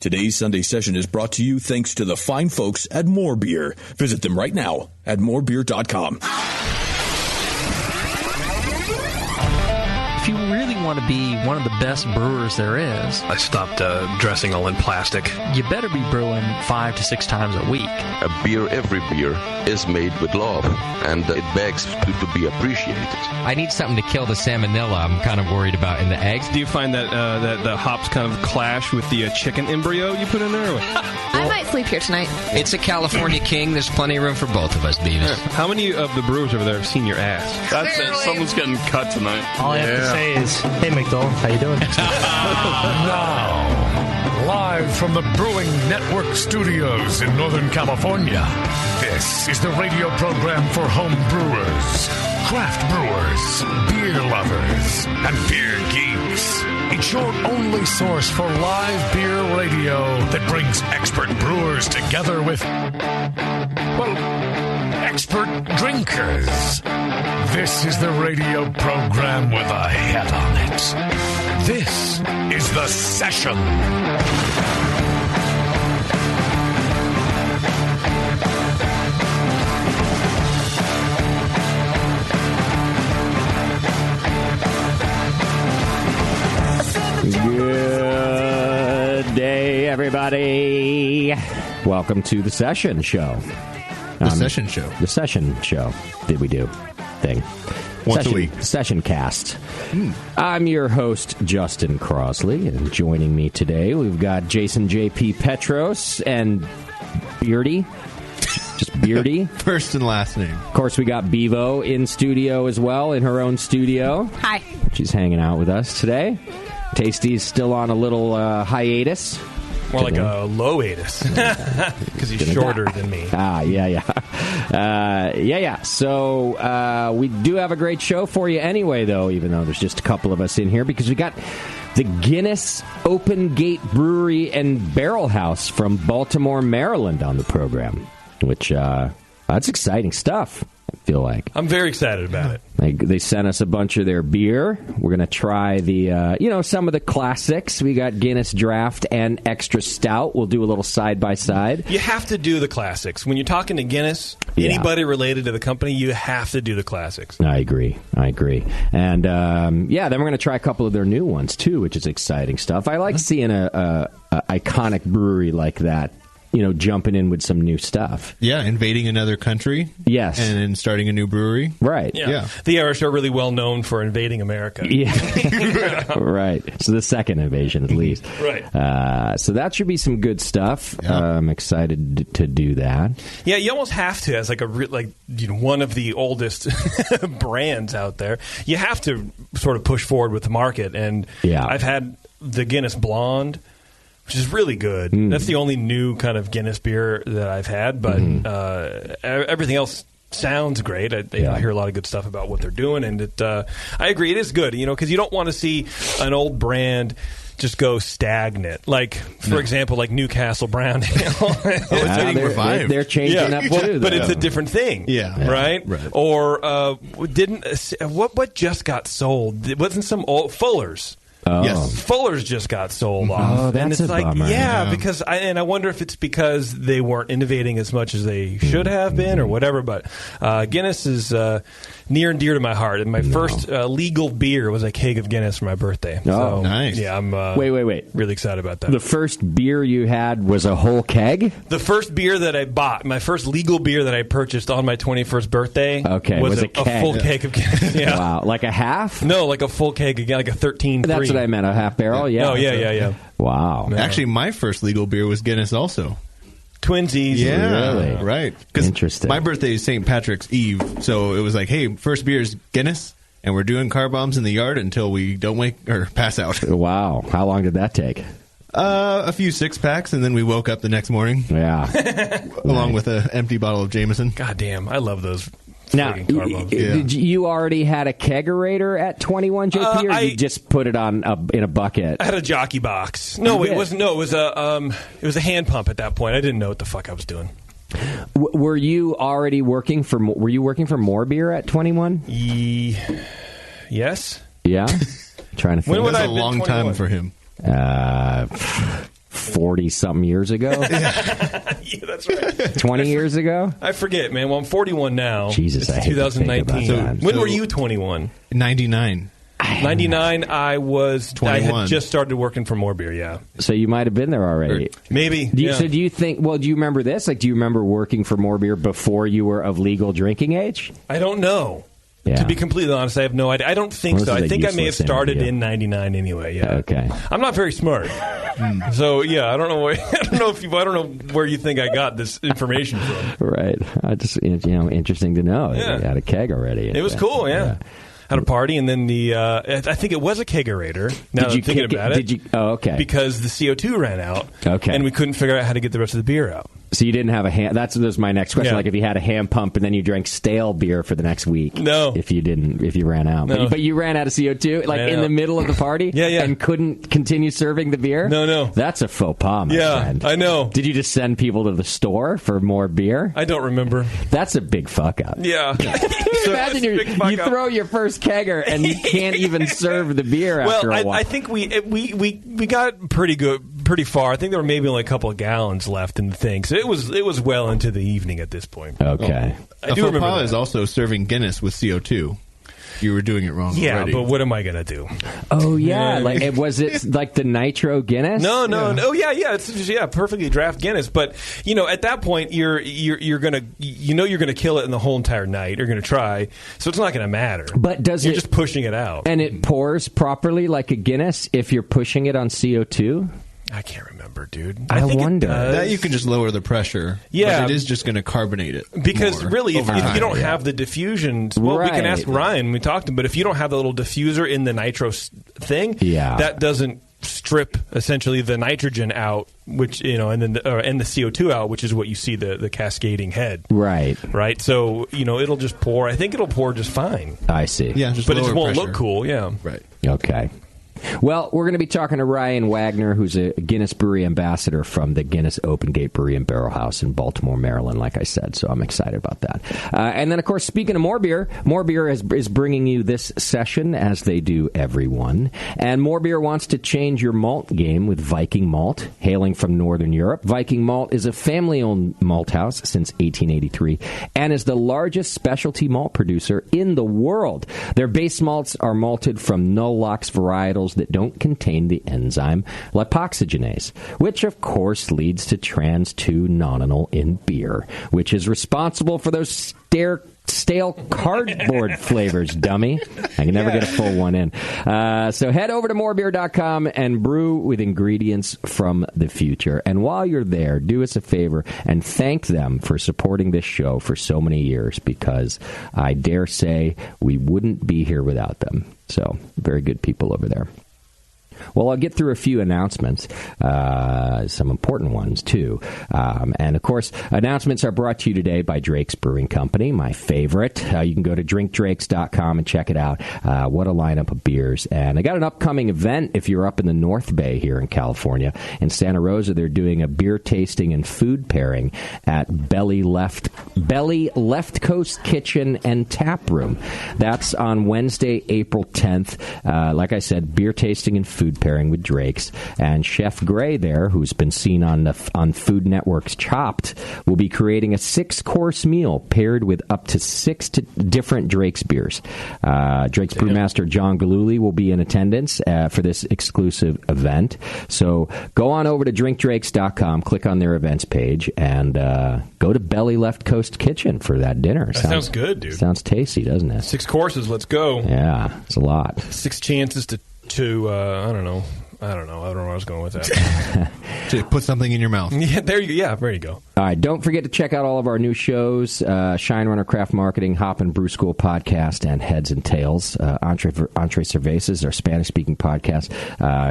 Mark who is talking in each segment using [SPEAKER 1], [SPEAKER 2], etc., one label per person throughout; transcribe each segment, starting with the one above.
[SPEAKER 1] Today's Sunday session is brought to you thanks to the fine folks at More Beer. Visit them right now at morebeer.com.
[SPEAKER 2] If you really want to be one of the best brewers there is,
[SPEAKER 3] I stopped dressing all in plastic.
[SPEAKER 2] you better be brewing 5 to 6 times a week.
[SPEAKER 4] Every beer is made with love, and it begs to be appreciated.
[SPEAKER 5] I need something to kill the salmonella I'm kind of worried about in the eggs.
[SPEAKER 3] Do you find that that the hops kind of clash with the chicken embryo you put in there?
[SPEAKER 6] I might sleep here tonight.
[SPEAKER 5] It's a California King. There's plenty of room for both of us, Beavis.
[SPEAKER 3] How many of the brewers over there have seen your ass?
[SPEAKER 7] That's it. Someone's getting cut tonight.
[SPEAKER 8] All I have to say is, hey, McDowell, how you doing?
[SPEAKER 9] Now, live from the Brewing Network studios in Northern California, this is the radio program for home brewers, craft brewers, beer lovers, and beer geeks. It's your only source for live beer radio that brings expert brewers together with, well, expert drinkers. This is the radio program with a head on it. This is The Session.
[SPEAKER 10] Good day, everybody. Welcome to The Session Show.
[SPEAKER 11] The Session Show.
[SPEAKER 10] The Session Show. Did we do? Thing.
[SPEAKER 11] Once a week.
[SPEAKER 10] Session Cast. I'm your host, Justin Crossley, and joining me today, we've got Jason J.P. Petros and Beardy. Just Beardy.
[SPEAKER 11] First and last name.
[SPEAKER 10] Of course, we got Bevo in studio as well, in her own studio.
[SPEAKER 6] Hi.
[SPEAKER 10] She's hanging out with us today. Tasty's still on a little hiatus.
[SPEAKER 3] More like a low-atus. Because he's shorter than me.
[SPEAKER 10] Yeah. So we do have a great show for you anyway, though, even though there's just a couple of us in here, because we got the Guinness Open Gate Brewery and Barrel House from Baltimore, Maryland on the program, which that's exciting stuff, I feel like.
[SPEAKER 3] I'm very excited about it.
[SPEAKER 10] They sent us a bunch of their beer. We're going to try the, some of the classics. We got Guinness Draft and Extra Stout. We'll do a little side-by-side.
[SPEAKER 3] You have to do the classics. When you're talking to Guinness, anybody related to the company, you have to do the classics.
[SPEAKER 10] I agree. And, then we're going to try a couple of their new ones, too, which is exciting stuff. I like seeing a iconic brewery like that, jumping in with some new stuff.
[SPEAKER 11] Yeah, invading another country.
[SPEAKER 10] Yes.
[SPEAKER 11] And then starting a new brewery.
[SPEAKER 10] Right.
[SPEAKER 3] Yeah. The Irish are really well known for invading America.
[SPEAKER 10] Yeah. Right. So the second invasion, at least.
[SPEAKER 3] Right.
[SPEAKER 10] So that should be some good stuff.
[SPEAKER 11] Yeah.
[SPEAKER 10] I'm excited to do that.
[SPEAKER 3] Yeah, you almost have to, as one of the oldest brands out there. You have to sort of push forward with the market. And I've had the Guinness Blonde, which is really good. That's the only new kind of Guinness beer that I've had, but everything else sounds great. I hear a lot of good stuff about what they're doing, and I agree, it is good, because you don't want to see an old brand just go stagnant. Like, for example, like Newcastle Brown Ale.
[SPEAKER 11] It's getting revived.
[SPEAKER 10] They're changing up, too.
[SPEAKER 3] But it's a different thing.
[SPEAKER 11] Yeah.
[SPEAKER 3] Right? Or what just got sold? It wasn't some old Fuller's.
[SPEAKER 10] Oh.
[SPEAKER 3] Yes, Fuller's just got sold off.
[SPEAKER 10] Oh, that's
[SPEAKER 3] and it's
[SPEAKER 10] a bummer.
[SPEAKER 3] Because I wonder if it's because they weren't innovating as much as they should have been, or whatever. But Guinness is near and dear to my heart. And my first legal beer was a keg of Guinness for my birthday.
[SPEAKER 10] Oh,
[SPEAKER 3] nice! Yeah, I'm
[SPEAKER 10] wait,
[SPEAKER 3] really excited about that.
[SPEAKER 10] The first beer you had was a whole keg?
[SPEAKER 3] The first beer that I bought, my first legal beer that I purchased on my 21st birthday,
[SPEAKER 10] was a
[SPEAKER 3] full keg of Guinness. Yeah.
[SPEAKER 10] Wow, like a half?
[SPEAKER 3] No, like a full keg again, like a 13.3.
[SPEAKER 10] That's what I meant, a half barrel. Yeah.
[SPEAKER 3] Oh, yeah.
[SPEAKER 10] Wow.
[SPEAKER 11] Yeah. Actually, my first legal beer was Guinness also.
[SPEAKER 3] Twinsies.
[SPEAKER 11] Yeah,
[SPEAKER 10] really?
[SPEAKER 11] Right.
[SPEAKER 10] Interesting.
[SPEAKER 11] My birthday is St. Patrick's Eve, so it was like, hey, first beer is Guinness, and we're doing car bombs in the yard until we don't wake or pass out.
[SPEAKER 10] Wow. How long did that take?
[SPEAKER 11] A few 6-packs, and then we woke up the next morning.
[SPEAKER 10] Yeah.
[SPEAKER 11] Along with an empty bottle of Jameson.
[SPEAKER 3] God damn, I love those.
[SPEAKER 10] Now, did you already had a kegerator at 21, JP, or you just put it on in a bucket?
[SPEAKER 3] I had a jockey box. No, it wasn't. No, it was a hand pump at that point. I didn't know what the fuck I was doing.
[SPEAKER 10] Were you already working for? Were you working for More Beer at 21?
[SPEAKER 3] Yes.
[SPEAKER 10] Yeah. Trying to think.
[SPEAKER 11] When was a long time for him?
[SPEAKER 10] 40-something years ago?
[SPEAKER 3] Yeah, that's right.
[SPEAKER 10] 20 years ago?
[SPEAKER 3] I forget, man. Well, I'm 41 now.
[SPEAKER 10] Jesus,
[SPEAKER 3] it's
[SPEAKER 10] I hate
[SPEAKER 3] 2019.
[SPEAKER 10] to think about that.
[SPEAKER 3] When were you 21?
[SPEAKER 11] 99.
[SPEAKER 3] 99, I was
[SPEAKER 11] 21.
[SPEAKER 3] I had just started working for More Beer, yeah.
[SPEAKER 10] So you might have been there already.
[SPEAKER 3] Maybe.
[SPEAKER 10] So do you think, well, do you remember this? Like, do you remember working for More Beer before you were of legal drinking age?
[SPEAKER 3] I don't know.
[SPEAKER 10] Yeah.
[SPEAKER 3] To be completely honest, I have no idea. I don't think so. I think I may have started
[SPEAKER 10] interview.
[SPEAKER 3] in 99 anyway, yeah.
[SPEAKER 10] Okay.
[SPEAKER 3] I'm not very smart. So, yeah, I don't know I don't know where you think I got this information from.
[SPEAKER 10] Right. I just, interesting to know.
[SPEAKER 3] Yeah.
[SPEAKER 10] You had a keg already.
[SPEAKER 3] It was cool, yeah. Had a party, and then I think it was a kegerator. Now that I'm thinking about it.
[SPEAKER 10] Oh, okay.
[SPEAKER 3] Because the CO2 ran out.
[SPEAKER 10] Okay.
[SPEAKER 3] And we couldn't figure out how to get the rest of the beer out.
[SPEAKER 10] So you didn't have a hand. That was my next question.
[SPEAKER 3] Yeah.
[SPEAKER 10] Like if you had a hand pump and then you drank stale beer for the next week.
[SPEAKER 3] No.
[SPEAKER 10] If you ran out.
[SPEAKER 3] No.
[SPEAKER 10] But you ran out of CO2 like in the middle of the party.
[SPEAKER 3] Yeah.
[SPEAKER 10] And couldn't continue serving the beer.
[SPEAKER 3] No.
[SPEAKER 10] That's a faux pas, my friend.
[SPEAKER 3] I know.
[SPEAKER 10] Did you just send people to the store for more beer?
[SPEAKER 3] I don't remember.
[SPEAKER 10] That's a big fuck up.
[SPEAKER 3] Yeah.
[SPEAKER 10] So imagine you throw your first kegger and you can't even serve the beer after a while.
[SPEAKER 3] I think we got pretty far. I think there were maybe only a couple of gallons left in the thing. So it was well into the evening at this point.
[SPEAKER 10] Okay.
[SPEAKER 3] I do remember that.
[SPEAKER 11] Is also serving Guinness with CO2. You were doing it wrong already.
[SPEAKER 3] But what am I going to do?
[SPEAKER 10] Oh, yeah. Was it like the Nitro Guinness?
[SPEAKER 3] No. Oh, yeah. It's just, perfectly draft Guinness. But, at that point, you're going to, you're going to kill it in the whole entire night. You're going to try. So it's not going to matter.
[SPEAKER 10] But you're
[SPEAKER 3] just pushing it out.
[SPEAKER 10] And it pours properly like a Guinness if you're pushing it on CO2?
[SPEAKER 3] I can't remember, dude.
[SPEAKER 10] I
[SPEAKER 3] think
[SPEAKER 10] wonder.
[SPEAKER 11] That you can just lower the pressure.
[SPEAKER 3] Yeah.
[SPEAKER 11] But it is just going to carbonate it.
[SPEAKER 3] Because really, if you don't have the diffusion, we can ask Ryan. We talked to him, but if you don't have the little diffuser in the nitro thing, that doesn't strip essentially the nitrogen out, which and then and the CO2 out, which is what you see the cascading head.
[SPEAKER 10] Right.
[SPEAKER 3] So it'll just pour. I think it'll pour just fine.
[SPEAKER 10] I see.
[SPEAKER 11] Yeah,
[SPEAKER 3] but it just won't
[SPEAKER 11] pressure.
[SPEAKER 3] look cool. Yeah.
[SPEAKER 11] Right.
[SPEAKER 10] Okay. Well, we're going to be talking to Ryan Wagner, who's a Guinness Brewery ambassador from the Guinness Open Gate Brewery and Barrel House in Baltimore, Maryland, like I said. So I'm excited about that. And then, of course, speaking of More Beer is bringing you this session, as they do every one. And More Beer wants to change your malt game with Viking Malt, hailing from Northern Europe. Viking Malt is a family-owned malt house since 1883 and is the largest specialty malt producer in the world. Their base malts are malted from null-lox varietals that don't contain the enzyme lipoxygenase, which of course leads to trans-2-nonenal in beer, which is responsible for those stale cardboard flavors, dummy. I can never get a full one in. So head over to morebeer.com and brew with ingredients from the future. And while you're there, do us a favor and thank them for supporting this show for so many years, because I dare say we wouldn't be here without them. So very good people over there. Well, I'll get through a few announcements, some important ones, too. And, of course, announcements are brought to you today by Drake's Brewing Company, my favorite. You can go to drinkdrakes.com and check it out. What a lineup of beers. And I got an upcoming event if you're up in the North Bay here in California. In Santa Rosa, they're doing a beer tasting and food pairing at Belly Left Coast Kitchen and Tap Room. That's on Wednesday, April 10th. Like I said, beer tasting and food pairing with Drake's, and Chef Gray there, who's been seen on Food Network's Chopped, will be creating a 6-course meal paired with up to 6 different Drake's beers. Drake's brewmaster John Galuli will be in attendance for this exclusive event. So go on over to drinkdrakes.com, click on their events page, and go to Belly Left Coast Kitchen for that dinner.
[SPEAKER 3] That sounds good, dude.
[SPEAKER 10] Sounds tasty, doesn't it?
[SPEAKER 3] 6 courses, let's go.
[SPEAKER 10] Yeah, it's a lot.
[SPEAKER 3] 6 chances to I don't know. I don't know where I was going with that.
[SPEAKER 11] To put something in your mouth.
[SPEAKER 3] Yeah, there you go.
[SPEAKER 10] All right, don't forget to check out all of our new shows, Shine Runner Craft Marketing, Hop and Brew School Podcast, and Heads and Tails. Entre Cervezas, our Spanish-speaking podcast.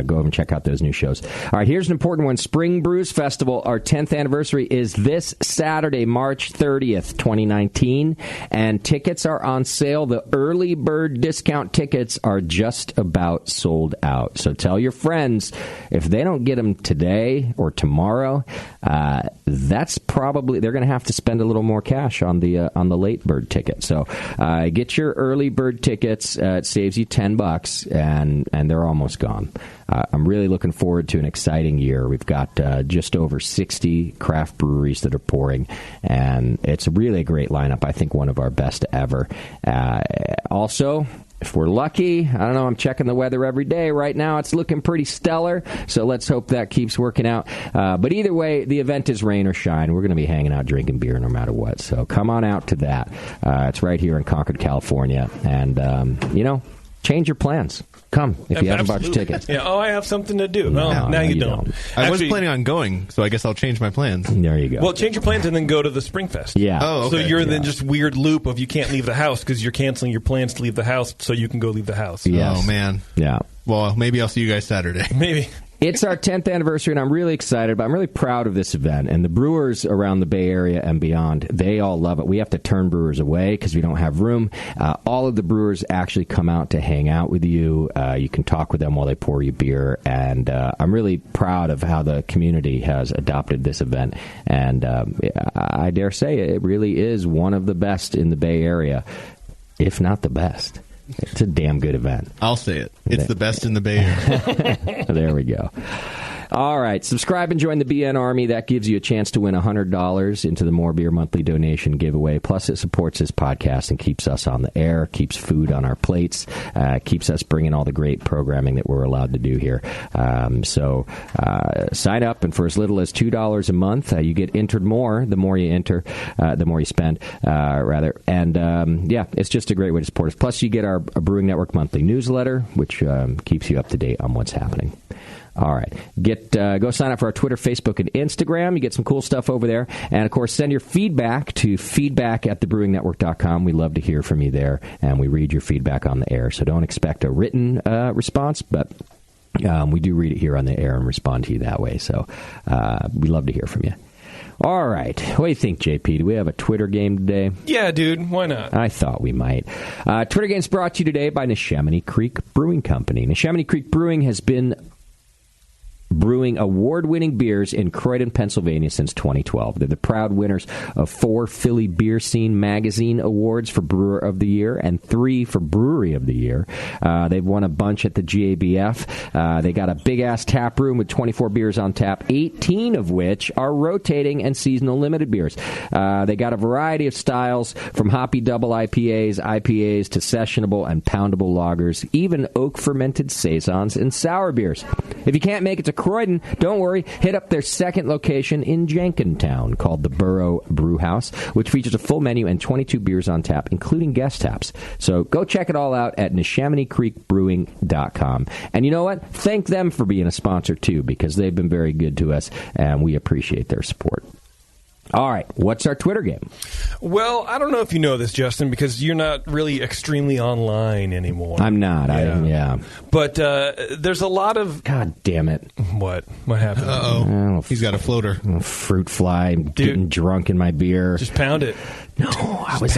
[SPEAKER 10] Go over and check out those new shows. All right, here's an important one. Spring Brews Festival, our 10th anniversary, is this Saturday, March 30th, 2019, and tickets are on sale. The early bird discount tickets are just about sold out. So tell your friends, if they don't get them today, today or tomorrow, that's probably they're going to have to spend a little more cash on the late bird ticket. So get your early bird tickets. It saves you $10, and they're almost gone. I'm really looking forward to an exciting year. We've got just over 60 craft breweries that are pouring, and it's really a great lineup. I think one of our best ever. Also, if we're lucky, I don't know, I'm checking the weather every day. Right now, it's looking pretty stellar, so let's hope that keeps working out. But either way, the event is rain or shine. We're going to be hanging out drinking beer no matter what, so come on out to that. It's right here in Concord, California, and, change your plans. Come, if you haven't bought your tickets.
[SPEAKER 3] Yeah. Oh, I have something to do. Well, now you don't.
[SPEAKER 11] I was planning on going, so I guess I'll change my plans.
[SPEAKER 10] There you go.
[SPEAKER 3] Well, change your plans and then go to the Springfest.
[SPEAKER 10] Yeah.
[SPEAKER 11] Oh, okay.
[SPEAKER 3] So you're in just weird loop of you can't leave the house because you're canceling your plans to leave the house so you can go leave the house.
[SPEAKER 10] Yes.
[SPEAKER 11] Oh, man.
[SPEAKER 10] Yeah.
[SPEAKER 11] Well, maybe I'll see you guys Saturday.
[SPEAKER 3] Maybe.
[SPEAKER 10] It's our 10th anniversary, and I'm really excited, but I'm really proud of this event. And the brewers around the Bay Area and beyond, they all love it. We have to turn brewers away because we don't have room. All of the brewers actually come out to hang out with you. You can talk with them while they pour you beer. And I'm really proud of how the community has adopted this event. And I dare say it really is one of the best in the Bay Area, if not the best. It's a damn good event.
[SPEAKER 11] I'll say it. It's the best in the Bay Area.
[SPEAKER 10] There we go. All right. Subscribe and join the BN Army. That gives you a chance to win $100 into the More Beer monthly donation giveaway. Plus, it supports this podcast and keeps us on the air, keeps food on our plates, keeps us bringing all the great programming that we're allowed to do here. So sign up, and for as little as $2 a month, you get entered more. The more you enter, the more you spend, rather. And, it's just a great way to support us. Plus, you get our Brewing Network monthly newsletter, which keeps you up to date on what's happening. All right. Go sign up for our Twitter, Facebook, and Instagram. You get some cool stuff over there. And, of course, send your feedback to feedback@thebrewingnetwork.com. We love to hear from you there, and we read your feedback on the air. So don't expect a written response, but we do read it here on the air and respond to you that way. So we love to hear from you. All right. What do you think, JP? Do we have a Twitter game today?
[SPEAKER 3] Yeah, dude. Why not?
[SPEAKER 10] I thought we might. Twitter game's brought to you today by Neshaminy Creek Brewing Company. Neshaminy Creek Brewing has been brewing award-winning beers in Croydon, Pennsylvania since 2012. They're the proud winners of 4 Philly Beer Scene Magazine Awards for Brewer of the Year and 3 for Brewery of the Year. They've won a bunch at the GABF. They got a big-ass tap room with 24 beers on tap, 18 of which are rotating and seasonal limited beers. They got a variety of styles, from hoppy double IPAs to sessionable and poundable lagers, even oak-fermented saisons and sour beers. If you can't make it to Croydon, don't worry. Hit up their second location in Jenkintown called the Borough Brew House, which features a full menu and 22 beers on tap, including guest taps. So go check it all out at NeshaminyCreekBrewing.com. And you know what? Thank them for being a sponsor, too, because they've been very good to us, and we appreciate their support. All right, what's our Twitter game?
[SPEAKER 3] Well, I don't know if you know this, Justin, because you're not really extremely online anymore.
[SPEAKER 10] I'm not. Yeah.
[SPEAKER 3] But there's a lot of...
[SPEAKER 10] God damn it.
[SPEAKER 3] What? What happened?
[SPEAKER 11] Uh-oh. He's got a floater.
[SPEAKER 10] Fruit fly. Getting drunk in my beer.
[SPEAKER 3] Just pound it.
[SPEAKER 10] No, I was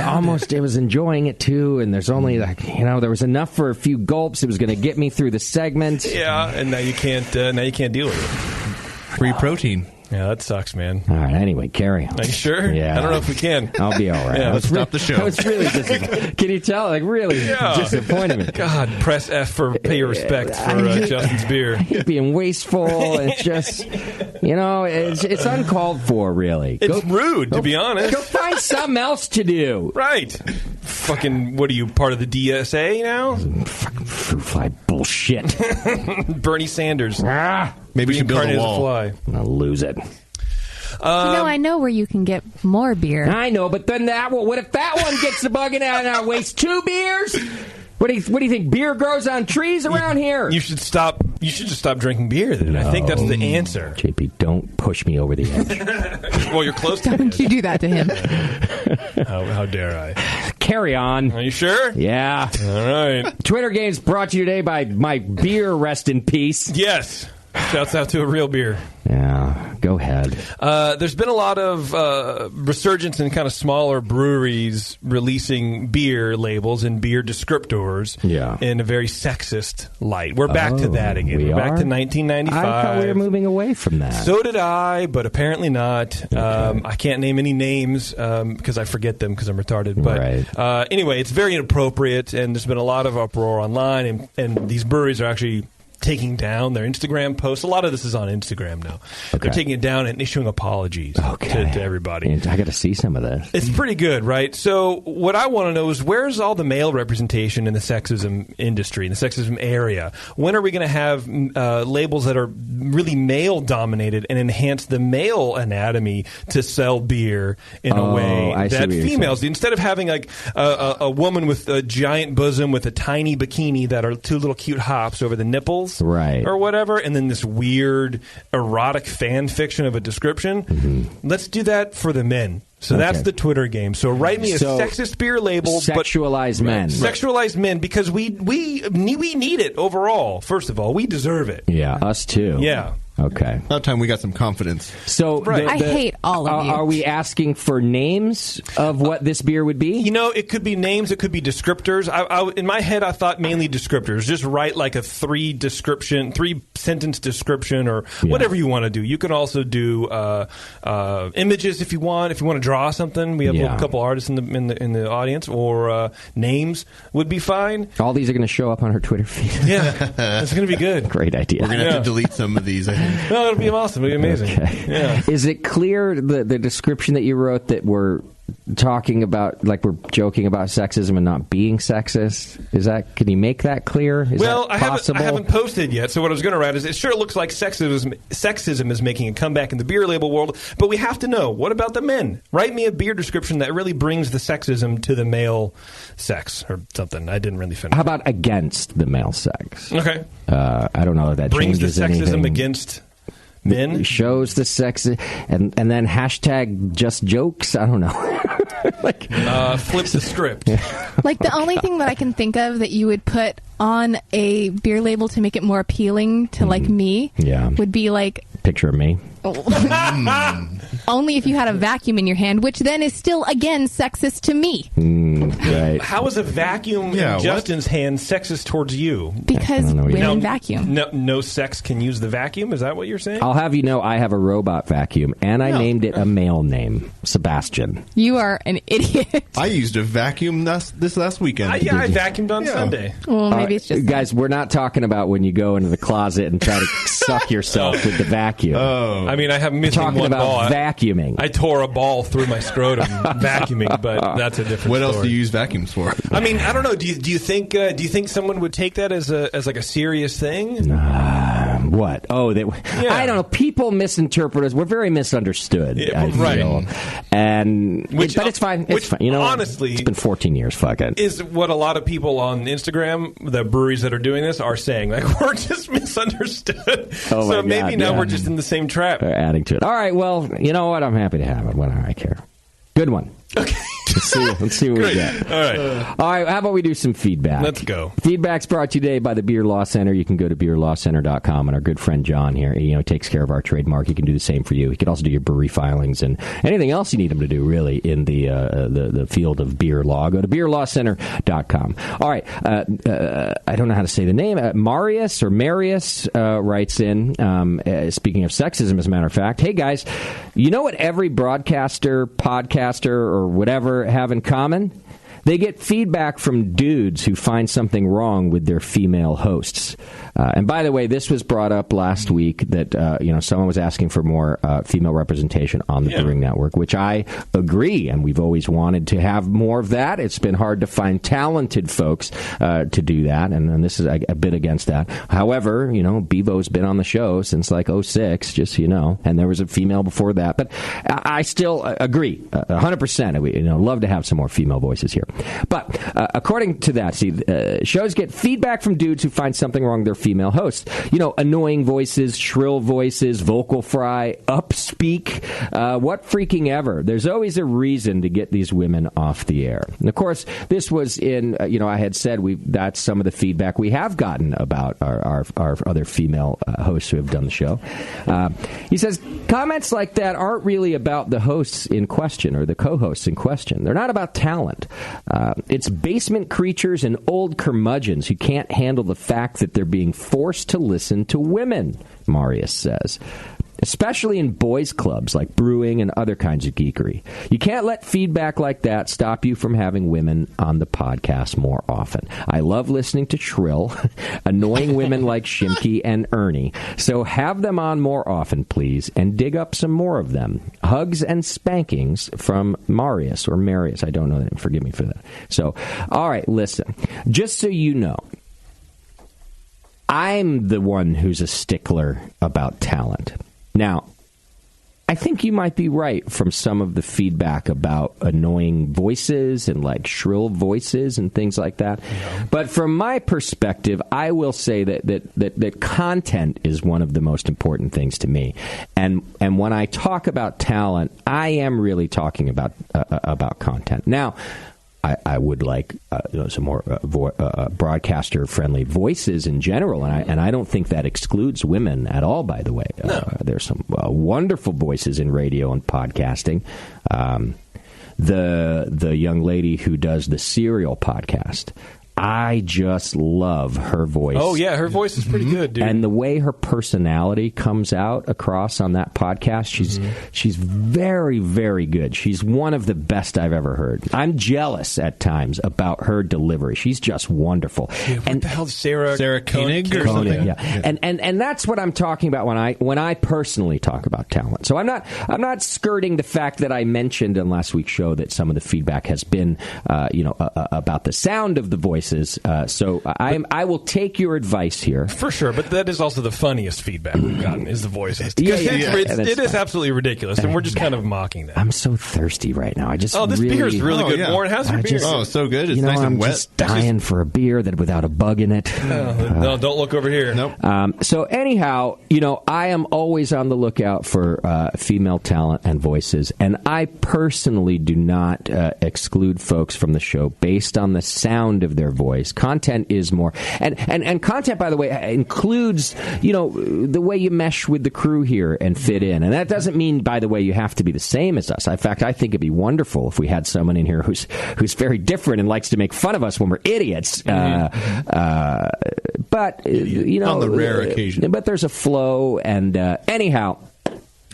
[SPEAKER 10] enjoying it, too, and there's only, there was enough for a few gulps. It was going to get me through the segment.
[SPEAKER 3] Yeah, and now you can't deal with it.
[SPEAKER 11] Free protein.
[SPEAKER 3] Yeah, that sucks, man.
[SPEAKER 10] All right, anyway, carry on.
[SPEAKER 3] Are you sure?
[SPEAKER 10] Yeah.
[SPEAKER 3] I don't know if we can.
[SPEAKER 10] I'll be all right.
[SPEAKER 3] Yeah,
[SPEAKER 11] let's stop the show.
[SPEAKER 10] I was really disappointed. Can you tell? Really disappointed me.
[SPEAKER 3] God, press F for pay your respect for Justin's beer.
[SPEAKER 10] He's being wasteful. It's just, it's uncalled for, really.
[SPEAKER 3] It's rude, to be honest.
[SPEAKER 10] Go find something else to do.
[SPEAKER 3] Right. Fucking, what are you, part of the DSA now?
[SPEAKER 10] Fucking fruit fly bullshit.
[SPEAKER 3] Bernie Sanders.
[SPEAKER 11] Maybe you should build a wall.
[SPEAKER 10] I'm going to lose it.
[SPEAKER 6] I know where you can get more beer.
[SPEAKER 10] I know, but then what if that one gets the bugging out and I waste 2 beers? What do you think? Beer grows on trees around here?
[SPEAKER 3] You should stop. You should just stop drinking beer. Then I think that's the answer.
[SPEAKER 10] JP, don't push me over the edge.
[SPEAKER 3] Well, you're close to it.
[SPEAKER 6] Don't you do that to him?
[SPEAKER 3] How dare I?
[SPEAKER 10] Carry on.
[SPEAKER 3] Are you sure?
[SPEAKER 10] Yeah.
[SPEAKER 3] All right.
[SPEAKER 10] Twitter game's brought to you today by my beer. Rest in peace.
[SPEAKER 3] Yes. Shouts out to a real beer.
[SPEAKER 10] Yeah, go ahead.
[SPEAKER 3] There's been a lot of resurgence in kind of smaller breweries releasing beer labels and beer descriptors in a very sexist light. We're back to that again. We're back to 1995.
[SPEAKER 10] I thought we were moving away from that.
[SPEAKER 3] So did I, but apparently not. Okay. I can't name any names because I forget them because I'm retarded. But anyway, it's very inappropriate, and there's been a lot of uproar online, and these breweries are actually taking down their Instagram posts. A lot of this is on Instagram now. Okay. They're taking it down and issuing apologies to everybody.
[SPEAKER 10] I got to see some of this.
[SPEAKER 3] It's pretty good, right? So what I want to know is, where's all the male representation in the sexism industry, in the sexism area? When are we going to have labels that are really male-dominated and enhance the male anatomy to sell beer in a way that females, instead of having like a woman with a giant bosom with a tiny bikini that are two little cute hops over the nipples, or whatever, and then this weird erotic fan fiction of a description. Let's do that for the men. So that's the Twitter game. So write me a sexist beer label,
[SPEAKER 10] sexualized men,
[SPEAKER 3] sexualized men, because we need it overall. First of all, we deserve it.
[SPEAKER 10] Yeah, us too.
[SPEAKER 3] Yeah.
[SPEAKER 10] Okay.
[SPEAKER 11] About time we got some confidence.
[SPEAKER 10] So
[SPEAKER 6] I hate all of you.
[SPEAKER 10] Are we asking for names of what this beer would be?
[SPEAKER 3] You know, it could be names. It could be descriptors. In my head, I thought mainly descriptors. Just write like a 3-sentence description or whatever you want to do. You can also do images if you want. If you want to draw something, we have a couple artists in the audience, or names would be fine.
[SPEAKER 10] All these are going to show up on her Twitter feed.
[SPEAKER 3] Yeah, it's going to be good.
[SPEAKER 10] Great idea.
[SPEAKER 11] We're going to have to delete some of these, I think.
[SPEAKER 3] No, it'll be awesome. It'll be amazing.
[SPEAKER 10] Okay.
[SPEAKER 3] Yeah.
[SPEAKER 10] Is it clear, the description that you wrote, that we're talking about, like we're joking about sexism and not being sexist? Can you make that clear? Is that possible?
[SPEAKER 3] I haven't posted yet, so what I was going to write is, it sure looks like sexism is making a comeback in the beer label world, but we have to know, what about the men? Write me a beer description that really brings the sexism to the male sex, or something. I didn't really finish.
[SPEAKER 10] How about against the male sex?
[SPEAKER 3] Okay.
[SPEAKER 10] I don't know if that
[SPEAKER 3] brings
[SPEAKER 10] changes
[SPEAKER 3] the sexism
[SPEAKER 10] anything.
[SPEAKER 3] Against men?
[SPEAKER 10] Shows the sex, and then hashtag just jokes. I don't know.
[SPEAKER 3] Flip the script.
[SPEAKER 6] Like, the only thing that I can think of that you would put on a beer label to make it more appealing to like me would be like,
[SPEAKER 10] picture of me.
[SPEAKER 6] Only if you had a vacuum in your hand, which then is still, again, sexist to me.
[SPEAKER 10] Right.
[SPEAKER 3] How is a vacuum in Justin's hand sexist towards you?
[SPEAKER 6] Because women vacuum.
[SPEAKER 3] No sex can use the vacuum? Is that what you're saying?
[SPEAKER 10] I'll have you know, I have a robot vacuum, and I named it a male name, Sebastian.
[SPEAKER 6] You are an idiot.
[SPEAKER 11] I used a vacuum this last weekend.
[SPEAKER 3] I vacuumed on Sunday.
[SPEAKER 6] Well, maybe it's just...
[SPEAKER 10] Guys, we're not talking about when you go into the closet and try to suck yourself with the vacuum.
[SPEAKER 3] I mean, I have missing
[SPEAKER 10] talking
[SPEAKER 3] one
[SPEAKER 10] about
[SPEAKER 3] ball.
[SPEAKER 10] Vacuuming.
[SPEAKER 3] I tore a ball through my scrotum vacuuming, but that's a different story.
[SPEAKER 11] What else do you use vacuums for?
[SPEAKER 3] I mean, I don't know. Do you think someone would take that as like a serious thing?
[SPEAKER 10] What? I don't know. People misinterpret us. We're very misunderstood. I feel. But it's fine. It's fine. You know,
[SPEAKER 3] honestly,
[SPEAKER 10] it's been 14 years. Fuck it.
[SPEAKER 3] Is what a lot of people on Instagram, the breweries that are doing this, are saying. Like, we're just misunderstood. So maybe now we're just in the same trap.
[SPEAKER 10] They're adding to it. All right. Well, you know what? I'm happy to have it. Whatever. I care. Good one.
[SPEAKER 3] Okay.
[SPEAKER 10] Let's see what we get.
[SPEAKER 3] All right.
[SPEAKER 10] How about we do some feedback?
[SPEAKER 3] Let's go.
[SPEAKER 10] Feedback's brought to you today by the Beer Law Center. You can go to beerlawcenter.com, and our good friend John here, takes care of our trademark. He can do the same for you. He can also do your brewery filings and anything else you need him to do, really, in the field of beer law. Go to beerlawcenter.com. All right. I don't know how to say the name. Marius writes in, speaking of sexism, as a matter of fact. Hey, guys, you know what every broadcaster, podcaster, or whatever have in common? They get feedback from dudes who find something wrong with their female hosts. And by the way, this was brought up last week that someone was asking for more female representation on the Brewing Network, which I agree, and we've always wanted to have more of that. It's been hard to find talented folks to do that, and this is a bit against that. However, Bevo's been on the show since like 2006, just so you know, and there was a female before that. But I still agree 100%. We love to have some more female voices here. But according to that, shows get feedback from dudes who find something wrong with their female hosts. You know, annoying voices, shrill voices, vocal fry, upspeak, what freaking ever. There's always a reason to get these women off the air. And of course, this was in, I had said that's some of the feedback we have gotten about our other female hosts who have done the show. He says, comments like that aren't really about the hosts in question or the co-hosts in question. They're not about talent. It's basement creatures and old curmudgeons who can't handle the fact that they're being forced to listen to women, Marius says. Especially in boys' clubs like brewing and other kinds of geekery. You can't let feedback like that stop you from having women on the podcast more often. I love listening to shrill, annoying women like Shimky and Ernie. So have them on more often, please, and dig up some more of them. Hugs and spankings from Marius or Marius. I don't know that. Forgive me for that. So, all right, listen. Just so you know, I'm the one who's a stickler about talent. Now, I think you might be right from some of the feedback about annoying voices and like shrill voices and things like that. Yeah. But from my perspective, I will say that content is one of the most important things to me. And when I talk about talent, I am really talking about content. Now, I would like some more broadcaster-friendly voices in general, and I don't think that excludes women at all, by the way. No. There's some wonderful voices in radio and podcasting. The young lady who does the Serial podcast, I just love her voice.
[SPEAKER 3] Oh, yeah, her voice is pretty good, dude.
[SPEAKER 10] And the way her personality comes out across on that podcast, she's very, very good. She's one of the best I've ever heard. I'm jealous at times about her delivery. She's just wonderful.
[SPEAKER 3] Yeah, what the hell, Sarah
[SPEAKER 11] Koenig or something?
[SPEAKER 10] Yeah. And that's what I'm talking about when I personally talk about talent. So I'm not skirting the fact that I mentioned in last week's show that some of the feedback has been about the sound of the voices. So I will take your advice here.
[SPEAKER 3] For sure, but that is also the funniest feedback we've gotten is the voices.
[SPEAKER 10] Yeah,
[SPEAKER 3] it is absolutely ridiculous, and we're just kind of mocking that.
[SPEAKER 10] I'm so thirsty right now.
[SPEAKER 3] This beer is really good.
[SPEAKER 11] Yeah.
[SPEAKER 3] Warren, how's your beer?
[SPEAKER 11] So good. It's nice and
[SPEAKER 10] I'm
[SPEAKER 11] wet.
[SPEAKER 10] Just dying for a beer that without a bug in it.
[SPEAKER 3] No, don't look over here.
[SPEAKER 11] Nope.
[SPEAKER 10] So anyhow, I am always on the lookout for female talent and voices, and I personally do not exclude folks from the show based on the sound of their voice. Content is more, and content, by the way, includes the way you mesh with the crew here and fit in. And that doesn't mean, by the way, you have to be the same as us. In fact, I think it'd be wonderful if we had someone in here who's very different and likes to make fun of us when we're idiots. But
[SPEAKER 11] on the rare occasion,
[SPEAKER 10] but there's a flow. And anyhow,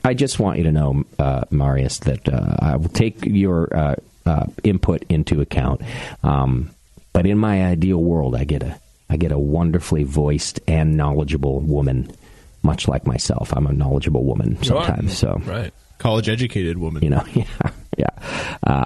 [SPEAKER 10] I just want you to know, Marius, that I will take your input into account. But in my ideal world, I get a wonderfully voiced and knowledgeable woman, much like myself. I'm a knowledgeable woman sometimes. So
[SPEAKER 3] right,
[SPEAKER 11] college-educated woman.
[SPEAKER 10] Yeah.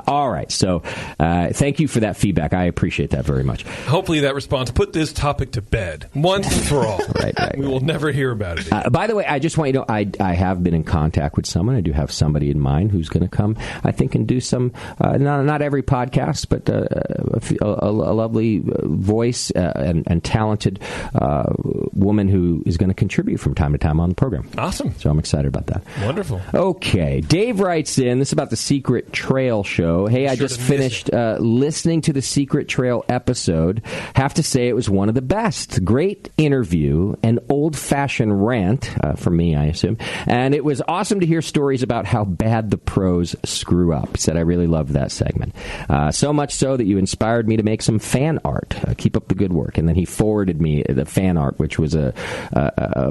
[SPEAKER 10] All right. So thank you for that feedback. I appreciate that very much.
[SPEAKER 3] Hopefully that response put this topic to bed once and for all.
[SPEAKER 10] Right.
[SPEAKER 3] We will never hear about it again.
[SPEAKER 10] By the way, I just want you to know I have been in contact with someone. I do have somebody in mind who's going to come, I think, and do some, not every podcast, but a lovely voice and talented woman who is going to contribute from time to time on the program.
[SPEAKER 3] Awesome.
[SPEAKER 10] So I'm excited about that.
[SPEAKER 3] Wonderful.
[SPEAKER 10] Okay. Dave writes in, this is about the Secret Trail show. Hey, I just finished listening to the Secret Trail episode. Have to say it was one of the best. Great interview, an old-fashioned rant, for me, I assume. And it was awesome to hear stories about how bad the pros screw up. He said, I really loved that segment. So much so that you inspired me to make some fan art. Keep up the good work. And then he forwarded me the fan art, which was a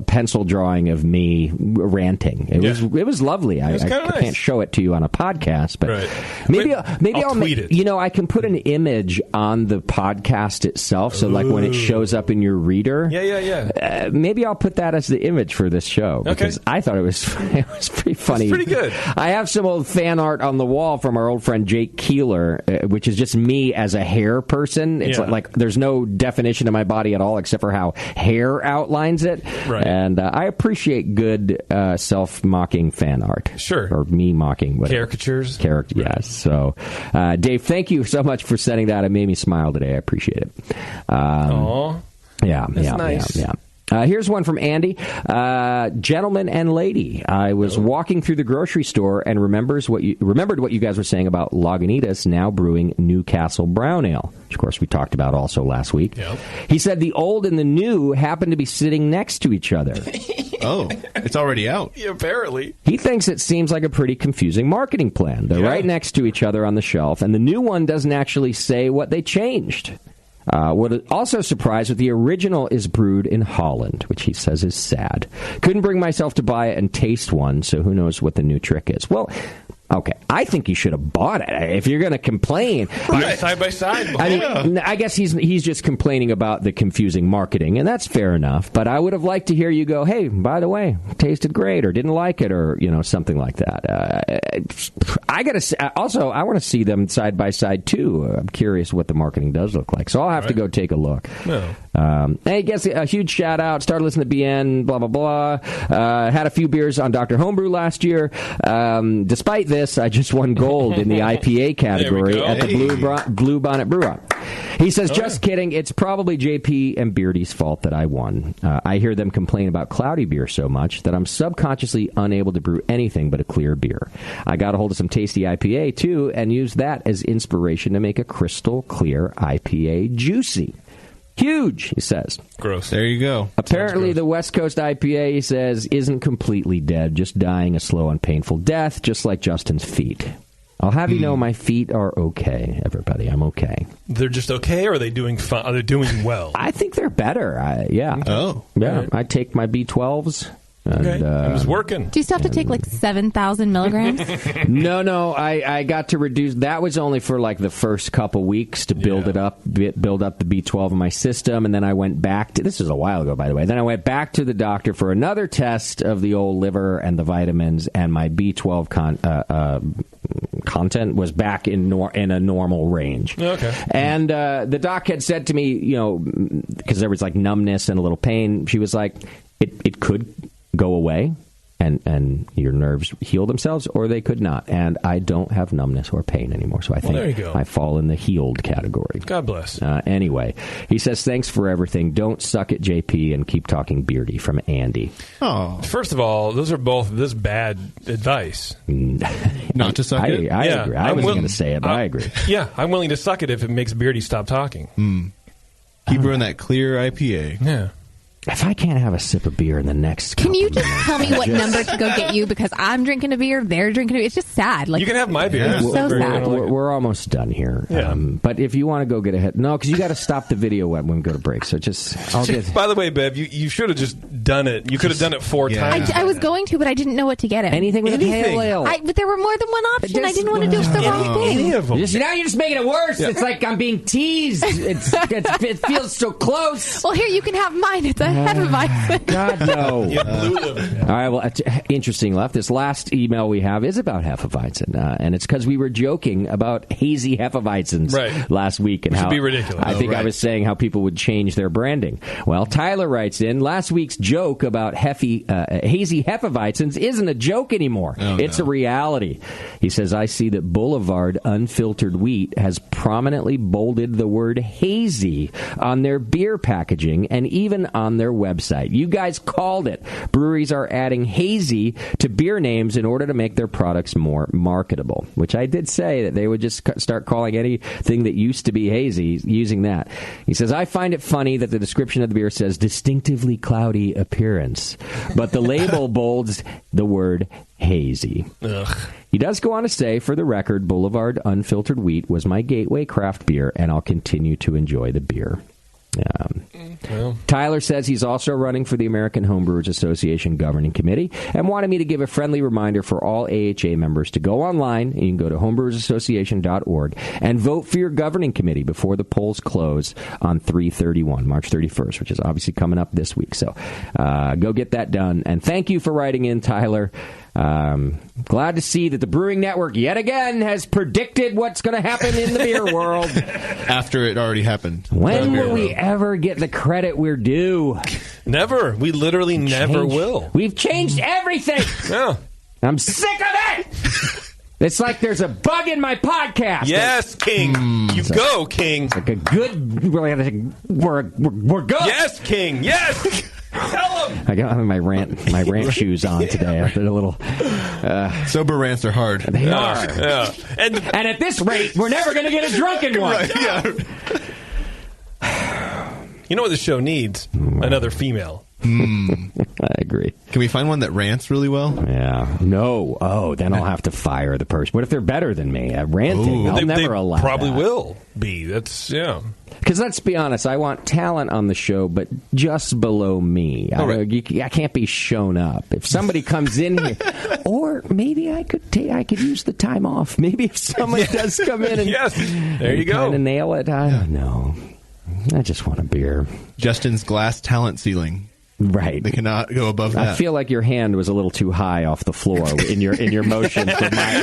[SPEAKER 10] pencil drawing of me ranting. It was lovely. I can't show it to you on a podcast, but maybe I'll
[SPEAKER 3] tweet it.
[SPEAKER 10] I can put an image on the podcast itself, so like when it shows up in your reader. Maybe I'll put that as the image for this show because I thought it was pretty funny.
[SPEAKER 3] It's pretty good.
[SPEAKER 10] I have some old fan art on the wall from our old friend Jake Keeler, which is just me as a hair person. It's like there's no definition of my body at all except for how hair outlines it.
[SPEAKER 3] Right.
[SPEAKER 10] And I appreciate good self-mocking fan art.
[SPEAKER 3] Sure.
[SPEAKER 10] Or me mocking whatever.
[SPEAKER 3] Caricatures.
[SPEAKER 10] Yes. So, Dave, thank you so much for sending that. It made me smile today. I appreciate it.
[SPEAKER 3] Aww.
[SPEAKER 10] Yeah.
[SPEAKER 3] That's nice.
[SPEAKER 10] Yeah. Here's one from Andy. Gentleman and lady, I was walking through the grocery store and remembered what you guys were saying about Lagunitas now brewing Newcastle Brown Ale, which, of course, we talked about also last week. Yep. He said the old and the new happen to be sitting next to each other.
[SPEAKER 11] Oh, it's already out.
[SPEAKER 3] Yeah, apparently.
[SPEAKER 10] He thinks it seems like a pretty confusing marketing plan. They're right next to each other on the shelf, and the new one doesn't actually say what they changed. What also surprised with the original is brewed in Holland, which he says is sad. Couldn't bring myself to buy it and taste one, so who knows what the new trick is. Well, okay, I think you should have bought it. If you're going to complain,
[SPEAKER 3] side by side.
[SPEAKER 10] I mean, I guess he's just complaining about the confusing marketing, and that's fair enough. But I would have liked to hear you go, "Hey, by the way, tasted great," or "Didn't like it," or something like that. I want to see them side by side too. I'm curious what the marketing does look like, so I'll have to go take a look.
[SPEAKER 3] No.
[SPEAKER 10] I guess a huge shout out. Started listening to BN. Blah blah blah. Had a few beers on Dr. Homebrew last year. Despite this, I just won gold in the IPA category at the Blue Bonnet Brew Up. He says, just kidding. It's probably JP and Beardy's fault that I won. I hear them complain about cloudy beer so much that I'm subconsciously unable to brew anything but a clear beer. I got a hold of some tasty IPA, too, and used that as inspiration to make a crystal clear IPA juicy. Huge, he says.
[SPEAKER 3] Gross.
[SPEAKER 11] There you go.
[SPEAKER 10] Apparently, the West Coast IPA, he says, isn't completely dead, just dying a slow and painful death, just like Justin's feet. I'll have you know my feet are okay, everybody. I'm okay.
[SPEAKER 3] They're just okay, or are they doing fun? Are they doing well?
[SPEAKER 10] I think they're better. Yeah.
[SPEAKER 11] Oh.
[SPEAKER 10] Yeah.
[SPEAKER 3] Right.
[SPEAKER 10] I take my B12s. And,
[SPEAKER 3] okay. It was working.
[SPEAKER 6] Do you still have to take like 7,000 milligrams?
[SPEAKER 10] No. I got to reduce. That was only for like the first couple weeks to build it up, build up the B12 in my system, and then I went back to. This was a while ago, by the way. Then I went back to the doctor for another test of the old liver and the vitamins, and my B12 content was back in a normal range.
[SPEAKER 3] Okay.
[SPEAKER 10] And the doc had said to me, because there was like numbness and a little pain, she was like, it could go away and your nerves heal themselves, or they could not. And I don't have numbness or pain anymore, so I think I fall in the healed category.
[SPEAKER 3] God bless.
[SPEAKER 10] Anyway, he says, thanks for everything. Don't suck it, JP, and keep talking Beardy, from Andy.
[SPEAKER 3] Oh. First of all, those are both this bad advice.
[SPEAKER 11] Not to suck it?
[SPEAKER 10] I agree. I wasn't going to say it, but I agree.
[SPEAKER 3] Yeah, I'm willing to suck it if it makes Beardy stop talking.
[SPEAKER 11] Keep brewing that clear IPA.
[SPEAKER 3] Yeah.
[SPEAKER 10] If I can't have a sip of beer in the next
[SPEAKER 6] Can you just tell me what number to go get you? Because I'm drinking a beer, they're drinking a beer. It's just sad. Like,
[SPEAKER 3] you can have my beer.
[SPEAKER 6] It's so sad.
[SPEAKER 10] We're almost done here.
[SPEAKER 3] Yeah.
[SPEAKER 10] But if you want to go get ahead... No, because you got to stop the video when we go to break. So I'll get...
[SPEAKER 3] By the way, Bev, you should have just done it. You could have done it 4 times.
[SPEAKER 6] I was going to, but I didn't know what to get him.
[SPEAKER 10] Anything with a pale ale.
[SPEAKER 6] But there were more than one option. I didn't want to do the wrong thing.
[SPEAKER 3] Any of them.
[SPEAKER 10] Now you're just making it worse. Yeah. It's like I'm being teased. It feels so close.
[SPEAKER 6] Well, here, you can have mine. It's a Hefeweizen.
[SPEAKER 10] God, no. All right, well, interesting enough, this last email we have is about Hefeweizen, and it's because we were joking about hazy Hefeweizens last week. And
[SPEAKER 3] Which
[SPEAKER 10] how
[SPEAKER 3] would be ridiculous.
[SPEAKER 10] I think I was saying how people would change their branding. Well, Tyler writes in, last week's joke about hazy Hefeweizens isn't a joke anymore. It's a reality. He says, I see that Boulevard Unfiltered Wheat has prominently bolded the word hazy on their beer packaging and even on their website. You guys called it. Breweries are adding hazy to beer names in order to make their products more marketable, which I did say that they would just start calling anything that used to be hazy using that. He says, I find it funny that the description of the beer says distinctively cloudy appearance, but the label bolds the word hazy.
[SPEAKER 3] Ugh.
[SPEAKER 10] He does go on to say, for the record, Boulevard Unfiltered Wheat was my gateway craft beer, and I'll continue to enjoy the beer. Tyler says he's also running for the American Homebrewers Association Governing Committee and wanted me to give a friendly reminder for all AHA members to go online, and you can go to homebrewersassociation.org, and vote for your governing committee before the polls close on March 31st, which is obviously coming up this week. So go get that done. And thank you for writing in, Tyler. Glad to see that the Brewing Network yet again has predicted what's going to happen in the beer world.
[SPEAKER 11] After it already happened.
[SPEAKER 10] When will we ever get the credit we're due?
[SPEAKER 3] Never. We literally never will.
[SPEAKER 10] We've changed everything.
[SPEAKER 3] Yeah.
[SPEAKER 10] I'm sick of it. It's like there's a bug in my podcast.
[SPEAKER 3] Yes, King. You go, King.
[SPEAKER 10] It's like a good... We're good.
[SPEAKER 3] Yes, King. Yes. Tell him.
[SPEAKER 10] I got my rant shoes on today. They're a little
[SPEAKER 11] sober rants are hard.
[SPEAKER 10] They are.
[SPEAKER 3] Yeah. And
[SPEAKER 10] at this rate, we're never going to get a drunken one.
[SPEAKER 11] Right, yeah.
[SPEAKER 3] You know what this show needs? Another female.
[SPEAKER 10] I agree.
[SPEAKER 11] Can we find one that rants really well?
[SPEAKER 10] Yeah. No. Oh, then I'll have to fire the person. What if they're better than me at ranting? I'll never allow
[SPEAKER 3] probably
[SPEAKER 10] that.
[SPEAKER 3] will be. That's, yeah.
[SPEAKER 10] Because let's be honest, I want talent on the show, but just below me. I can't be shown up. If somebody comes in here, or maybe I could use the time off. Maybe if someone does come in and
[SPEAKER 3] yes, there you go,
[SPEAKER 10] kind of nail it. I don't know. I just want a beer.
[SPEAKER 11] Justin's glass talent ceiling.
[SPEAKER 10] Right.
[SPEAKER 11] They cannot go above that.
[SPEAKER 10] I feel like your hand was a little too high off the floor in your motion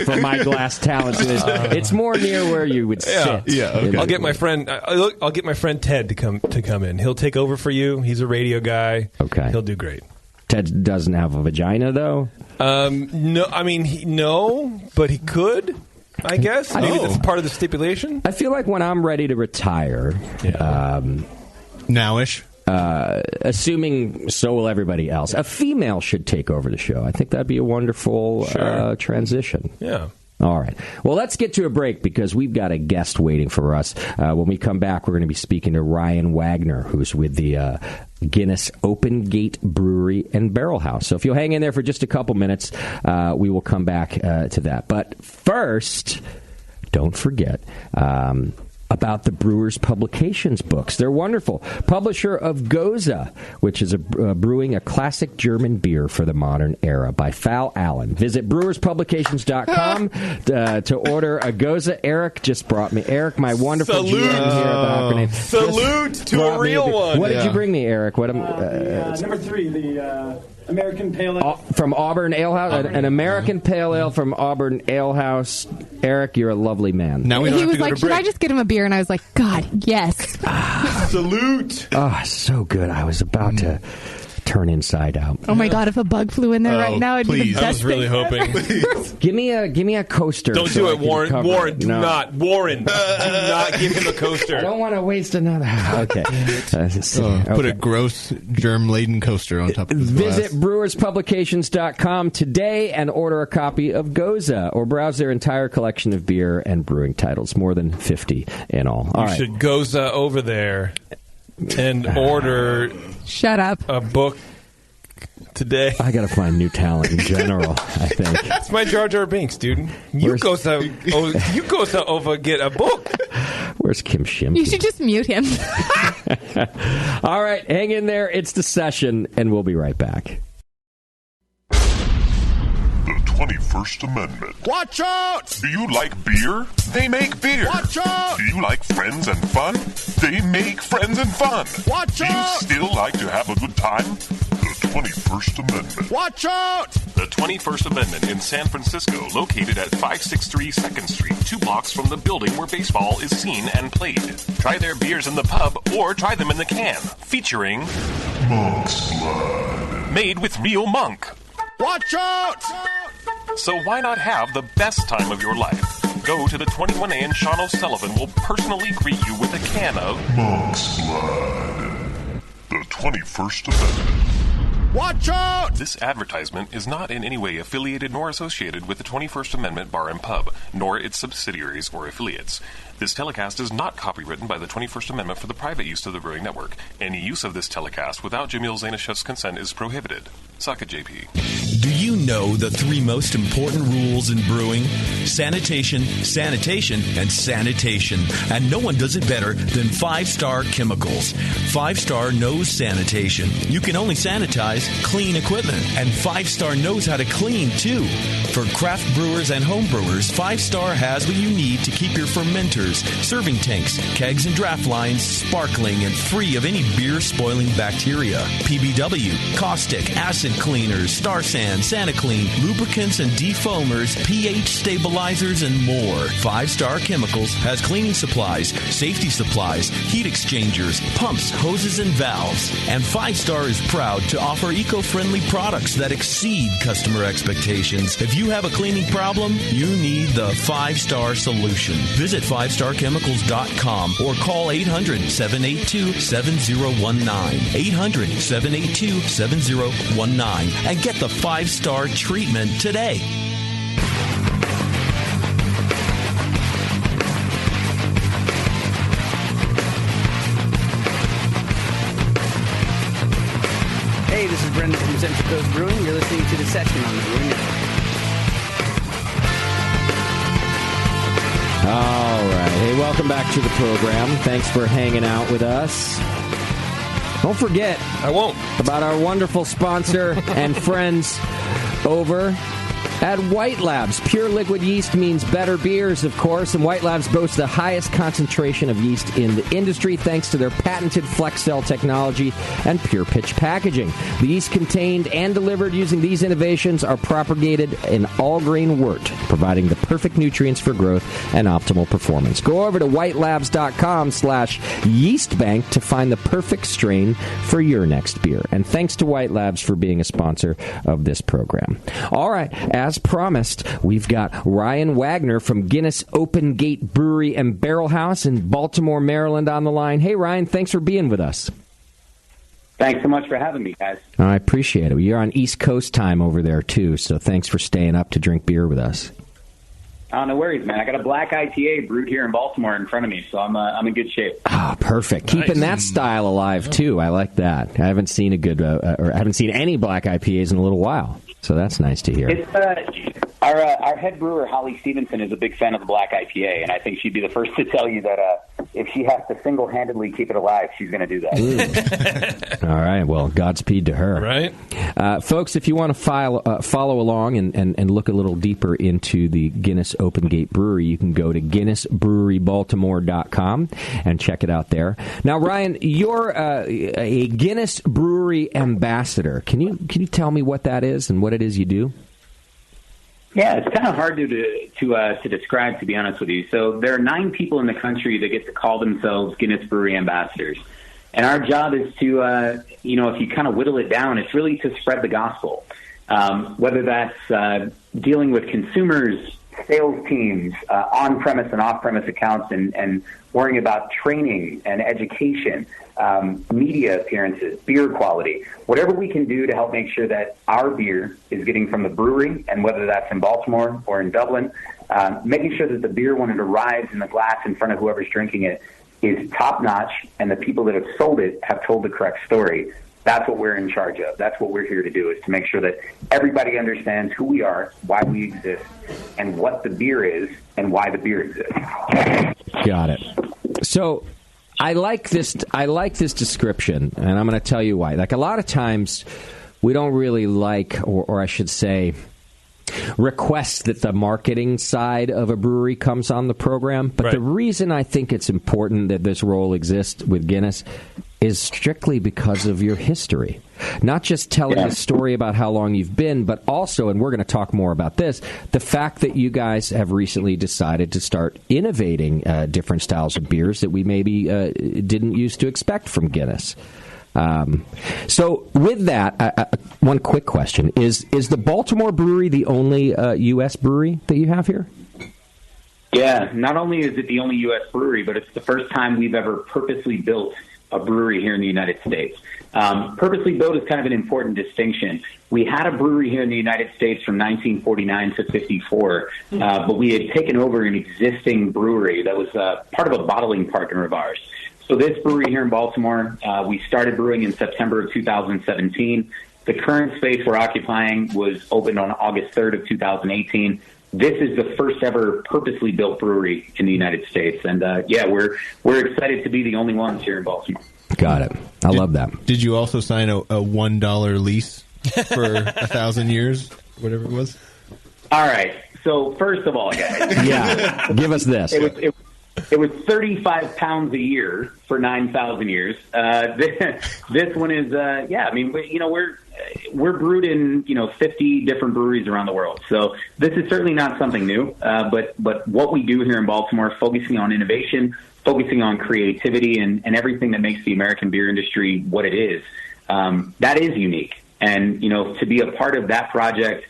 [SPEAKER 10] for my glass talent. It's more near where you would sit.
[SPEAKER 11] Yeah. Okay.
[SPEAKER 3] I'll get my friend. I'll get my friend Ted to come in. He'll take over for you. He's a radio guy.
[SPEAKER 10] Okay.
[SPEAKER 3] He'll do great.
[SPEAKER 10] Ted doesn't have a vagina though.
[SPEAKER 3] No. I mean, no, but he could. I guess maybe that's part of the stipulation.
[SPEAKER 10] I feel like when I'm ready to retire,
[SPEAKER 11] nowish.
[SPEAKER 10] Assuming so will everybody else, a female should take over the show. I think that'd be a wonderful transition.
[SPEAKER 3] Yeah.
[SPEAKER 10] All right. Well, let's get to a break because we've got a guest waiting for us. When we come back, we're going to be speaking to Ryan Wagner, who's with the Guinness Open Gate Brewery and Barrel House. So if you'll hang in there for just a couple minutes, we will come back to that. But first, don't forget about the Brewers Publications books. They're wonderful. Publisher of Goza, which is brewing a classic German beer for the modern era by Fal Allen. Visit brewerspublications.com to order a Goza. Eric just brought me. Eric, my wonderful GM here at the
[SPEAKER 3] Salute to a real one.
[SPEAKER 10] What did you bring me, Eric? What?
[SPEAKER 12] Number 3, the American Pale Ale.
[SPEAKER 10] From Auburn Ale House? An American Pale Ale from Auburn Ale House. Eric, you're a lovely man.
[SPEAKER 11] Now we
[SPEAKER 6] he was like, should I just get him a beer? And I was like, God, yes.
[SPEAKER 3] Salute.
[SPEAKER 10] Oh, so good. I was about to turn inside out.
[SPEAKER 6] Oh my God, if a bug flew in there right now, it'd be the best
[SPEAKER 3] I was really hoping.
[SPEAKER 10] Give me a coaster.
[SPEAKER 3] Don't do it, Warren. Warren, do not. Warren, do not give him a coaster.
[SPEAKER 10] I don't want to waste another. Okay.
[SPEAKER 11] Put a gross germ-laden coaster on top of his glass.
[SPEAKER 10] Visit brewerspublications.com today and order a copy of Goza or browse their entire collection of beer and brewing titles, more than 50 in all.
[SPEAKER 3] You should Goza over there and order
[SPEAKER 6] Shut up.
[SPEAKER 3] a book today.
[SPEAKER 10] I got to find new talent in general, I think.
[SPEAKER 3] It's my Jar Jar Binks, dude. You go to over get a book.
[SPEAKER 10] Where's Kim Shim?
[SPEAKER 6] You should just mute him.
[SPEAKER 10] All right, hang in there. It's The Session, and we'll be right back.
[SPEAKER 13] The 21st Amendment.
[SPEAKER 14] Watch out!
[SPEAKER 13] Do you like beer? They make beer.
[SPEAKER 14] Watch out!
[SPEAKER 13] Do you like friends and fun? They make friends and fun.
[SPEAKER 14] Watch out!
[SPEAKER 13] Do you still like to have a good time? The 21st Amendment.
[SPEAKER 14] Watch out!
[SPEAKER 15] The 21st Amendment in San Francisco, located at 563 2nd Street, 2 blocks from the building where baseball is seen and played. Try their beers in the pub or try them in the can, featuring
[SPEAKER 13] Monk's Blood.
[SPEAKER 15] Made with real monk.
[SPEAKER 14] Watch out!
[SPEAKER 15] So why not have the best time of your life? Go to the 21A and Sean O'Sullivan will personally greet you with a can of
[SPEAKER 13] Monk's Blood. The 21st Amendment.
[SPEAKER 14] Watch out!
[SPEAKER 15] This advertisement is not in any way affiliated nor associated with the 21st Amendment Bar and Pub, nor its subsidiaries or affiliates. This telecast is not copywritten by the 21st Amendment for the private use of the Brewing Network. Any use of this telecast without Jamil Zainashev's consent is prohibited. Suck it, JP.
[SPEAKER 1] Do you know the 3 most important rules in brewing? Sanitation, sanitation, and sanitation. And no one does it better than 5-Star Chemicals. 5-Star knows sanitation. You can only sanitize clean equipment. And 5-Star knows how to clean, too. For craft brewers and home brewers, 5-Star has what you need to keep your fermenters, serving tanks, kegs, and draft lines sparkling and free of any beer-spoiling bacteria. PBW, caustic, acid cleaners, Star San, Sand, SantaClean, lubricants and defoamers, pH stabilizers, and more. 5 Star Chemicals has cleaning supplies, safety supplies, heat exchangers, pumps, hoses, and valves. And 5 Star is proud to offer eco-friendly products that exceed customer expectations. If you have a cleaning problem, you need the 5 Star solution. Visit 5starchemicals.com or call 800-782-7019. 800-782-7019 and get the 5 Star treatment today.
[SPEAKER 16] Hey, this is Brendan from Central Coast Brewing. You're listening to The Session on the Brewing Network.
[SPEAKER 10] All right. Hey, welcome back to the program. Thanks for hanging out with us. Don't forget,
[SPEAKER 3] I won't,
[SPEAKER 10] about our wonderful sponsor and friends over at White Labs. Pure liquid yeast means better beers, of course, and White Labs boasts the highest concentration of yeast in the industry thanks to their patented flex cell technology and pure pitch packaging. The yeast contained and delivered using these innovations are propagated in all-grain wort, providing the perfect nutrients for growth and optimal performance. Go over to whitelabs.com/yeastbank to find the perfect strain for your next beer. And thanks to White Labs for being a sponsor of this program. All right, as promised, we've got Ryan Wagner from Guinness Open Gate Brewery and Barrel House in Baltimore, Maryland on the line. Hey, Ryan, thanks for being with us.
[SPEAKER 17] Thanks so much for having me, guys.
[SPEAKER 10] I appreciate it. You're on East Coast time over there, too, so thanks for staying up to drink beer with us.
[SPEAKER 17] Oh, no worries, man. I got a black IPA brewed here in Baltimore in front of me, so I'm in good shape.
[SPEAKER 10] Ah, perfect. Nice. Keeping that style alive, too. I like that. I haven't seen a good, or I haven't seen any black IPAs in a little while. So that's nice to hear.
[SPEAKER 17] It's, our head brewer, Holly Stevenson, is a big fan of the black IPA, and I think she'd be the first to tell you that if she has to single-handedly keep it alive, she's going to do that.
[SPEAKER 10] All right. Well, Godspeed to her.
[SPEAKER 3] Right.
[SPEAKER 10] Folks, if you want to follow along and look a little deeper into the Guinness Open Gate Brewery, you can go to GuinnessBreweryBaltimore.com and check it out there. Now, Ryan, you're a Guinness Brewery ambassador. Can you tell me what that is and what it is you do?
[SPEAKER 17] Yeah, it's kind of hard to describe, to be honest with you. So there are 9 people in the country that get to call themselves Guinness Brewery ambassadors. And our job is to, if you kind of whittle it down, it's really to spread the gospel. Whether that's dealing with consumers, sales teams, on-premise and off-premise accounts, and worrying about training and education, media appearances, beer quality, whatever we can do to help make sure that our beer is getting from the brewery, and whether that's in Baltimore or in Dublin, making sure that the beer, when it arrives in the glass in front of whoever's drinking it, is top-notch, and the people that have sold it have told the correct story. That's what we're in charge of. That's what we're here to do, is to make sure that everybody understands who we are, why we exist, and what the beer is, and why the beer exists.
[SPEAKER 10] Got it. So I like this description, and I'm going to tell you why. Like, a lot of times we don't really like, or I should say, request that the marketing side of a brewery comes on the program. But the reason I think it's important that this role exists with Guinness is strictly because of your history. Not just telling a story about how long you've been, but also, and we're going to talk more about this, the fact that you guys have recently decided to start innovating different styles of beers that we maybe didn't used to expect from Guinness. So with that, one quick question. Is the Baltimore Brewery the only U.S. brewery that you have here?
[SPEAKER 17] Yeah, not only is it the only U.S. brewery, but it's the first time we've ever purposely built a brewery here in the United States. Purposely built is kind of an important distinction. We had a brewery here in the United States from 1949 to 54, but we had taken over an existing brewery that was part of a bottling partner of ours. So this brewery here in Baltimore, we started brewing in September of 2017. The current space we're occupying was opened on August 3rd of 2018. This is the first ever purposely built brewery in the United States. And, we're excited to be the only ones here in Baltimore.
[SPEAKER 10] Got it. I love that.
[SPEAKER 11] Did you also sign a $1 lease for 1,000 years, whatever it was?
[SPEAKER 17] All right. So first of all, guys.
[SPEAKER 10] Yeah. Give us this.
[SPEAKER 17] It was 35 pounds a year for 9,000 years. This one is, I mean, we're brewed in 50 different breweries around the world. So this is certainly not something new. But what we do here in Baltimore, focusing on innovation, focusing on creativity, and everything that makes the American beer industry what it is, that is unique. And to be a part of that project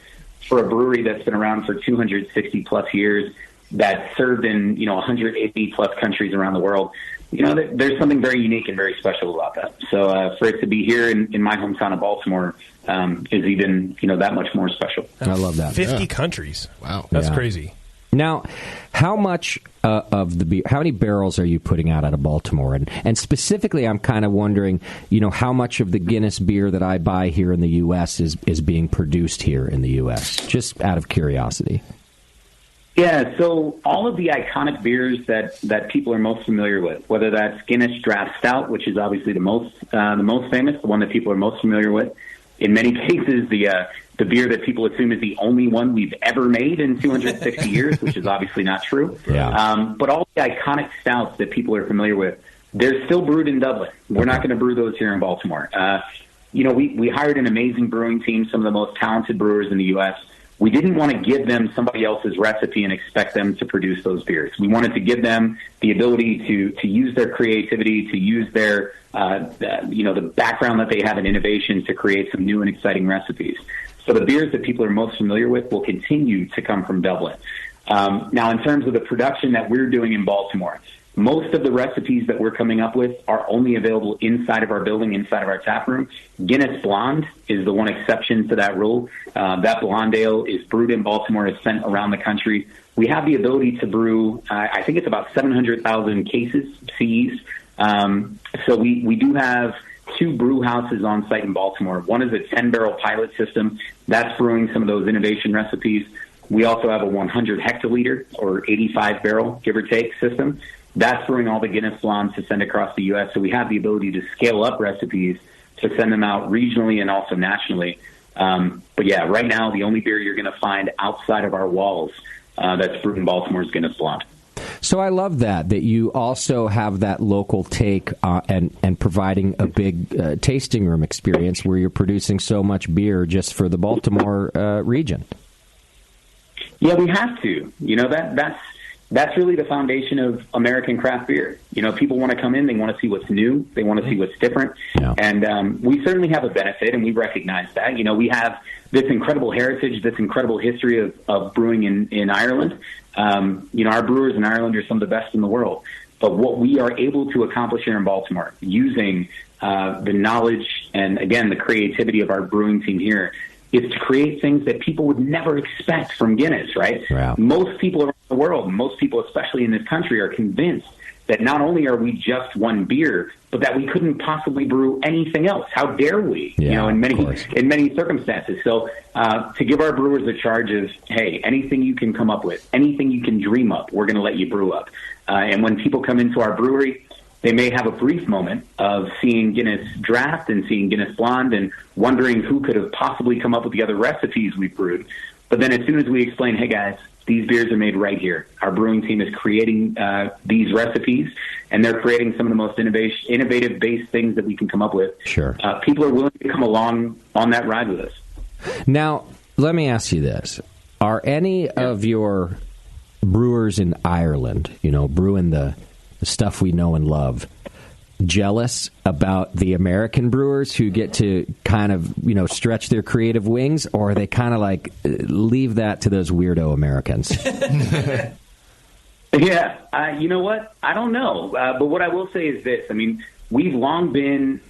[SPEAKER 17] for a brewery that's been around for 260 plus years, that served in 180 plus countries around the world, there's something very unique and very special about that. So for it to be here in my hometown of Baltimore is even that much more special.
[SPEAKER 10] I love that.
[SPEAKER 3] 50 countries.
[SPEAKER 11] Wow,
[SPEAKER 3] that's crazy.
[SPEAKER 10] Now, how much of the beer, how many barrels are you putting out of Baltimore? And specifically, I'm kind of wondering, how much of the Guinness beer that I buy here in the U.S. is being produced here in the U.S., just out of curiosity.
[SPEAKER 17] Yeah, so all of the iconic beers that people are most familiar with, whether that's Guinness Draft Stout, which is obviously the most famous, the one that people are most familiar with. In many cases, the beer that people assume is the only one we've ever made in 260 years, which is obviously not true.
[SPEAKER 10] Yeah.
[SPEAKER 17] But all the iconic stouts that people are familiar with, they're still brewed in Dublin. We're not going to brew those here in Baltimore. We hired an amazing brewing team, some of the most talented brewers in the U.S. We didn't want to give them somebody else's recipe and expect them to produce those beers. We wanted to give them the ability to use their creativity, to use their the background that they have in innovation to create some new and exciting recipes. So the beers that people are most familiar with will continue to come from Dublin. Now, in terms of the production that we're doing in Baltimore, most of the recipes that we're coming up with are only available inside of our building, inside of our tap room. Guinness Blonde is the one exception to that rule. That blonde ale is brewed in Baltimore, is sent around the country. We have the ability to brew, I think it's about 700,000 cases, CEs. So we do have 2 brew houses on site in Baltimore. One is a 10-barrel pilot system. That's brewing some of those innovation recipes. We also have a 100 hectoliter or 85-barrel, give or take, system. That's brewing all the Guinness Blondes to send across the U.S. So we have the ability to scale up recipes to send them out regionally and also nationally. But yeah, right now, the only beer you're going to find outside of our walls that's brewed in Baltimore is Guinness Blonde.
[SPEAKER 10] So I love that you also have that local take and providing a big tasting room experience where you're producing so much beer just for the Baltimore region.
[SPEAKER 17] Yeah, we have to. That's really the foundation of American craft beer. People want to come in, they want to see what's new, they want to see what's different.
[SPEAKER 10] Yeah.
[SPEAKER 17] And we certainly have a benefit, and we recognize that. We have this incredible heritage, this incredible history of brewing in Ireland. Our brewers in Ireland are some of the best in the world. But what we are able to accomplish here in Baltimore, using the knowledge and, again, the creativity of our brewing team here, is to create things that people would never expect from Guinness, right?
[SPEAKER 10] Wow.
[SPEAKER 17] Most people around the world, most people especially in this country, are convinced that not only are we just one beer, but that we couldn't possibly brew anything else. How dare we?
[SPEAKER 10] Yeah,
[SPEAKER 17] in many circumstances. So to give our brewers a charge of, hey, anything you can come up with, anything you can dream up, we're going to let you brew up. And when people come into our brewery, they may have a brief moment of seeing Guinness Draft and seeing Guinness Blonde and wondering who could have possibly come up with the other recipes we've brewed. But then as soon as we explain, hey, guys, these beers are made right here. Our brewing team is creating these recipes, and they're creating some of the most innovative-based things that we can come up with.
[SPEAKER 10] Sure.
[SPEAKER 17] People are willing to come along on that ride with us.
[SPEAKER 10] Now, let me ask you this. Are any of your brewers in Ireland, brewing the stuff we know and love, jealous about the American brewers who get to kind of, stretch their creative wings, or are they kind of like, leave that to those weirdo Americans?
[SPEAKER 17] Yeah, you know what? I don't know. But what I will say is this. We've long been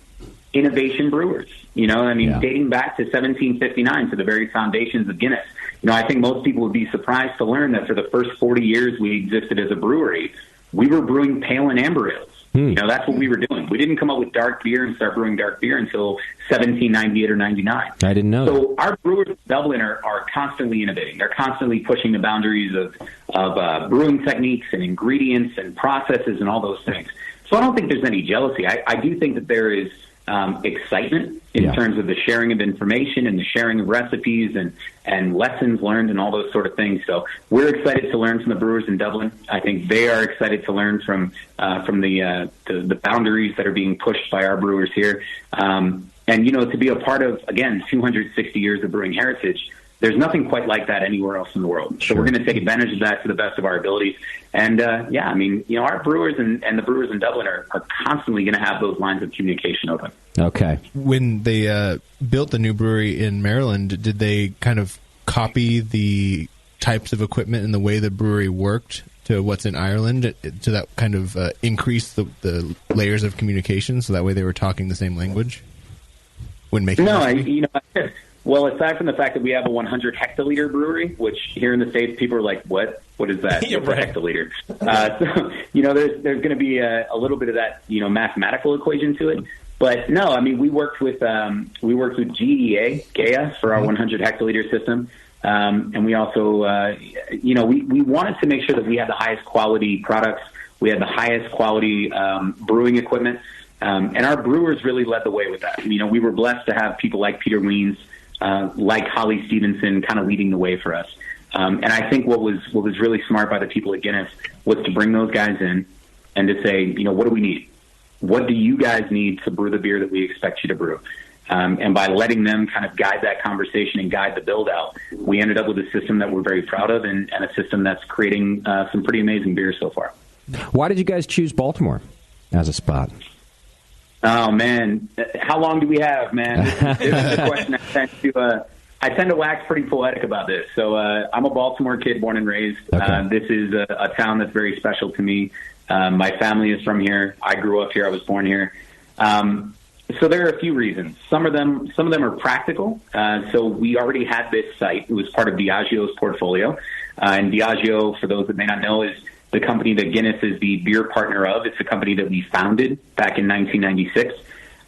[SPEAKER 17] innovation brewers, dating back to 1759, to the very foundations of Guinness. I think most people would be surprised to learn that for the first 40 years we existed as a brewery, we were brewing pale and amber ales. That's what we were doing. We didn't come up with dark beer and start brewing dark beer until 1798 or 99.
[SPEAKER 10] I didn't know.
[SPEAKER 17] So our brewers in Dublin are constantly innovating. They're constantly pushing the boundaries of brewing techniques and ingredients and processes and all those things. So I don't think there's any jealousy. I do think that there is excitement in terms of the sharing of information and the sharing of recipes and lessons learned and all those sort of things. So we're excited to learn from the brewers in Dublin. I think they are excited to learn from the boundaries that are being pushed by our brewers here. And, to be a part of, again, 260 years of brewing heritage, there's nothing quite like that anywhere else in the world. So we're going to take advantage of that to the best of our abilities. And, our brewers and the brewers in Dublin are constantly going to have those lines of communication open.
[SPEAKER 10] Okay.
[SPEAKER 11] When they built the new brewery in Maryland, did they kind of copy the types of equipment and the way the brewery worked to what's in Ireland, to that kind of increase the layers of communication, so that way they were talking the same language when making
[SPEAKER 17] well, aside from the fact that we have a 100 hectoliter brewery, which here in the States people are like, what is that? What's a hectoliter? There's going to be a little bit of that, mathematical equation to it. But no, I mean, we worked with GEA for our 100 hectoliter system. And we also, we wanted to make sure that we had the highest quality products. We had the highest quality brewing equipment. And our brewers really led the way with that. We were blessed to have people like Peter Weens, like Holly Stevenson kind of leading the way for us. And I think what was really smart by the people at Guinness was to bring those guys in and to say, what do we need? What do you guys need to brew the beer that we expect you to brew? And by letting them kind of guide that conversation and guide the build out, we ended up with a system that we're very proud of and a system that's creating some pretty amazing beers so far.
[SPEAKER 10] Why did you guys choose Baltimore as a spot?
[SPEAKER 17] Oh, man. How long do we have, man? This is a question I tend to wax pretty poetic about this. So I'm a Baltimore kid, born and raised. Okay. This is a town that's very special to me. My family is from here. I grew up here. I was born here. So there are a few reasons. Some of them are practical. So we already had this site. It was part of Diageo's portfolio. And Diageo, for those that may not know, is the company that Guinness is the beer partner of. It's a company that we founded back in 1996.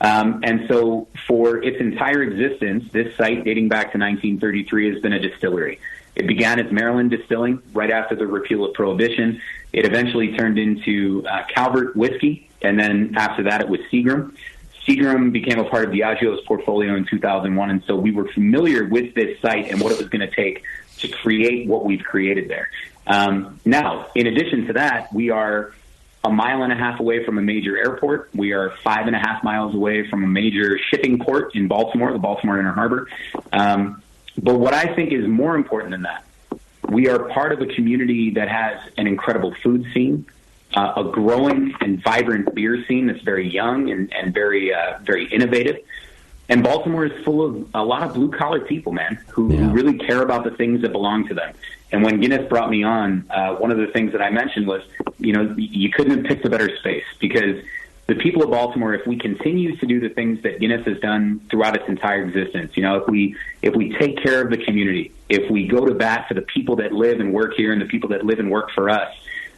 [SPEAKER 17] And so for its entire existence, this site, dating back to 1933, has been a distillery. It began as Maryland Distilling right after the repeal of Prohibition. It eventually turned into Calvert Whiskey, and then after that it was Seagram. Seagram became a part of Diageo's portfolio in 2001, and so we were familiar with this site and what it was going to take to create what we've created there. Now, in addition to that, we are a mile and a half away from a major airport. We are 5.5 miles away from a major shipping port in Baltimore, the Baltimore Inner Harbor. But what I think is more important than that, we are part of a community that has an incredible food scene, a growing and vibrant beer scene that's very young and very innovative. And Baltimore is full of a lot of blue-collar people, man, who really care about the things that belong to them. And when Guinness brought me on, one of the things that I mentioned was, you couldn't have picked a better space, because the people of Baltimore, if we continue to do the things that Guinness has done throughout its entire existence, if we take care of the community, if we go to bat for the people that live and work here and the people that live and work for us,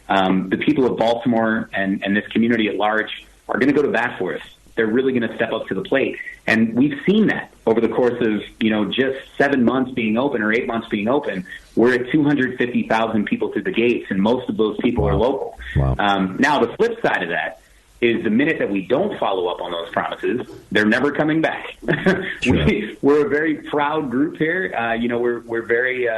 [SPEAKER 17] the people of Baltimore and this community at large are going to go to bat for us. They're really going to step up to the plate. And we've seen that over the course of, just 7 months being open or 8 months being open. We're at 250,000 people through the gates, and most of those people are local. Wow. Now, the flip side of that is the minute that we don't follow up on those promises, they're never coming back. We're a very proud group here. We're very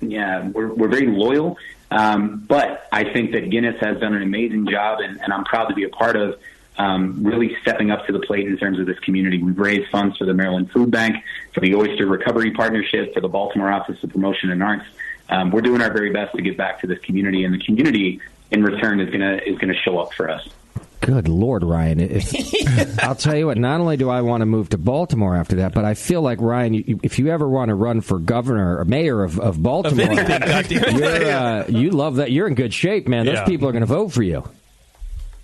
[SPEAKER 17] loyal. But I think that Guinness has done an amazing job, and I'm proud to be a part of really stepping up to the plate in terms of this community. We've raised funds for the Maryland Food Bank, for the Oyster Recovery Partnership, for the Baltimore Office of Promotion and Arts. We're doing our very best to give back to this community, and the community in return is gonna show up for us.
[SPEAKER 10] Good Lord, Ryan. I'll tell you what, not only do I want to move to Baltimore after that, but I feel like, Ryan, if you ever want to run for governor or mayor of Baltimore, you love that. You're in good shape, man. Those people are going to vote for you.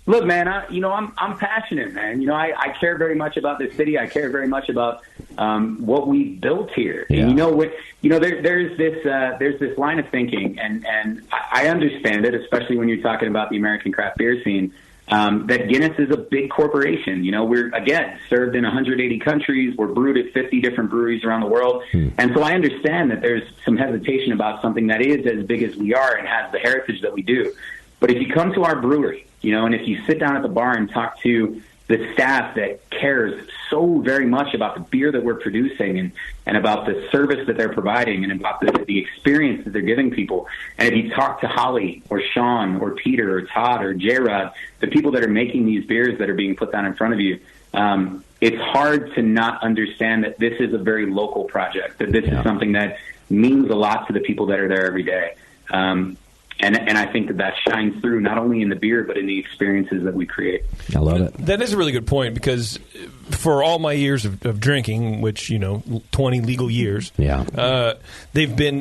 [SPEAKER 17] Look, man, I'm passionate, man. I care very much about this city. I care very much about what we built here. Yeah. And there's this line of thinking, and I understand it, especially when you're talking about the American craft beer scene. That Guinness is a big corporation. We're, again, served in 180 countries. We're brewed at 50 different breweries around the world. And so I understand that there's some hesitation about something that is as big as we are and has the heritage that we do. But if you come to our brewery, and if you sit down at the bar and talk to, the staff that cares so very much about the beer that we're producing and about the service that they're providing and about the experience that they're giving people. And if you talk to Holly or Sean or Peter or Todd or J-Rod, the people that are making these beers that are being put down in front of you, it's hard to not understand that this is a very local project, that this is something that means a lot to the people that are there every day. And I think that shines through not only in the beer, but in the experiences that we create.
[SPEAKER 10] I love it.
[SPEAKER 3] That is a really good point, because for all my years of drinking, which, 20 legal years, they've been,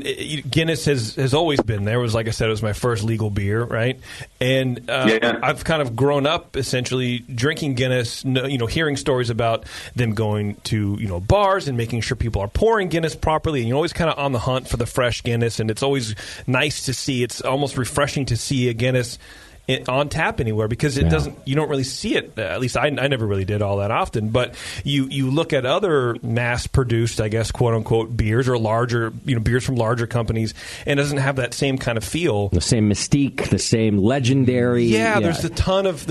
[SPEAKER 3] Guinness has always been there. It was, like I said, it was my first legal beer, right? And I've kind of grown up essentially drinking Guinness, hearing stories about them going to, bars and making sure people are pouring Guinness properly. And you're always kind of on the hunt for the fresh Guinness, and it's always nice to see. It's almost refreshing to see a Guinness on tap anywhere, because you don't really see it. At least I never really did all that often. But you look at other mass-produced, I guess, quote-unquote, beers or larger, beers from larger companies, and it doesn't have that same kind of feel.
[SPEAKER 10] The same mystique, the same legendary.
[SPEAKER 3] Yeah, there's a ton of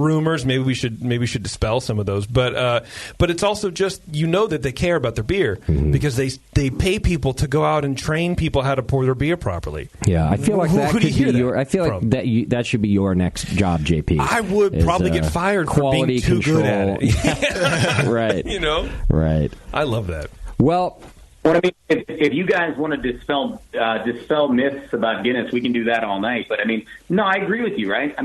[SPEAKER 3] rumors. Maybe we should dispel some of those. But it's also just, that they care about their beer, because they pay people to go out and train people how to pour their beer properly.
[SPEAKER 10] Yeah, I feel like that
[SPEAKER 3] could be
[SPEAKER 10] I feel like that should be your next job, JP.
[SPEAKER 3] I would probably get fired for being too good at it.
[SPEAKER 10] Right. Right.
[SPEAKER 3] I love that.
[SPEAKER 10] Well,
[SPEAKER 17] if you guys want to dispel myths about Guinness, we can do that all night. But no, I agree with you, right?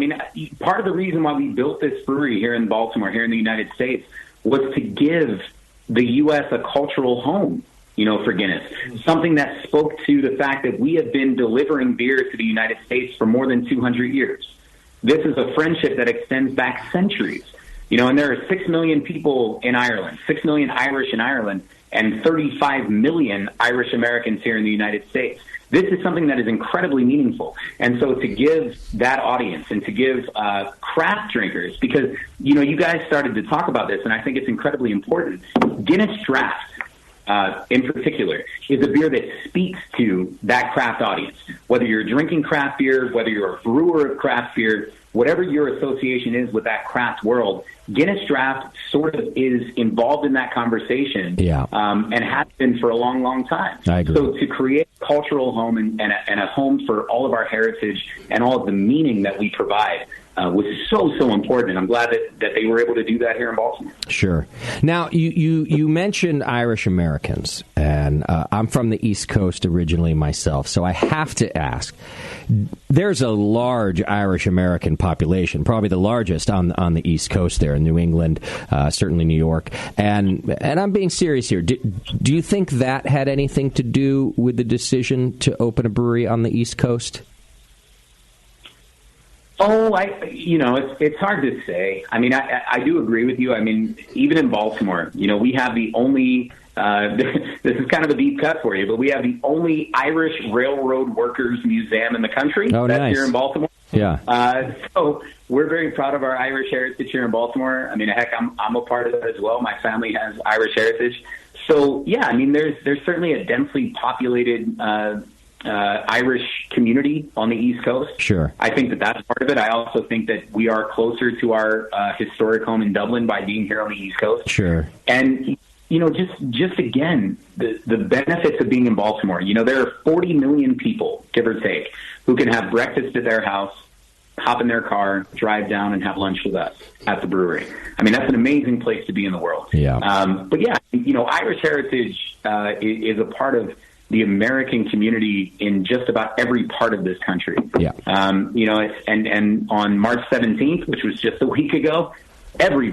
[SPEAKER 17] Part of the reason why we built this brewery here in Baltimore, here in the United States, was to give the U.S. a cultural home, for Guinness. Something that spoke to the fact that we have been delivering beer to the United States for more than 200 years. This is a friendship that extends back centuries. And there are 6 million people in Ireland, 6 million Irish in Ireland, and 35 million Irish Americans here in the United States. This is something that is incredibly meaningful. And so to give that audience and to give craft drinkers, because, you guys started to talk about this, and I think it's incredibly important. Guinness Draft, in particular, is a beer that speaks to that craft audience. Whether you're drinking craft beer, whether you're a brewer of craft beer, whatever your association is with that craft world, Guinness Draft sort of is involved in that conversation, and has been for a long, long time.
[SPEAKER 10] I agree.
[SPEAKER 17] So to create a cultural home and a home for all of our heritage and all of the meaning that we provide was so important, and I'm glad that they were able to do that here in Baltimore.
[SPEAKER 10] Sure. Now, you mentioned Irish Americans, and I'm from the East Coast originally myself, so I have to ask, there's a large Irish American population, probably the largest on the East Coast there in New England, certainly New York, and I'm being serious here. Do you think that had anything to do with the decision to open a brewery on the East Coast?
[SPEAKER 17] Oh, it's hard to say. I do agree with you. Even in Baltimore, we have the only, this is kind of a deep cut for you, but we have the only Irish Railroad Workers Museum in the country.
[SPEAKER 10] Oh,
[SPEAKER 17] that's
[SPEAKER 10] nice.
[SPEAKER 17] Here in Baltimore.
[SPEAKER 10] Yeah.
[SPEAKER 17] So we're very proud of our Irish heritage here in Baltimore. Heck, I'm a part of that as well. My family has Irish heritage. So, yeah, there's certainly a densely populated Irish community on the East Coast.
[SPEAKER 10] Sure.
[SPEAKER 17] I think that's part of it. I also think that we are closer to our historic home in Dublin by being here on the East Coast.
[SPEAKER 10] Sure.
[SPEAKER 17] And, just again, the benefits of being in Baltimore. There are 40 million people, give or take, who can have breakfast at their house, hop in their car, drive down, and have lunch with us at the brewery. That's an amazing place to be in the world.
[SPEAKER 10] Yeah.
[SPEAKER 17] But yeah, Irish heritage is a part of the American community in just about every part of this country.
[SPEAKER 10] Yeah.
[SPEAKER 17] And on March 17th, which was just a week ago, every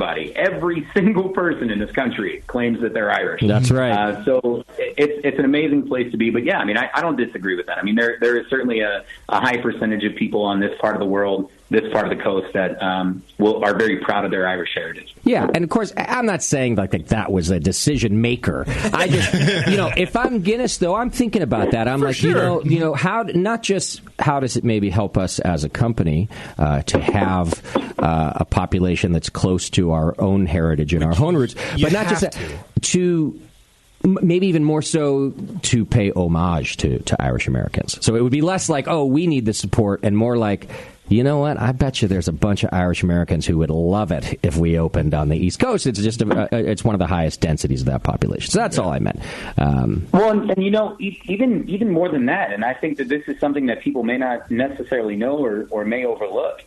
[SPEAKER 17] single person in this country claims that they're Irish.
[SPEAKER 10] That's right.
[SPEAKER 17] So it's an amazing place to be. But yeah, I don't disagree with that. There is certainly a high percentage of people on this part of the world, this part of the coast, that are very proud of their Irish heritage.
[SPEAKER 10] Yeah, and of course, I'm not saying like that was a decision maker. I just, if I'm Guinness, though, I'm thinking about that. I'm how, not just how does it maybe help us as a company to have a population that's close to our own heritage and our own roots, but not just that, to maybe even more so to pay homage to Irish Americans. So it would be less like, oh, we need the support, and more like, You know what? I bet you there's a bunch of Irish Americans who would love it if we opened on the East Coast. It's just it's one of the highest densities of that population. So that's all I meant.
[SPEAKER 17] Well, and even more than that, and I think that this is something that people may not necessarily know or may overlook.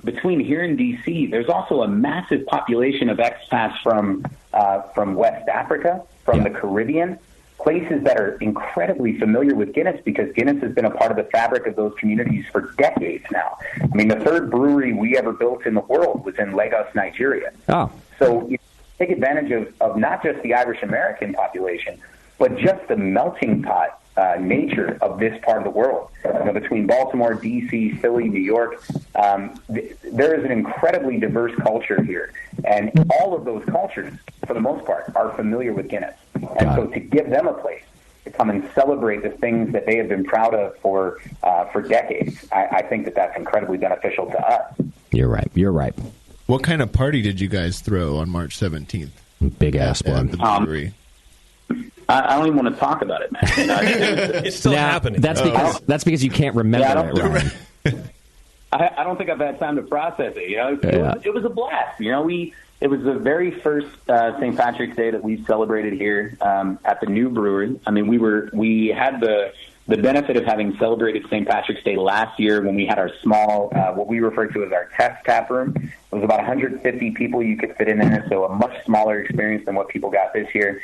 [SPEAKER 17] Between here and D.C., there's also a massive population of expats from West Africa, from the Caribbean, places that are incredibly familiar with Guinness because Guinness has been a part of the fabric of those communities for decades now. I mean, the third brewery we ever built in the world was in Lagos, Nigeria.
[SPEAKER 10] Oh.
[SPEAKER 17] So you take advantage of not just the Irish American population, but just the melting pot nature of this part of the world. Between Baltimore, D.C., Philly, New York, there is an incredibly diverse culture here. And all of those cultures, for the most part, are familiar with Guinness. And so to give them a place to come and celebrate the things that they have been proud of for decades, I think that that's incredibly beneficial to us.
[SPEAKER 10] You're right.
[SPEAKER 11] What kind of party did you guys throw on March 17th?
[SPEAKER 10] Big ass one.
[SPEAKER 11] At the brewery.
[SPEAKER 17] I don't even want to talk about it, man.
[SPEAKER 3] It's still happening.
[SPEAKER 10] That's because you can't remember it, Ryan.
[SPEAKER 17] I don't think I've had time to process it. It was a blast. It was the very first St. Patrick's Day that we celebrated here at the new brewery. I mean, we had the benefit of having celebrated St. Patrick's Day last year when we had our small, what we refer to as our test tap room. It was about 150 people you could fit in there, so a much smaller experience than what people got this year.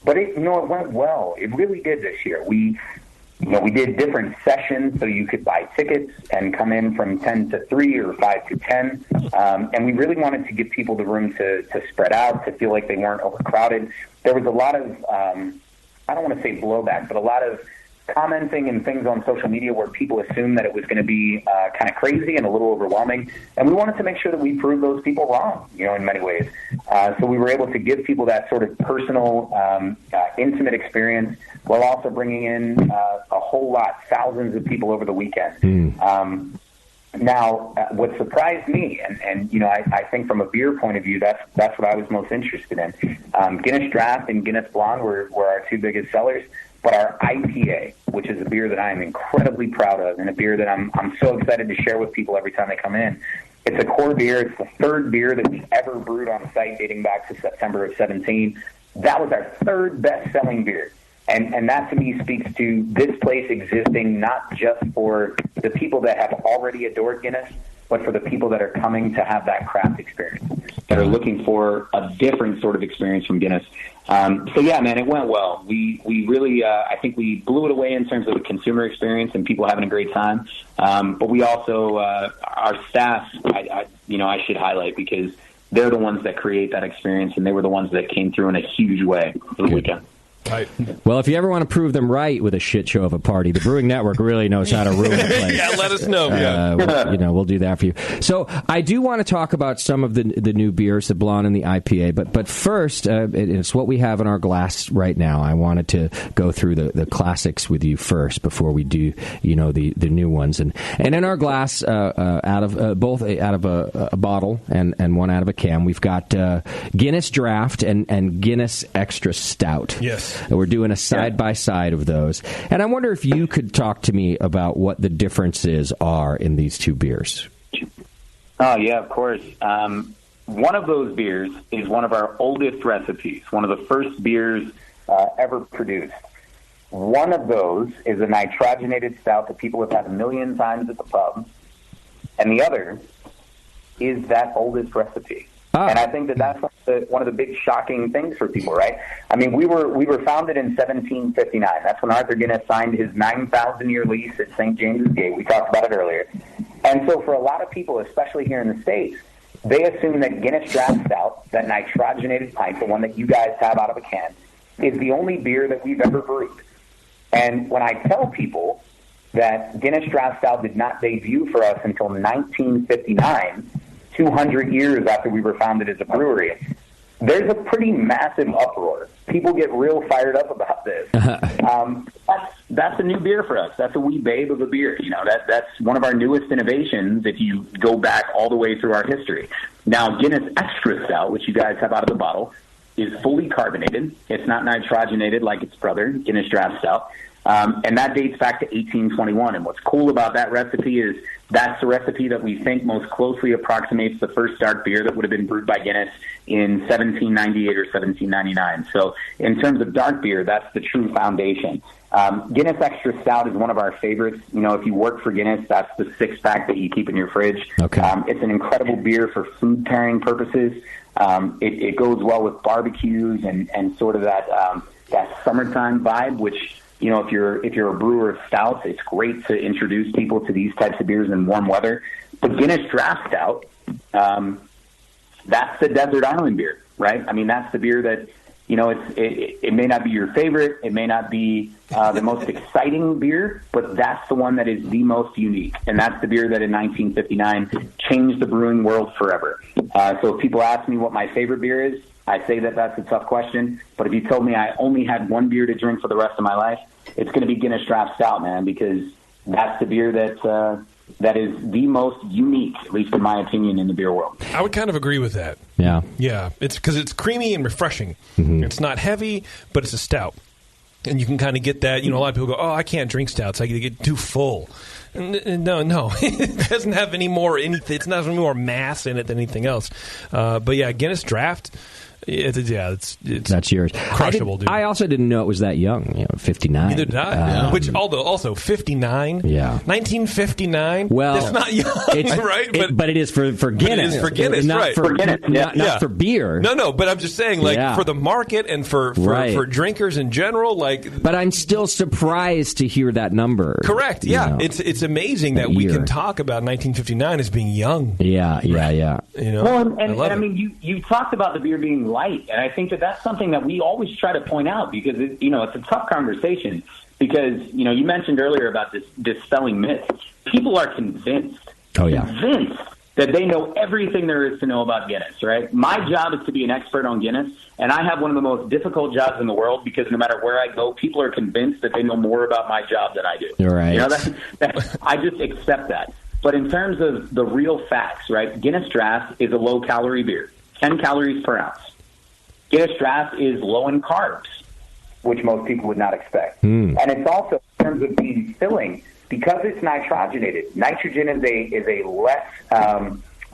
[SPEAKER 17] But it went well. It really did this year. We did different sessions, so you could buy tickets and come in from 10 to 3 or 5 to 10. And we really wanted to give people the room to spread out, to feel like they weren't overcrowded. There was a lot of, I don't want to say blowback, but a lot of commenting and things on social media where people assumed that it was going to be kind of crazy and a little overwhelming. And we wanted to make sure that we proved those people wrong, in many ways. So we were able to give people that sort of personal, intimate experience while also bringing in a whole lot, thousands of people over the weekend. Now, what surprised me, and I think from a beer point of view, that's what I was most interested in. Guinness Draft and Guinness Blonde were our two biggest sellers. But our IPA, which is a beer that I am incredibly proud of and a beer that I'm so excited to share with people every time they come in. It's a core beer. It's the third beer that we've ever brewed on site dating back to September of 2017. That was our third best-selling beer. And that to me speaks to this place existing not just for the people that have already adored Guinness, but for the people that are coming to have that craft experience, that are looking for a different sort of experience from Guinness. So yeah, man, it went well. We really, I think we blew it away in terms of the consumer experience and people having a great time. But we also, our staff, I should highlight because they're the ones that create that experience, and they were the ones that came through in a huge way for the weekend.
[SPEAKER 10] Right. Well, if you ever want to prove them right with a shit show of a party, the Brewing Network really knows how to ruin a place.
[SPEAKER 3] Yeah, let us know.
[SPEAKER 10] We'll do that for you. So I do want to talk about some of the new beers, the Blonde and the IPA. But first, it's what we have in our glass right now. I wanted to go through the classics with you first before we do, the new ones. And in our glass, both out of a bottle and one out of a can, we've got Guinness Draft and Guinness Extra Stout.
[SPEAKER 3] Yes.
[SPEAKER 10] We're doing a side-by-side of those. And I wonder if you could talk to me about what the differences are in these two beers.
[SPEAKER 17] Oh, yeah, of course. One of those beers is one of our oldest recipes, one of the first beers ever produced. One of those is a nitrogenated stout that people have had a million times at the pub. And the other is that oldest recipe. And I think that's one of the big shocking things for people, right? I mean, we were founded in 1759. That's when Arthur Guinness signed his 9,000-year lease at St. James's Gate. We talked about it earlier. And so for a lot of people, especially here in the States, they assume that Guinness Draft Stout, that nitrogenated pint, the one that you guys have out of a can, is the only beer that we've ever brewed. And when I tell people that Guinness Draft Stout did not debut for us until 1959, 200 years after we were founded as a brewery, there's a pretty massive uproar. People get real fired up about this. That's a new beer for us. That's a wee babe of a beer. That's one of our newest innovations if you go back all the way through our history. Now, Guinness Extra Stout, which you guys have out of the bottle, is fully carbonated. It's not nitrogenated like its brother, Guinness Draft Stout. And that dates back to 1821. And what's cool about that recipe is that's the recipe that we think most closely approximates the first dark beer that would have been brewed by Guinness in 1798 or 1799. So in terms of dark beer, that's the true foundation. Guinness Extra Stout is one of our favorites. You know, if you work for Guinness, that's the 6-pack that you keep in your fridge.
[SPEAKER 10] Okay.
[SPEAKER 17] It's an incredible beer for food pairing purposes. It goes well with barbecues and sort of that summertime vibe, which, you know, if you're a brewer of stouts, it's great to introduce people to these types of beers in warm weather. But Guinness Draft Stout, that's the desert island beer, right? I mean, that's the beer that, you know, it may not be your favorite, it may not be the most exciting beer, but that's the one that is the most unique. And that's the beer that in 1959 changed the brewing world forever. So if people ask me what my favorite beer is, I say that that's a tough question. But if you told me I only had one beer to drink for the rest of my life, it's going to be Guinness Draft Stout, man, because that's the beer that is the most unique, at least in my opinion, in the beer world.
[SPEAKER 3] I would kind of agree with that.
[SPEAKER 10] Yeah.
[SPEAKER 3] Yeah. It's because it's creamy and refreshing.
[SPEAKER 10] Mm-hmm.
[SPEAKER 3] It's not heavy, but it's a stout. And you can kind of get that. You know, a lot of people go, oh, I can't drink stouts. I get too full. No. It doesn't have any more anything. It's not any more mass in it than anything else. But yeah, Guinness Draft. It's
[SPEAKER 10] that's yours.
[SPEAKER 3] Crushable, dude.
[SPEAKER 10] I also didn't know it was that young. 59.
[SPEAKER 3] Neither did I. Which, although also 59.
[SPEAKER 10] Yeah.
[SPEAKER 3] 1959.
[SPEAKER 10] Well,
[SPEAKER 3] that's not young, right?
[SPEAKER 10] But it is for Guinness.
[SPEAKER 3] It is for Guinness,
[SPEAKER 10] not
[SPEAKER 3] right?
[SPEAKER 10] For Guinness, not for beer.
[SPEAKER 3] No. But I'm just saying, for the market and for drinkers in general,
[SPEAKER 10] But I'm still surprised to hear that number.
[SPEAKER 3] Correct. Yeah.
[SPEAKER 10] You know,
[SPEAKER 3] it's amazing that we can talk about 1959 as being young.
[SPEAKER 10] Yeah.
[SPEAKER 3] You know.
[SPEAKER 17] Well, and I mean, you talked about the beer being light, and I think that's something that we always try to point out because it's a tough conversation because you mentioned earlier about this dispelling myths. People are convinced that they know everything there is to know about Guinness, right? My job is to be an expert on Guinness, and I have one of the most difficult jobs in the world because no matter where I go, people are convinced that they know more about my job than I do.
[SPEAKER 10] You're right.
[SPEAKER 17] You know, I just accept that. But in terms of the real facts, right, Guinness Draft is a low-calorie beer, 10 calories per ounce. Guinness Draft is low in carbs, which most people would not expect. And it's also, in terms of being filling, because it's nitrogenated. Nitrogen is a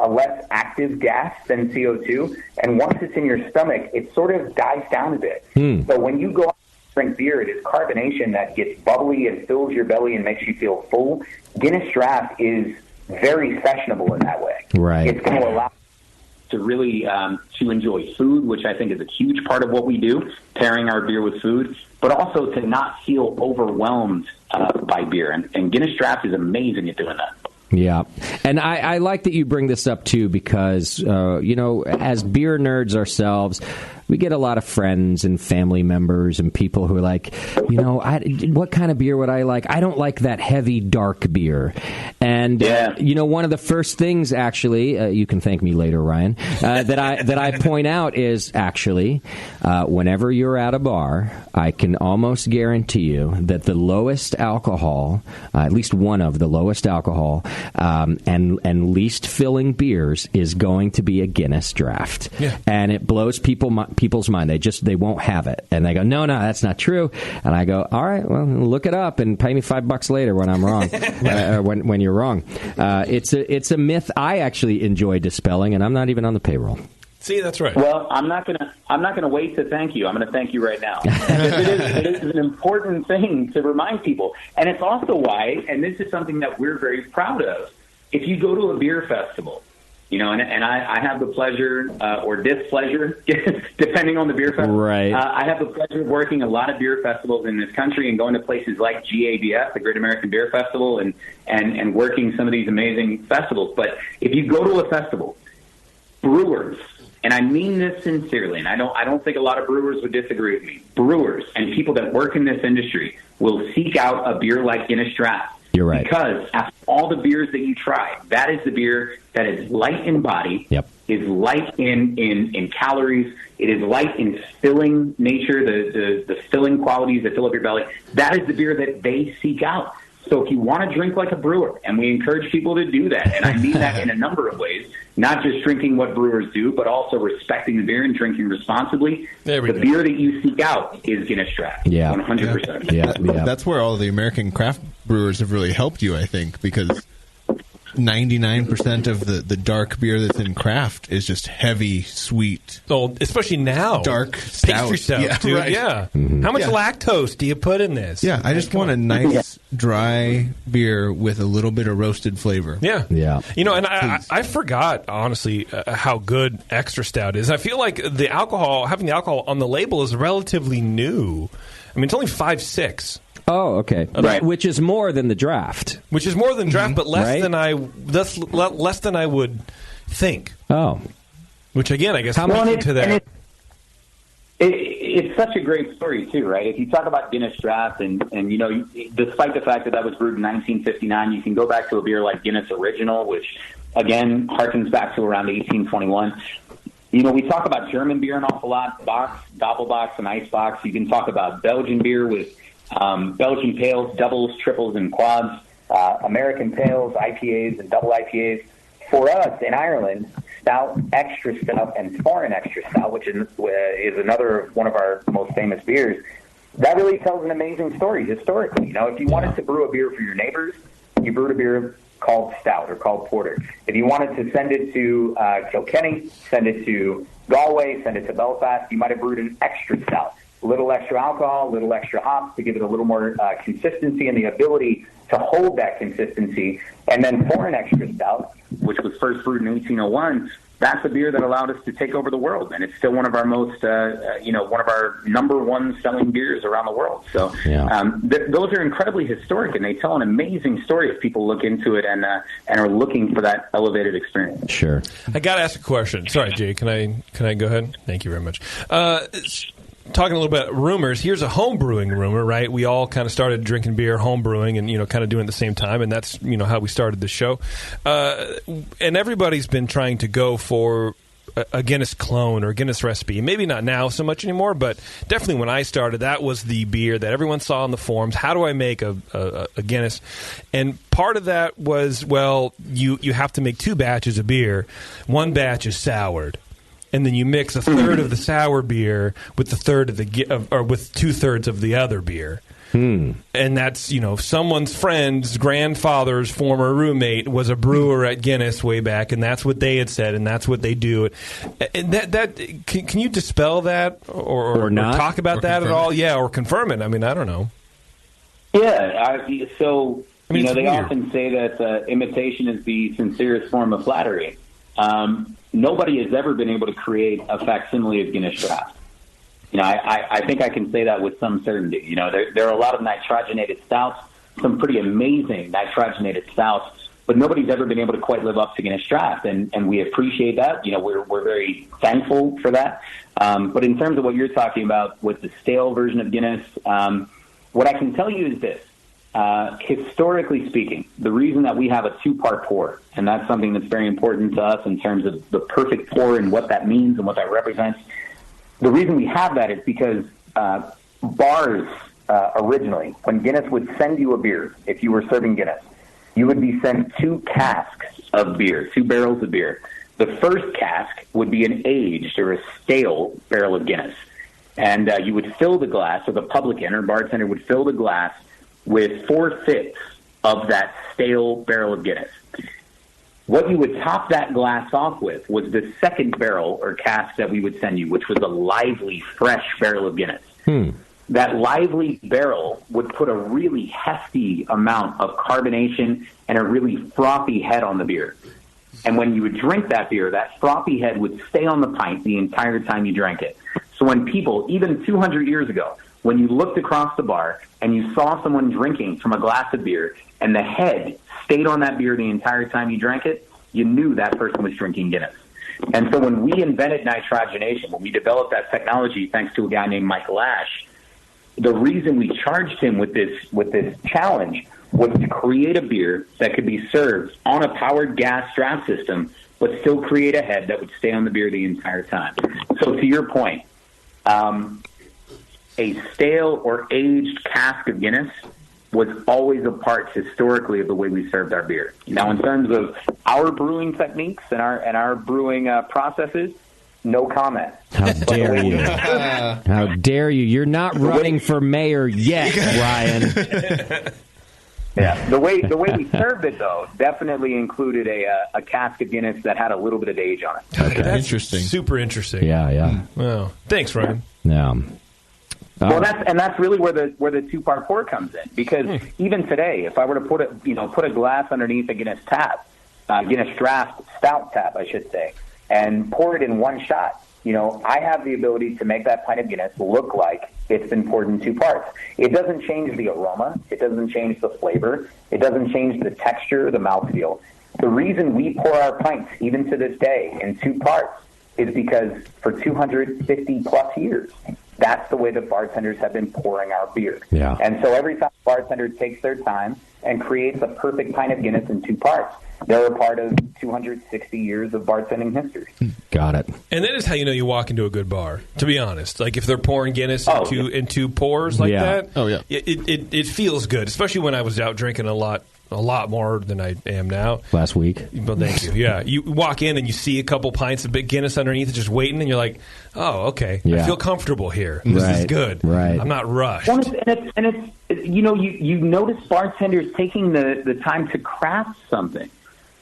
[SPEAKER 17] less active gas than CO2, and once it's in your stomach, it sort of dies down a bit. So when you go out and drink beer, it is carbonation that gets bubbly and fills your belly and makes you feel full. Guinness Draft is very sessionable in that way.
[SPEAKER 10] Right.
[SPEAKER 17] It's going to allow to really to enjoy food, which I think is a huge part of what we do, pairing our beer with food, but also to not feel overwhelmed by beer. And Guinness Draft is amazing at doing that.
[SPEAKER 10] Yeah. And I like that you bring this up, too, because, as beer nerds ourselves, we get a lot of friends and family members and people who are like, what kind of beer would I like? I don't like that heavy, dark beer. And, one of the first things, actually, you can thank me later, Ryan, that I point out is, actually, whenever you're at a bar, I can almost guarantee you that the lowest alcohol, at least one of the lowest alcohol, and least filling beers is going to be a Guinness Draft. Yeah. And it blows people's mind. They won't have it. And they go, no, that's not true. And I go, all right, well, look it up and pay me $5 later when I'm wrong, when you're wrong. It's a myth I actually enjoy dispelling, and I'm not even on the payroll.
[SPEAKER 3] See, that's right.
[SPEAKER 17] Well, I'm not gonna wait to thank you. I'm gonna thank you right now. it is an important thing to remind people, and it's also why, and this is something that we're very proud of. If you go to a beer festival, and I have the pleasure or displeasure, depending on the beer festival.
[SPEAKER 10] Right.
[SPEAKER 17] I have the pleasure of working a lot of beer festivals in this country and going to places like GABF, the Great American Beer Festival, and working some of these amazing festivals. But if you go to a festival, brewers. And I mean this sincerely, and I don't think a lot of brewers would disagree with me. Brewers and people that work in this industry will seek out a beer like Guinness Draft.
[SPEAKER 10] You're right.
[SPEAKER 17] Because after all the beers that you try, that is the beer that is light in body, is light in calories, it is light in filling nature, the filling qualities that fill up your belly. That is the beer that they seek out. So if you want to drink like a brewer, and we encourage people to do that, and I mean that in a number of ways, not just drinking what brewers do, but also respecting the beer and drinking responsibly, the beer that you seek out is Guinness Draft. 100%.
[SPEAKER 11] Yeah. That's where all the American craft brewers have really helped you, I think, because 99% of the dark beer that's in craft is just heavy, sweet.
[SPEAKER 3] So, especially now.
[SPEAKER 11] Dark
[SPEAKER 3] pastry stout, dude.
[SPEAKER 11] Right.
[SPEAKER 3] Yeah. How much lactose do you put in this?
[SPEAKER 11] Yeah, I just want a nice, dry beer with a little bit of roasted flavor.
[SPEAKER 3] Yeah.
[SPEAKER 10] Yeah.
[SPEAKER 3] And I forgot, honestly, how good extra stout is. I feel like having the alcohol on the label is relatively new. I mean, it's only 5.6.
[SPEAKER 10] Oh, okay.
[SPEAKER 3] Right.
[SPEAKER 10] Which is more than the draft.
[SPEAKER 3] Which is more than draft, but less
[SPEAKER 10] Right?
[SPEAKER 3] less than I would think.
[SPEAKER 10] Oh.
[SPEAKER 3] Which, again, I guess
[SPEAKER 17] Well,
[SPEAKER 3] comes
[SPEAKER 17] and
[SPEAKER 3] into that.
[SPEAKER 17] It's such a great story, too, right? If you talk about Guinness Draft, and despite the fact that was brewed in 1959, you can go back to a beer like Guinness Original, which, again, harkens back to around 1821. We talk about German beer an awful lot, box, doppelbox, and icebox. You can talk about Belgian beer with Belgian pales, doubles, triples, and quads, American pales, IPAs, and double IPAs. For us in Ireland, stout, extra stout, and foreign extra stout, which is another one of our most famous beers, that really tells an amazing story historically. If you wanted to brew a beer for your neighbors, you brewed a beer called stout or called porter. If you wanted to send it to Kilkenny, send it to Galway, send it to Belfast, you might have brewed an extra stout. A little extra alcohol, a little extra hops to give it a little more consistency and the ability to hold that consistency. And then foreign extra stout, which was first brewed in 1801, that's a beer that allowed us to take over the world. And it's still one of our most, one of our number one selling beers around the world. So those are incredibly historic, and they tell an amazing story if people look into it and are looking for that elevated experience.
[SPEAKER 10] Sure.
[SPEAKER 3] I got to ask a question. Sorry, Jay. Can I go ahead? Thank you very much. Talking a little bit about rumors, here's a home brewing rumor, right? We all kind of started drinking beer, home brewing, and, kind of doing it at the same time, and that's, how we started the show. And everybody's been trying to go for a Guinness clone or a Guinness recipe. Maybe not now so much anymore, but definitely when I started, that was the beer that everyone saw on the forums. How do I make a Guinness? And part of that was, you have to make 2 batches of beer. One batch is soured. And then you mix a third of the sour beer with the third of with 2/3 of the other beer. And that's, someone's friend's grandfather's former roommate was a brewer at Guinness way back, and that's what they had said, and that's what they do. And can you dispel that or not talk about that at all? Yeah, or confirm it. I mean, I don't know.
[SPEAKER 17] Yeah, they often say that imitation is the sincerest form of flattery. Nobody has ever been able to create a facsimile of Guinness Draft. I think I can say that with some certainty. There are a lot of nitrogenated stouts, some pretty amazing nitrogenated stouts, but nobody's ever been able to quite live up to Guinness Draft, and we appreciate that. We're very thankful for that. But in terms of what you're talking about with the stale version of Guinness, what I can tell you is this. Historically speaking, the reason that we have a 2-part pour, and that's something that's very important to us in terms of the perfect pour and what that means and what that represents. The reason we have that is because bars originally, when Guinness would send you a beer, if you were serving Guinness, you would be sent 2 casks of beer, 2 barrels of beer. The first cask would be an aged or a stale barrel of Guinness. And you would fill the glass, or the publican or bartender would fill the glass with 4/5 of that stale barrel of Guinness. What you would top that glass off with was the second barrel or cask that we would send you, which was a lively, fresh barrel of Guinness. That lively barrel would put a really hefty amount of carbonation and a really frothy head on the beer. And when you would drink that beer, that frothy head would stay on the pint the entire time you drank it. So when people, even 200 years ago, when you looked across the bar and you saw someone drinking from a glass of beer and the head stayed on that beer the entire time you drank it, you knew that person was drinking Guinness. And so when we invented nitrogenation, when we developed that technology thanks to a guy named Michael Ash, the reason we charged him with this challenge was to create a beer that could be served on a powered gas draft system but still create a head that would stay on the beer the entire time. So to your point, a stale or aged cask of Guinness was always a part historically of the way we served our beer. Now, in terms of our brewing techniques and our brewing processes, no comment.
[SPEAKER 10] How dare you? How dare you? You're not running for mayor yet, Ryan.
[SPEAKER 17] Yeah, the way we served it, though, definitely included a cask of Guinness that had a little bit of age on it.
[SPEAKER 3] Okay. That's
[SPEAKER 11] interesting.
[SPEAKER 3] Super interesting.
[SPEAKER 10] Yeah.
[SPEAKER 3] Well, thanks, Ryan.
[SPEAKER 10] Yeah.
[SPEAKER 17] Well, that's really where the two-part pour comes in, because even today, if I were to put a glass underneath a Guinness tap, Guinness draft stout tap, I should say, and pour it in one shot, I have the ability to make that pint of Guinness look like it's been poured in two parts. It doesn't change the aroma. It doesn't change the flavor. It doesn't change the texture, the mouthfeel. The reason we pour our pints, even to this day, in two parts is because for 250-plus years, that's the way the bartenders have been pouring our beer.
[SPEAKER 10] Yeah.
[SPEAKER 17] And so every time a bartender takes their time and creates a perfect pint of Guinness in two parts, they're a part of 260 years of bartending history.
[SPEAKER 10] Got it.
[SPEAKER 3] And that is how you know you walk into a good bar, to be honest. Like, if they're pouring Guinness in two pours like that, it feels good, especially when I was out drinking a lot more than I am now.
[SPEAKER 10] Last week.
[SPEAKER 3] Well, thank you. Yeah. You walk in and you see a couple pints of big Guinness underneath just waiting, and you're like, oh, okay. I feel comfortable here. This is good.
[SPEAKER 10] Right.
[SPEAKER 3] I'm not rushed.
[SPEAKER 17] Well, and it's you notice bartenders taking the time to craft something.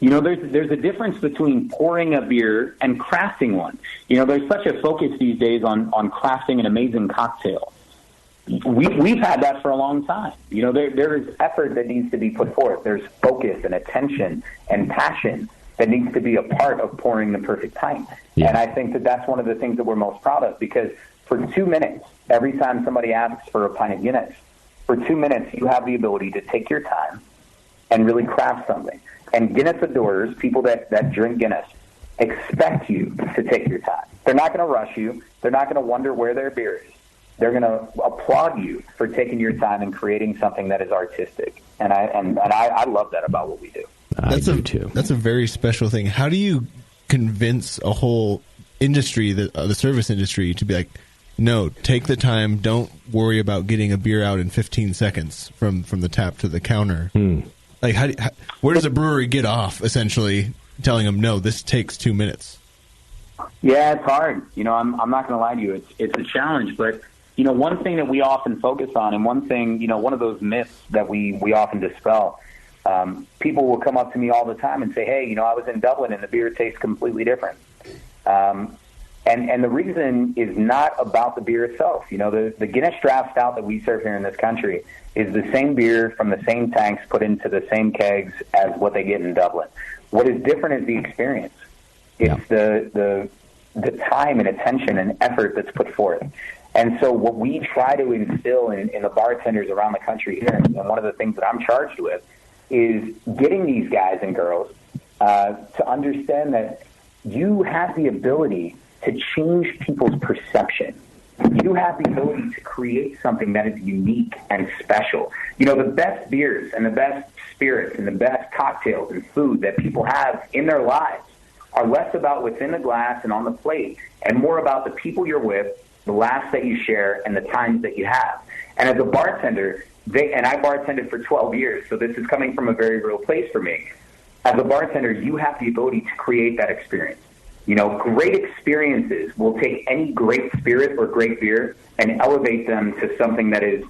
[SPEAKER 17] There's a difference between pouring a beer and crafting one. There's such a focus these days on crafting an amazing cocktail. We've had that for a long time. There is effort that needs to be put forth. There's focus and attention and passion that needs to be a part of pouring the perfect pint. Yeah. And I think that's one of the things that we're most proud of, because for 2 minutes, every time somebody asks for a pint of Guinness, for 2 minutes, you have the ability to take your time and really craft something. And Guinness adorers, people that drink Guinness, expect you to take your time. They're not going to rush you. They're not going to wonder where their beer is. They're going to applaud you for taking your time and creating something that is artistic. And I love that about what we do.
[SPEAKER 11] I do too. That's a very special thing. How do you convince a whole industry, the service industry, to be like, no, take the time. Don't worry about getting a beer out in 15 seconds from the tap to the counter. Like, where does a brewery get off, essentially, telling them, no, this takes 2 minutes?
[SPEAKER 17] Yeah, it's hard. I'm not going to lie to you. It's a challenge. But, one thing that we often focus on, and one thing, one of those myths that we often dispel, people will come up to me all the time and say, hey, I was in Dublin and the beer tastes completely different. And the reason is not about the beer itself. The Guinness Draft Stout that we serve here in this country is the same beer from the same tanks put into the same kegs as what they get in Dublin. What is different is the experience. It's the time and attention and effort that's put forth. And so what we try to instill in the bartenders around the country here, and one of the things that I'm charged with, is getting these guys and girls to understand that you have the ability to change people's perception. You have the ability to create something that is unique and special. The best beers and the best spirits and the best cocktails and food that people have in their lives are less about what's in the glass and on the plate and more about the people you're with, the laughs that you share, and the times that you have. And as a bartender, and I bartended for 12 years, so this is coming from a very real place for me. As a bartender, you have the ability to create that experience. Great experiences will take any great spirit or great beer and elevate them to something that is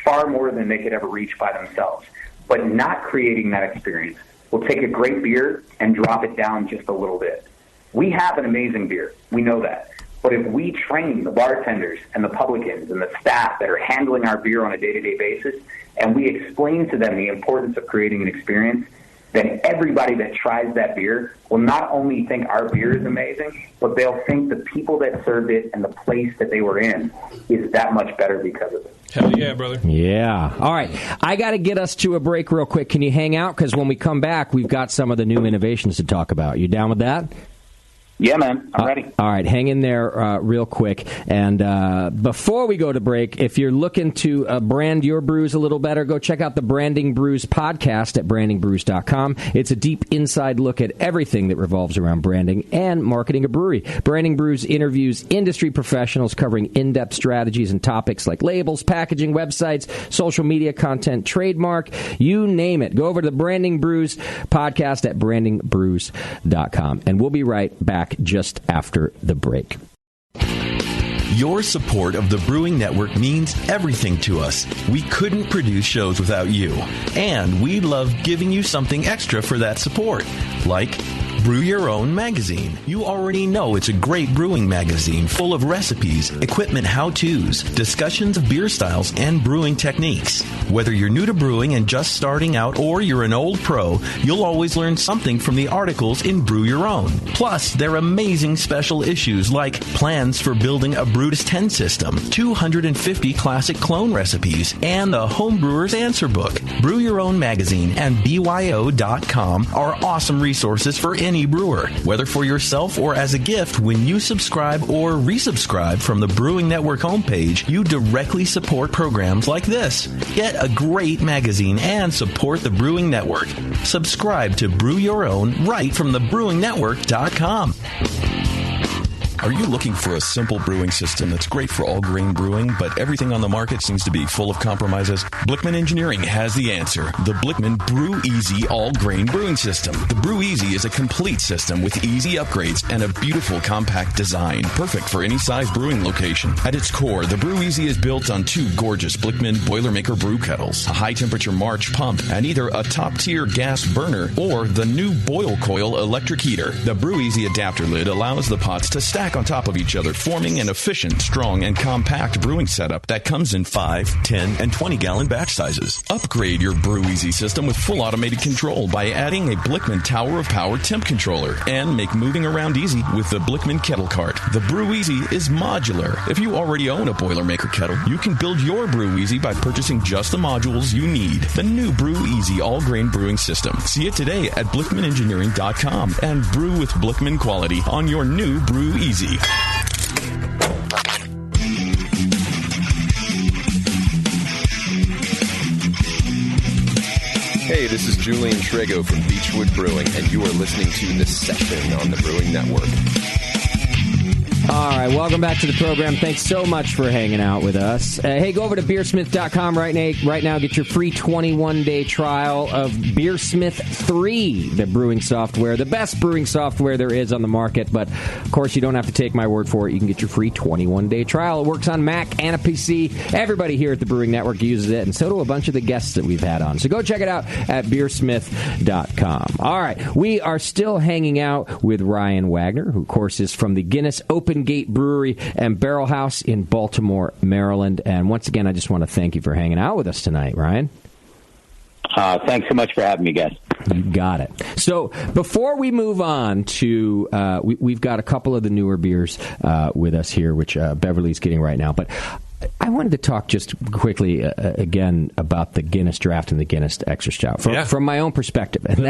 [SPEAKER 17] far more than they could ever reach by themselves. But not creating that experience will take a great beer and drop it down just a little bit. We have an amazing beer. We know that. But if we train the bartenders and the publicans and the staff that are handling our beer on a day-to-day basis, and we explain to them the importance of creating an experience, then everybody that tries that beer will not only think our beer is amazing, but they'll think the people that served it and the place that they were in is that much better because of it.
[SPEAKER 3] Hell yeah, brother.
[SPEAKER 10] Yeah. All right. I got to get us to a break real quick. Can you hang out? Because when we come back, we've got some of the new innovations to talk about. You down with that?
[SPEAKER 17] Yeah, man. I'm ready.
[SPEAKER 10] All right. Hang in there real quick. And before we go to break, if you're looking to brand your brews a little better, go check out the Branding Brews podcast at brandingbrews.com. It's a deep inside look at everything that revolves around branding and marketing a brewery. Branding Brews interviews industry professionals covering in-depth strategies and topics like labels, packaging, websites, social media content, trademark, you name it. Go over to the Branding Brews podcast at brandingbrews.com. And we'll be right back just after the break.
[SPEAKER 1] Your support of the Brewing Network means everything to us. We couldn't produce shows without you. And we love giving you something extra for that support, like Brew Your Own magazine. You already know it's a great brewing magazine full of recipes, equipment how-tos, discussions of beer styles, and brewing techniques. Whether you're new to brewing and just starting out or you're an old pro, you'll always learn something from the articles in Brew Your Own. Plus, they're amazing special issues like plans for building a Brutus 10 system, 250 classic clone recipes, and the Homebrewer's Answer Book. Brew Your Own magazine and BYO.com are awesome resources for any brewer, whether for yourself or as a gift. When you subscribe or resubscribe from the Brewing Network homepage, you directly support programs like this. Get a great magazine and support the Brewing Network. Subscribe to Brew Your Own right from thebrewingnetwork.com.
[SPEAKER 18] Are you looking for a simple brewing system that's great for all grain brewing, but everything on the market seems to be full of compromises? Blickman Engineering has the answer. The Blickman Brew Easy All Grain Brewing System. The Brew Easy is a complete system with easy upgrades and a beautiful compact design, perfect for any size brewing location. At its core, the Brew Easy is built on two gorgeous Blickman Boilermaker brew kettles, a high-temperature March pump, and either a top-tier gas burner or the new Boil Coil electric heater. The Brew Easy adapter lid allows the pots to stack on top of each other, forming an efficient, strong, and compact brewing setup that comes in 5, 10, and 20-gallon batch sizes. Upgrade your Brew Easy system with full automated control by adding a Blickman Tower of Power temp controller, and make moving around easy with the Blickman Kettle Cart. The Brew Easy is modular. If you already own a Boilermaker kettle, you can build your Brew Easy by purchasing just the modules you need. The new Brew Easy all-grain brewing system. See it today at BlickmanEngineering.com and brew with Blickman quality on your new Brew Easy.
[SPEAKER 19] Hey, this is Julian Trego from Beechwood Brewing, and you are listening to The Session on the Brewing Network.
[SPEAKER 10] All right, welcome back to the program. Thanks so much for hanging out with us. Hey, go over to beersmith.com right now. Get your free 21-day trial of Beersmith 3, the brewing software, the best brewing software there is on the market. But, of course, you don't have to take my word for it. You can get your free 21-day trial. It works on Mac and a PC. Everybody here at the Brewing Network uses it, and so do a bunch of the guests that we've had on. So go check it out at beersmith.com. All right, we are still hanging out with Ryan Wagner, who, of course, is from the Guinness Open Gate Brewery and Barrel House in Baltimore, Maryland. And once again, I just want to thank you for hanging out with us tonight, Ryan.
[SPEAKER 17] Thanks so much for having me, guys.
[SPEAKER 10] You got it. So before we move on to, we've got a couple of the newer beers with us here, which Beverly's getting right now. But I wanted to talk just quickly again about the Guinness Draft and the Guinness Extra Stout from my own perspective, and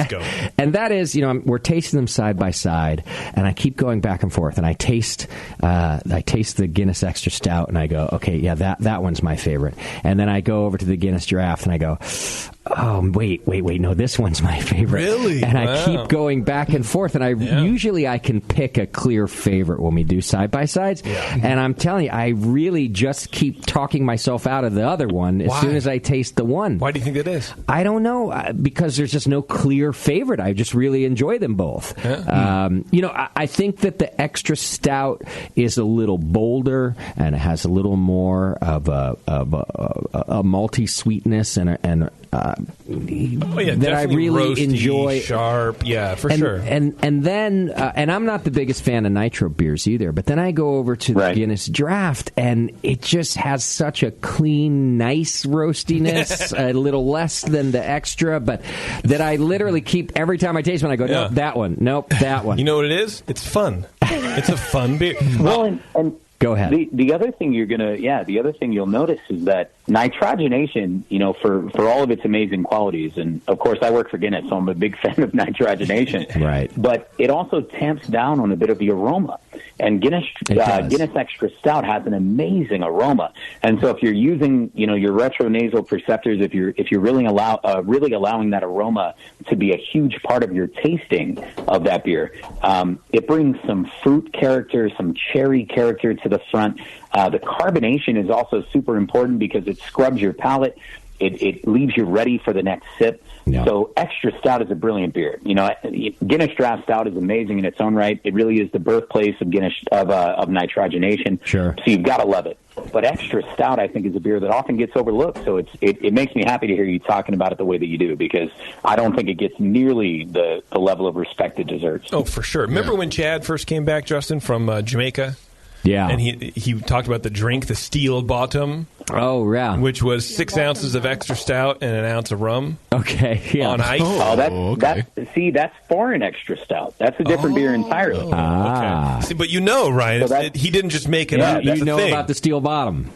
[SPEAKER 10] that is, we're tasting them side by side, and I keep going back and forth, and I taste the Guinness Extra Stout, and I go, okay, yeah, that one's my favorite, and then I go over to the Guinness Draft, and I go, oh, wait, no, this one's my favorite.
[SPEAKER 3] Really?
[SPEAKER 10] And I keep going back and forth, and usually I can pick a clear favorite when we do side-by-sides, and I'm telling you, I really just keep talking myself out of the other one as soon as I taste the one.
[SPEAKER 3] Why do you think that is?
[SPEAKER 10] I don't know, because there's just no clear favorite. I just really enjoy them both. I think that the Extra Stout is a little bolder, and it has a little more of a malty sweetness and that I really
[SPEAKER 3] roasty,
[SPEAKER 10] enjoy.
[SPEAKER 3] Sharp, sure.
[SPEAKER 10] And then I'm not the biggest fan of nitro beers either, but then I go over to the Guinness Draft, and it just has such a clean, nice roastiness, a little less than the extra, but that I literally keep every time I taste one, I go, nope, that one, nope, that one.
[SPEAKER 3] You know what it is? It's fun. It's a fun beer.
[SPEAKER 17] Well, and
[SPEAKER 10] go ahead.
[SPEAKER 17] The other thing the other thing you'll notice is that nitrogenation, for all of its amazing qualities, and of course I work for Guinness, so I'm a big fan of nitrogenation.
[SPEAKER 10] Right.
[SPEAKER 17] But it also tamps down on a bit of the aroma. And Guinness Extra Stout has an amazing aroma. And so if you're using, your retronasal perceptors, if you're really allowing that aroma to be a huge part of your tasting of that beer, it brings some fruit character, some cherry character to the front. The carbonation is also super important because it scrubs your palate. It leaves you ready for the next sip. Yeah. So Extra Stout is a brilliant beer. Guinness Draft Stout is amazing in its own right. It really is the birthplace of Guinness of nitrogenation.
[SPEAKER 10] Sure.
[SPEAKER 17] So you've got to love it. But Extra Stout, I think, is a beer that often gets overlooked. So it makes me happy to hear you talking about it the way that you do, because I don't think it gets nearly the level of respect it deserves.
[SPEAKER 3] Oh, for sure. Remember when Chad first came back, Justin, from Jamaica?
[SPEAKER 10] Yeah.
[SPEAKER 3] And he talked about the drink, the Steel Bottom.
[SPEAKER 10] Oh, yeah.
[SPEAKER 3] Which was 6 ounces of Extra Stout and an ounce of rum.
[SPEAKER 10] Okay, yeah.
[SPEAKER 3] On ice.
[SPEAKER 17] That's foreign Extra Stout. That's a different beer entirely.
[SPEAKER 3] Okay. See, but Ryan,
[SPEAKER 17] So
[SPEAKER 3] he didn't just make it up.
[SPEAKER 10] You know about the Steel Bottom.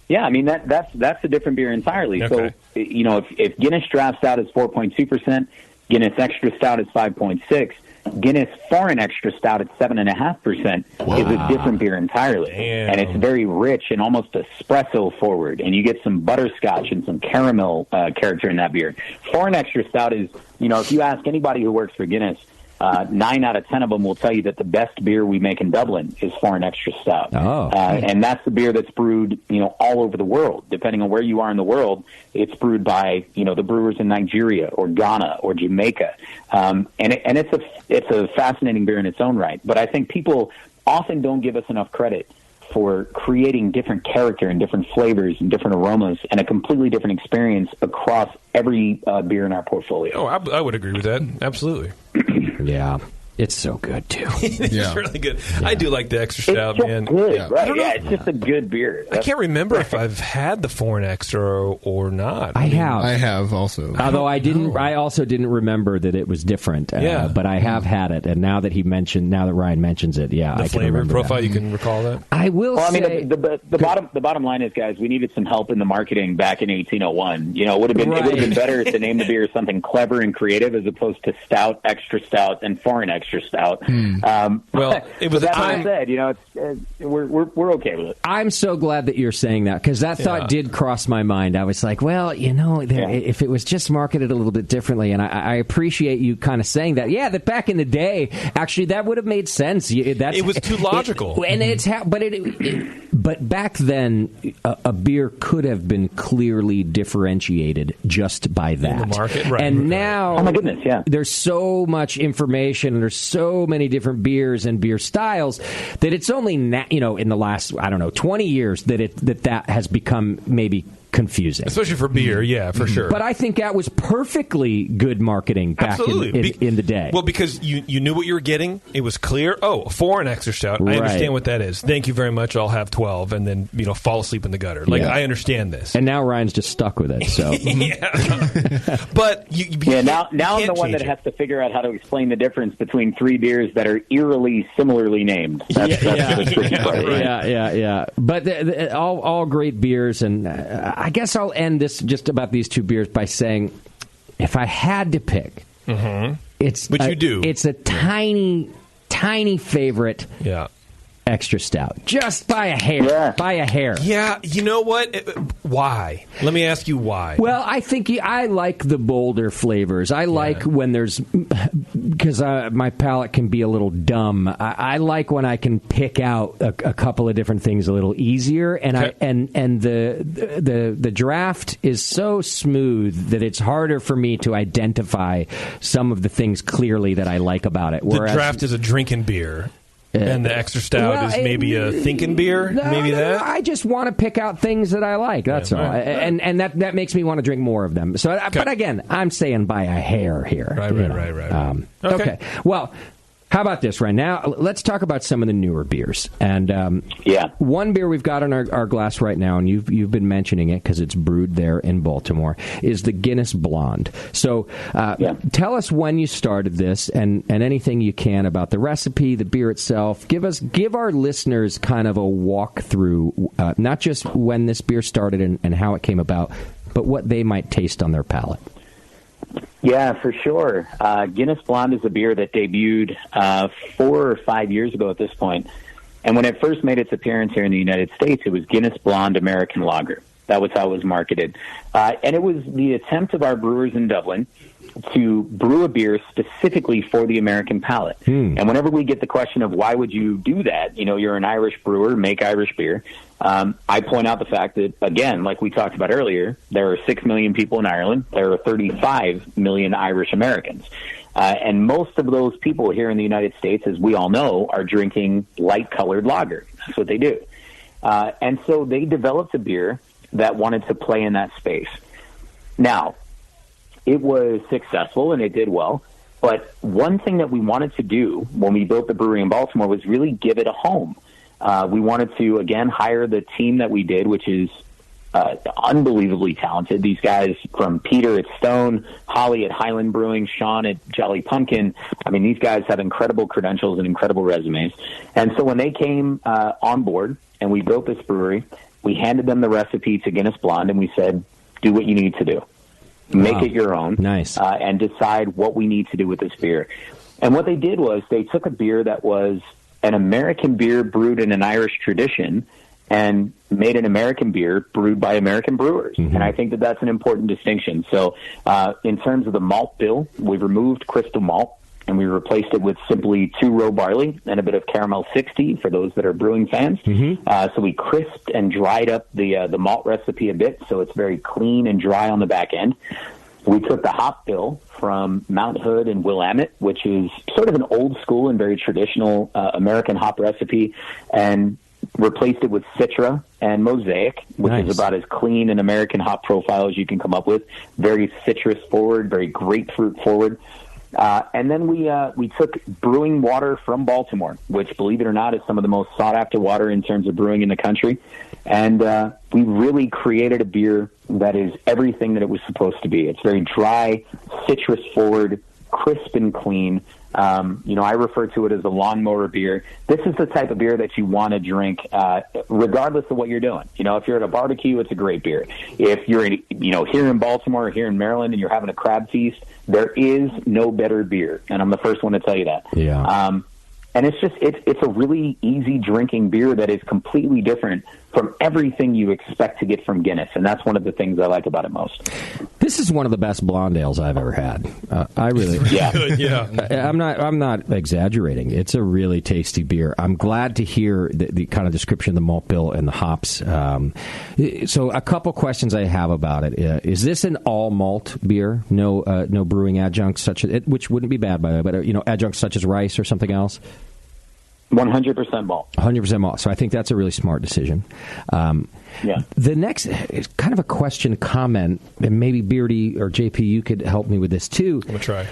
[SPEAKER 17] Yeah, I mean, that's a different beer entirely.
[SPEAKER 3] Okay.
[SPEAKER 17] So, if Guinness Draft Stout is 4.2%, Guinness Extra Stout is 5.6%, Guinness Foreign Extra Stout at 7.5% is a different beer entirely.
[SPEAKER 3] Damn.
[SPEAKER 17] And it's very rich and almost espresso forward. And you get some butterscotch and some caramel character in that beer. Foreign Extra Stout is, if you ask anybody who works for Guinness, 9 out of 10 of them will tell you that the best beer we make in Dublin is Foreign Extra Stout. And that's the beer that's brewed, all over the world. Depending on where you are in the world, it's brewed by, the brewers in Nigeria or Ghana or Jamaica. And it's a fascinating beer in its own right. But I think people often don't give us enough credit for creating different character and different flavors and different aromas and a completely different experience across every beer in our portfolio.
[SPEAKER 3] Oh, I would agree with that. Absolutely.
[SPEAKER 10] Yeah. It's so good, too.
[SPEAKER 3] It's really good. Yeah. I do like the Extra Stout, man.
[SPEAKER 17] Good,
[SPEAKER 3] yeah.
[SPEAKER 17] Right? It's just a good beer.
[SPEAKER 3] I can't remember if I've had the Foreign Extra or not.
[SPEAKER 10] I have.
[SPEAKER 11] I have also.
[SPEAKER 10] Although I also didn't remember that it was different. But I have had it, and now that Ryan mentions it,
[SPEAKER 3] the
[SPEAKER 10] I can
[SPEAKER 3] flavor
[SPEAKER 10] remember
[SPEAKER 3] profile,
[SPEAKER 10] that.
[SPEAKER 3] you can recall that.
[SPEAKER 10] I will say.
[SPEAKER 17] I mean, the bottom line is, guys, we needed some help in the marketing back in 1801. It would have been better to name the beer something clever and creative as opposed to Stout, Extra Stout, and Foreign Extra Stout.
[SPEAKER 3] It was
[SPEAKER 17] that being said, we're okay with it.
[SPEAKER 10] I'm so glad that you're saying that, because that thought did cross my mind. I was like, well, if it was just marketed a little bit differently, and I appreciate you kind of saying that. Yeah, that back in the day, actually, that would have made sense.
[SPEAKER 3] It was too logical.
[SPEAKER 10] But back then, a beer could have been clearly differentiated just by that.
[SPEAKER 3] In the market, right.
[SPEAKER 10] And now,
[SPEAKER 17] oh my goodness, yeah,
[SPEAKER 10] there's so much information, and there's so many different beers and beer styles that it's only in the last 20 years that has become maybe confusing,
[SPEAKER 3] especially for beer. Yeah, for sure.
[SPEAKER 10] But I think that was perfectly good marketing back in the day.
[SPEAKER 3] Well, because you knew what you were getting. It was clear. Oh, Foreign Extra Stout. I understand what that is. Thank you very much. I'll have 12 and then fall asleep in the gutter. I understand this.
[SPEAKER 10] And now Ryan's just stuck with it. So
[SPEAKER 3] but
[SPEAKER 17] now I'm the one that has to figure out how to explain the difference between 3 beers that are eerily similarly named. That's the tricky part, right?
[SPEAKER 10] Yeah. But all great beers, and I guess I'll end this just about these 2 beers by saying, if I had to pick, it's a tiny favorite.
[SPEAKER 3] Yeah.
[SPEAKER 10] Extra Stout, just by a hair.
[SPEAKER 3] Yeah, you know what? Why? Let me ask you why.
[SPEAKER 10] Well, I think I like the bolder flavors. I like when there's, because my palate can be a little dumb. I like when I can pick out a couple of different things a little easier, and the draft is so smooth that it's harder for me to identify some of the things clearly that I like about it.
[SPEAKER 3] Whereas, the draft is a drinking beer. And the Extra Stout is maybe a thinking beer?
[SPEAKER 10] No, I just want to pick out things that I like. That's all. And that makes me want to drink more of them. So, But again, I'm saying by a hair here.
[SPEAKER 3] Right.
[SPEAKER 10] Okay. Well, How about this, Ryan? Now, let's talk about some of the newer beers. And one beer we've got in our glass right now, and you've been mentioning it because it's brewed there in Baltimore, is the Guinness Blonde. So tell us when you started this and anything you can about the recipe, the beer itself. Give our listeners kind of a walkthrough, not just when this beer started and how it came about, but what they might taste on their palate.
[SPEAKER 17] Yeah, for sure. Guinness Blonde is a beer that debuted 4 or 5 years ago at this point. And when it first made its appearance here in the United States, it was Guinness Blonde American Lager. That was how it was marketed. And it was the attempt of our brewers in Dublin to brew a beer specifically for the American palate. And whenever we get the question of why would you do that, you're an Irish brewer, make Irish beer, I point out the fact that, again, like we talked about earlier, there are 6 million people in Ireland. There are 35 million Irish Americans. And most of those people here in the United States, as we all know, are drinking light-colored lager. That's what they do. And so they developed a beer that wanted to play in that space. Now, it was successful and it did well. But one thing that we wanted to do when we built the brewery in Baltimore was really give it a home. We wanted to, again, hire the team that we did, which is unbelievably talented. These guys from Peter at Stone, Holly at Highland Brewing, Sean at Jolly Pumpkin. I mean, these guys have incredible credentials and incredible resumes. And so when they came on board and we built this brewery, we handed them the recipe to Guinness Blonde and we said, do what you need to do. Make it your own.
[SPEAKER 10] Nice.
[SPEAKER 17] And decide what we need to do with this beer. And what they did was they took a beer that was an American beer brewed in an Irish tradition and made an American beer brewed by American brewers. And I think that that's an important distinction. So in terms of the malt bill, we removed crystal malt and we replaced it with simply 2-row barley and a bit of caramel 60 for those that are brewing fans. So we crisped and dried up the malt recipe a bit so it's very clean and dry on the back end. We took the hop bill from Mount Hood and Willamette, which is sort of an old school and very traditional American hop recipe, and replaced it with Citra and Mosaic, which is about as clean an American hop profile as you can come up with. Very citrus forward, very grapefruit forward. And then we took brewing water from Baltimore, which, believe it or not, is some of the most sought-after water in terms of brewing in the country. And we really created a beer that is everything that it was supposed to be. It's very dry, citrus-forward, crisp and clean. I refer to it as a lawnmower beer. This is the type of beer that you want to drink regardless of what you're doing. If you're at a barbecue, it's a great beer. If you're here in Baltimore or here in Maryland and you're having a crab feast, there is no better beer. And I'm the first one to tell you that.
[SPEAKER 10] Yeah.
[SPEAKER 17] And it's a really easy drinking beer that is completely different from everything you expect to get from Guinness, and that's one of the things I like about it most.
[SPEAKER 10] This is one of the best blonde ales I've ever had. I really, I'm not exaggerating. It's a really tasty beer. I'm glad to hear the kind of description of the malt bill and the hops. So, a couple questions I have about it: is this an all malt beer? No brewing adjuncts such as, which wouldn't be bad by the way, but adjuncts such as rice or something else.
[SPEAKER 17] 100% malt.
[SPEAKER 10] 100% malt. So I think that's a really smart decision. The next is kind of a question, comment, and maybe Beardy or JP, you could help me with this too.
[SPEAKER 3] I'm going to try.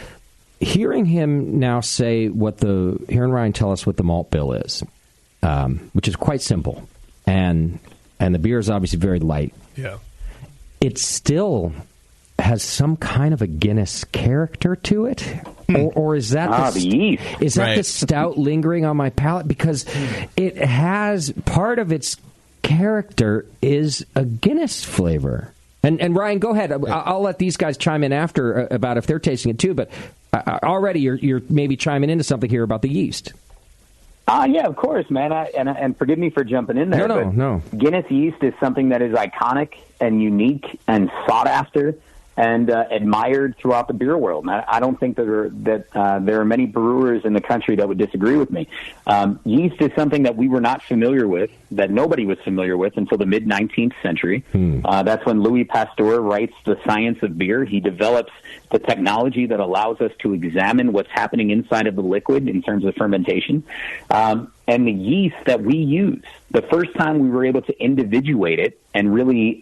[SPEAKER 10] Hearing him now hearing Ryan tell us what the malt bill is, which is quite simple, and the beer is obviously very light.
[SPEAKER 3] Yeah.
[SPEAKER 10] It still has some kind of a Guinness character to it, or is that
[SPEAKER 17] the yeast?
[SPEAKER 10] Is that the stout lingering on my palate? Because it has part of its character is a Guinness flavor. And Ryan, go ahead. I'll let these guys chime in after about if they're tasting it too. But already you're maybe chiming into something here about the yeast.
[SPEAKER 17] Yeah, of course, man. And forgive me for jumping in there.
[SPEAKER 10] No.
[SPEAKER 17] Guinness yeast is something that is iconic and unique and sought after and admired throughout the beer world. And I don't think that there are many brewers in the country that would disagree with me. Yeast is something that we were not familiar with, that nobody was familiar with until the mid-19th century. That's when Louis Pasteur writes The Science of Beer. He develops the technology that allows us to examine what's happening inside of the liquid in terms of fermentation. And and the yeast that we use, the first time we were able to individuate it and really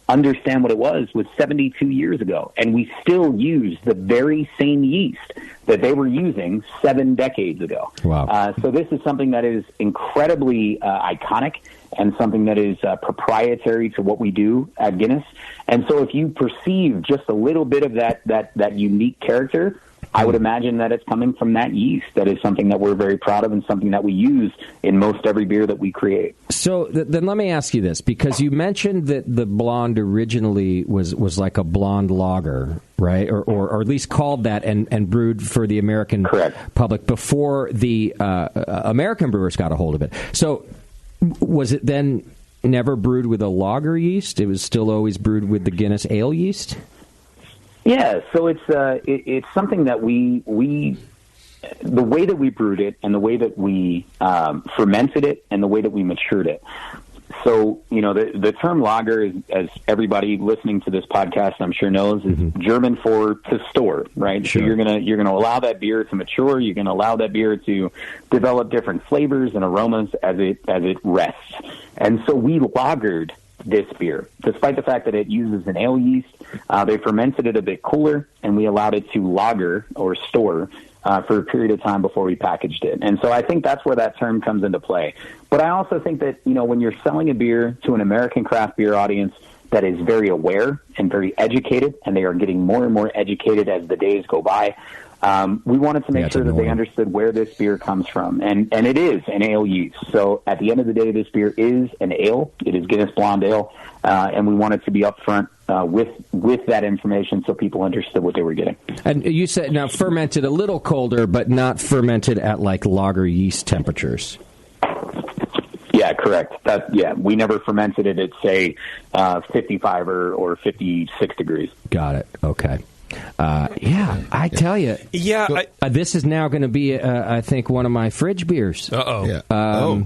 [SPEAKER 17] understand what it was 72 years ago. And we still use the very same yeast that they were using 7 decades ago.
[SPEAKER 10] Wow.
[SPEAKER 17] So this is something that is incredibly iconic and something that is proprietary to what we do at Guinness. And so if you perceive just a little bit of that unique character, I would imagine that it's coming from that yeast. That is something that we're very proud of and something that we use in most every beer that we create.
[SPEAKER 10] So then let me ask you this, because you mentioned that the blonde originally was like a blonde lager, right? Or at least called that and brewed for the American public before the American brewers got a hold of it. So was it then never brewed with a lager yeast? It was still always brewed with the Guinness ale yeast?
[SPEAKER 17] Yeah, so it's something that we the way that we brewed it and the way that we fermented it and the way that we matured it. So, the term lager, is, as everybody listening to this podcast I'm sure knows, is German for to store, right? Sure. So you're gonna allow that beer to mature. You're gonna allow that beer to develop different flavors and aromas as it rests. And so we lagered this beer, despite the fact that it uses an ale yeast. They fermented it a bit cooler, and we allowed it to lager or store for a period of time before we packaged it. And so I think that's where that term comes into play. But I also think that, when you're selling a beer to an American craft beer audience that is very aware and very educated, and they are getting more and more educated as the days go by, we wanted to make sure that they understood where this beer comes from. And it is an ale yeast. So at the end of the day, this beer is an ale. It is Guinness Blonde Ale. And we wanted to be upfront with that information so people understood what they were getting.
[SPEAKER 10] And you said now fermented a little colder, but not fermented at like lager yeast temperatures.
[SPEAKER 17] Yeah, correct. We never fermented it at, say, 55 or 56 degrees.
[SPEAKER 10] Got it. Okay. I tell you.
[SPEAKER 3] Yeah.
[SPEAKER 10] This is now going to be, I think, one of my fridge beers.
[SPEAKER 3] Uh-oh.
[SPEAKER 10] Yeah.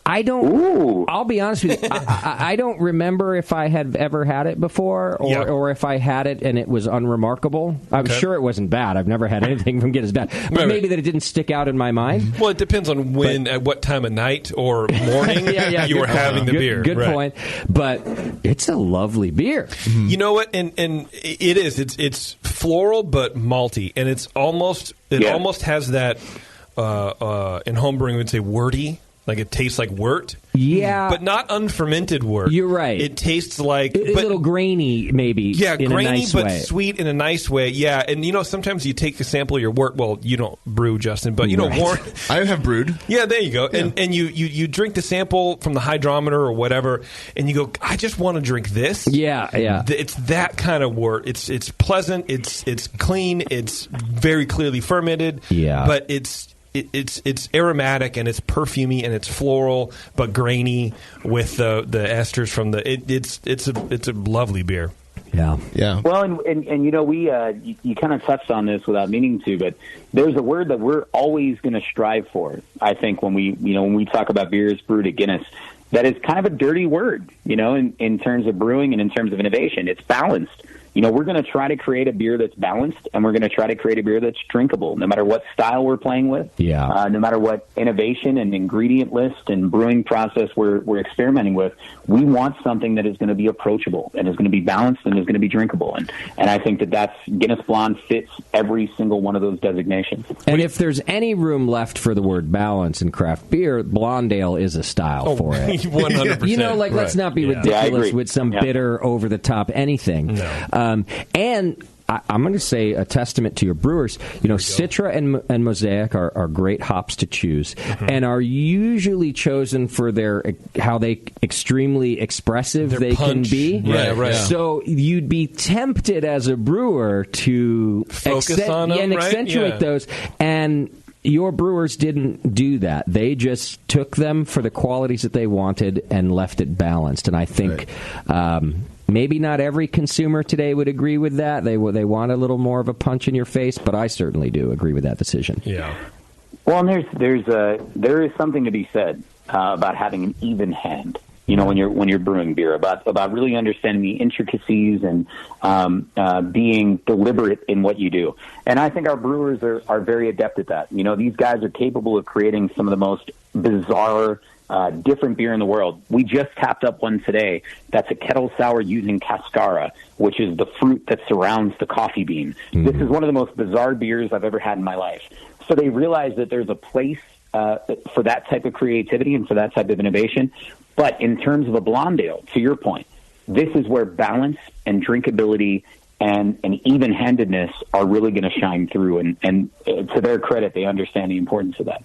[SPEAKER 10] I don't. I'll be honest with you. I don't remember if I had ever had it before, or if I had it and it was unremarkable. I'm sure it wasn't bad. I've never had anything from Guinness bad, but maybe that it didn't stick out in my mind.
[SPEAKER 3] Well, it depends on at what time of night or morning you were having the beer.
[SPEAKER 10] Good point. But it's a lovely beer.
[SPEAKER 3] You know what? And it is. It's floral but malty, and it's almost has that in homebrewing we'd say worty. Like it tastes like wort.
[SPEAKER 10] Yeah.
[SPEAKER 3] But not unfermented wort.
[SPEAKER 10] You're right.
[SPEAKER 3] It tastes like...
[SPEAKER 10] a little grainy, maybe.
[SPEAKER 3] Yeah,
[SPEAKER 10] in
[SPEAKER 3] grainy,
[SPEAKER 10] a nice
[SPEAKER 3] but
[SPEAKER 10] way.
[SPEAKER 3] sweet in a nice way. Yeah, and sometimes you take a sample of your wort. Well, you don't brew, Justin, but wort...
[SPEAKER 11] I have brewed.
[SPEAKER 3] Yeah, there you go. Yeah. And you drink the sample from the hydrometer or whatever, and you go, I just want to drink this.
[SPEAKER 10] Yeah.
[SPEAKER 3] It's that kind of wort. It's pleasant, it's clean, it's very clearly fermented.
[SPEAKER 10] Yeah.
[SPEAKER 3] But it's aromatic and it's perfumey and it's floral but grainy with the esters from it's a lovely beer.
[SPEAKER 10] Yeah.
[SPEAKER 17] Well, and we you kind of touched on this without meaning to, but there's a word that we're always going to strive for. I think when we talk about beers brewed at Guinness, that is kind of a dirty word, in terms of brewing and in terms of innovation. It's balanced. We're going to try to create a beer that's balanced, and we're going to try to create a beer that's drinkable, no matter what style we're playing with, no matter what innovation and ingredient list and brewing process we're experimenting with. We want something that is going to be approachable and is going to be balanced and is going to be drinkable. And I think that's Guinness Blonde fits every single one of those designations.
[SPEAKER 10] And if there's any room left for the word balance in craft beer, blonde ale is a style for it.
[SPEAKER 3] 100%.
[SPEAKER 10] Let's not be ridiculous with some bitter, over-the-top anything.
[SPEAKER 3] No.
[SPEAKER 10] And I'm going to say a testament to your brewers. Citra and Mosaic are great hops to choose, and are usually chosen for how extremely expressive they
[SPEAKER 3] punch.
[SPEAKER 10] Can be.
[SPEAKER 3] Right.
[SPEAKER 10] So you'd be tempted as a brewer to
[SPEAKER 3] focus on them,
[SPEAKER 10] and accentuate those. And your brewers didn't do that. They just took them for the qualities that they wanted and left it balanced. And I think maybe not every consumer today would agree with that. They want a little more of a punch in your face, but I certainly do agree with that decision.
[SPEAKER 3] Yeah.
[SPEAKER 17] Well, and there is something to be said about having an even hand. when you're brewing beer, about really understanding the intricacies and being deliberate in what you do. And I think our brewers are very adept at that. These guys are capable of creating some of the most bizarre, different beer in the world. We just tapped up one today that's a kettle sour using cascara, which is the fruit that surrounds the coffee bean. This is one of the most bizarre beers I've ever had in my life. So they realize that there's a place for that type of creativity and for that type of innovation. But in terms of a blonde ale, to your point, this is where balance and drinkability and even-handedness are really going to shine through. And to their credit, they understand the importance of that.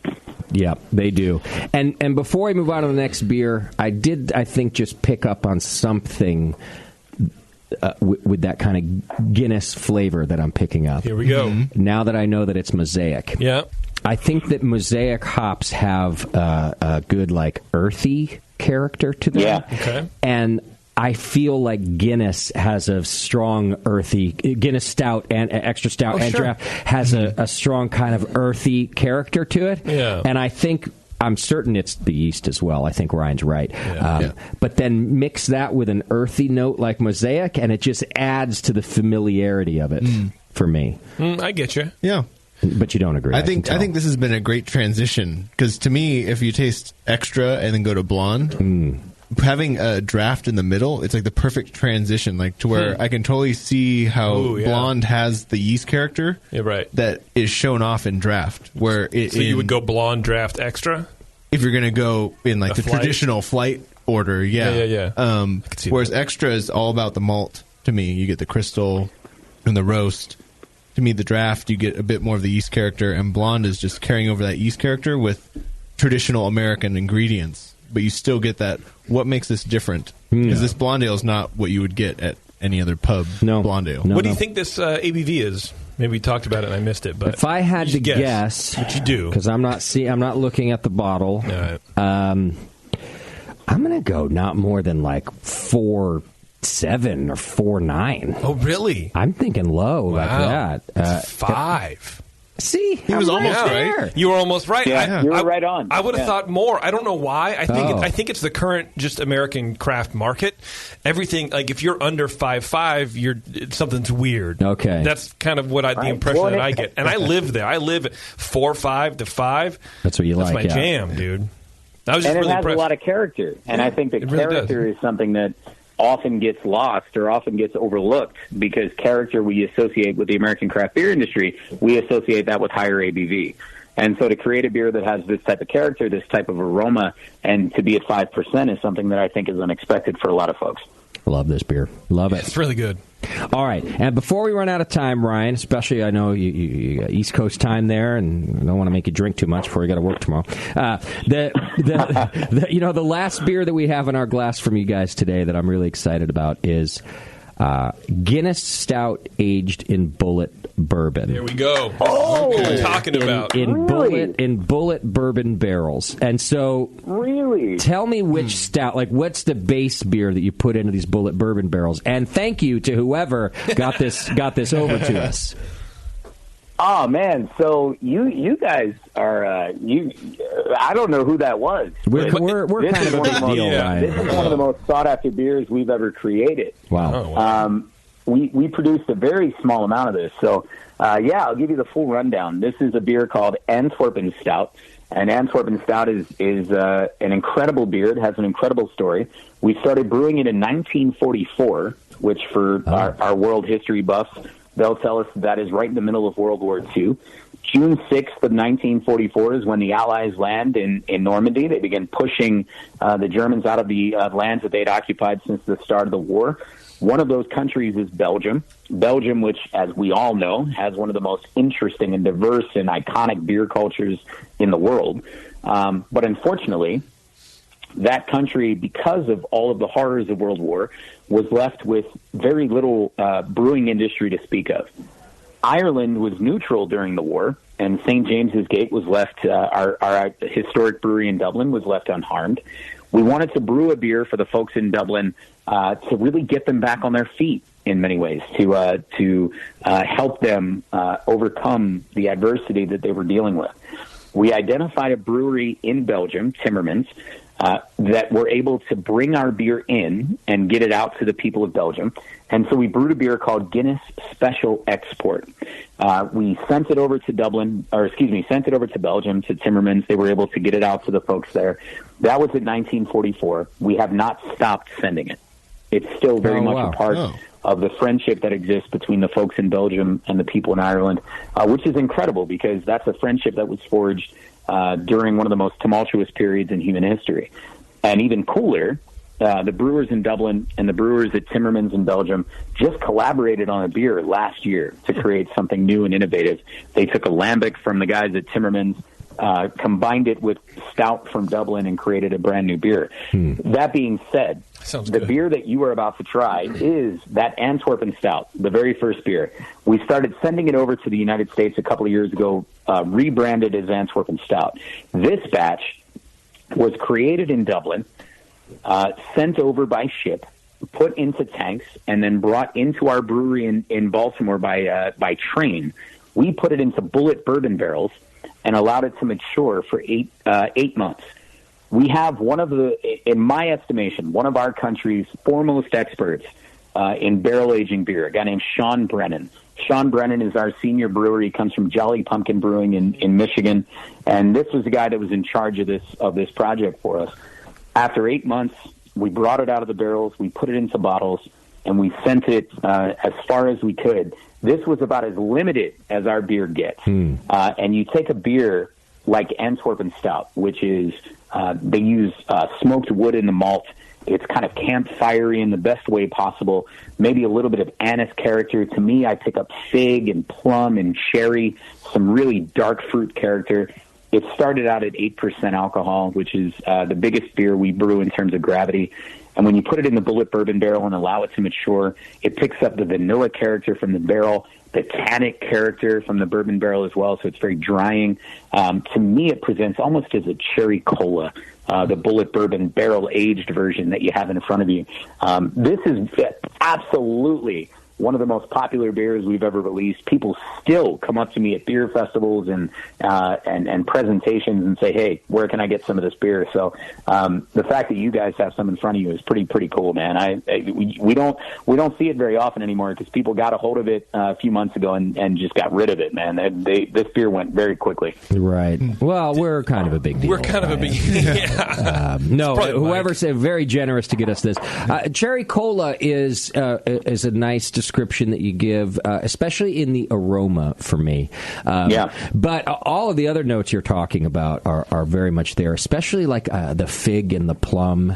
[SPEAKER 10] Yeah, they do. And before I move on to the next beer, I think, just pick up on something with that kind of Guinness flavor that I'm picking up.
[SPEAKER 3] Here we go.
[SPEAKER 10] Now that I know that it's Mosaic.
[SPEAKER 3] Yeah.
[SPEAKER 10] I think that Mosaic hops have a good, earthy character to them.
[SPEAKER 17] Yeah.
[SPEAKER 3] Okay.
[SPEAKER 10] And I feel like Guinness has a strong earthy, Guinness Stout and Extra Stout and
[SPEAKER 3] sure.
[SPEAKER 10] Draft has a strong kind of earthy character to it.
[SPEAKER 3] Yeah.
[SPEAKER 10] And I'm certain it's the yeast as well. I think Ryan's right.
[SPEAKER 3] Yeah.
[SPEAKER 10] But then mix that with an earthy note like Mosaic, and it just adds to the familiarity of it for me.
[SPEAKER 3] I get you.
[SPEAKER 11] Yeah.
[SPEAKER 10] But you don't agree.
[SPEAKER 11] I think this has been a great transition, because to me, if you taste Extra and then go to blonde, having a draft in the middle, it's like the perfect transition, to where I can totally see how blonde has the yeast character that is shown off in draft. So
[SPEAKER 3] you would go blonde, draft, extra?
[SPEAKER 11] If you're going to go in the traditional flight order, yeah. Whereas Extra is all about the malt to me. You get the crystal and the roast. To me, the draft, you get a bit more of the yeast character, and blonde is just carrying over that yeast character with traditional American ingredients. But you still get that, what makes this different? Because this blonde ale is not what you would get at any other pub blonde ale.
[SPEAKER 3] What do you think this ABV is? Maybe we talked about it and I missed it. But
[SPEAKER 10] if I had to guess,
[SPEAKER 3] what you do,
[SPEAKER 10] because I'm not looking at the bottle. I'm going to go not more than 4.7 or 4.9.
[SPEAKER 3] Oh, really?
[SPEAKER 10] I'm thinking low like that.
[SPEAKER 3] It's 5.
[SPEAKER 10] See,
[SPEAKER 11] he was almost right.
[SPEAKER 3] You were almost right.
[SPEAKER 17] Yeah, you were right on.
[SPEAKER 3] I would have thought more. I don't know why. I think it's the current just American craft market. Everything, if you're under 5.5, something's weird.
[SPEAKER 10] Okay,
[SPEAKER 3] that's kind of what the impression that I get. And I live there. I live 4.5 to 5.
[SPEAKER 10] That's what you like.
[SPEAKER 3] That's my jam, dude. I was just
[SPEAKER 17] and
[SPEAKER 3] really
[SPEAKER 17] it has
[SPEAKER 3] impressed.
[SPEAKER 17] A lot of character, and I think that character is something that often gets lost or often gets overlooked, because character we associate with the American craft beer industry, we associate that with higher ABV. And so to create a beer that has this type of character, this type of aroma, and to be at 5% is something that I think is unexpected for a lot of folks.
[SPEAKER 10] Love this beer. Love it.
[SPEAKER 3] It's really good.
[SPEAKER 10] All right. And before we run out of time, Ryan, especially I know you got East Coast time there, and I don't want to make you drink too much before you got to work tomorrow. The last beer that we have in our glass from you guys today that I'm really excited about is Guinness Stout aged in bullet bourbon.
[SPEAKER 3] There we go. Oh, what we're talking about
[SPEAKER 10] in bullet bourbon barrels. And so,
[SPEAKER 17] really,
[SPEAKER 10] tell me which stout. What's the base beer that you put into these bullet bourbon barrels? And thank you to whoever got this over to us.
[SPEAKER 17] Oh man, so you guys are I don't know who that was.
[SPEAKER 10] We're kind of a big deal, Ryan.
[SPEAKER 17] This is one of the most sought after beers we've ever created.
[SPEAKER 10] Wow.
[SPEAKER 17] We produced a very small amount of this, so I'll give you the full rundown. This is a beer called Antwerpen Stout, and Antwerpen Stout is an incredible beer. It has an incredible story. We started brewing it in 1944, which for our world history buffs, they'll tell us that is right in the middle of World War II. June 6th of 1944 is when the Allies land in Normandy. They begin pushing the Germans out of the lands that they'd occupied since the start of the war. One of those countries is Belgium. Belgium, which, as we all know, has one of the most interesting and diverse and iconic beer cultures in the world. But unfortunately, that country, because of all of the horrors of World War, was left with very little brewing industry to speak of. Ireland was neutral during the war, and St. James's Gate was left, our historic brewery in Dublin was left unharmed. We wanted to brew a beer for the folks in Dublin to really get them back on their feet in many ways, to help them overcome the adversity that they were dealing with. We identified a brewery in Belgium, Timmermans, that were able to bring our beer in and get it out to the people of Belgium. And so we brewed a beer called Guinness Special Export. We sent it over to sent it over to Belgium, to Timmermans. They were able to get it out to the folks there. That was in 1944. We have not stopped sending it. It's still very much a part of the friendship that exists between the folks in Belgium and the people in Ireland, which is incredible because that's a friendship that was forged during one of the most tumultuous periods in human history. And even cooler, the brewers in Dublin and the brewers at Timmermans in Belgium just collaborated on a beer last year to create something new and innovative. They took a lambic from the guys at Timmermans, combined it with stout from Dublin, and created a brand new beer. That being said, the beer that you are about to try is that Antwerpen Stout, the very first beer. We started sending it over to the United States a couple of years ago, rebranded as Antwerpen Stout. This batch was created in Dublin, sent over by ship, put into tanks, and then brought into our brewery in Baltimore by train. We put it into bullet bourbon barrels and allowed it to mature for 8 months. We have in my estimation, one of our country's foremost experts in barrel aging beer, a guy named Sean Brennan. Sean Brennan is our senior brewer. He comes from Jolly Pumpkin Brewing in Michigan, and this was the guy that was in charge of this project for us. After 8 months, we brought it out of the barrels, we put it into bottles, and we sent it as far as we could. This was about as limited as our beer gets. And you take a beer like Antwerpen Stout, which is, they use smoked wood in the malt. It's kind of campfirey in the best way possible, maybe a little bit of anise character. To me, I pick up fig and plum and cherry, some really dark fruit character. It started out at 8% alcohol, which is the biggest beer we brew in terms of gravity. And when you put it in the bullet bourbon barrel and allow it to mature, it picks up the vanilla character from the barrel, the tannic character from the bourbon barrel as well, so it's very drying. To me, it presents almost as a cherry cola, the bullet bourbon barrel-aged version that you have in front of you. This is absolutely one of the most popular beers we've ever released. People still come up to me at beer festivals and presentations and say, "Hey, where can I get some of this beer?" So the fact that you guys have some in front of you is pretty cool, man. We don't see it very often anymore because people got a hold of it a few months ago and just got rid of it, man. This beer went very quickly.
[SPEAKER 10] Right. Well, we're kind of a big deal.
[SPEAKER 3] We're kind of a big yeah.
[SPEAKER 10] No, whoever's very generous to get us this. Cherry cola is a nice description that you give, especially in the aroma for me. But all of the other notes you're talking about are very much there, especially like the fig and the plum.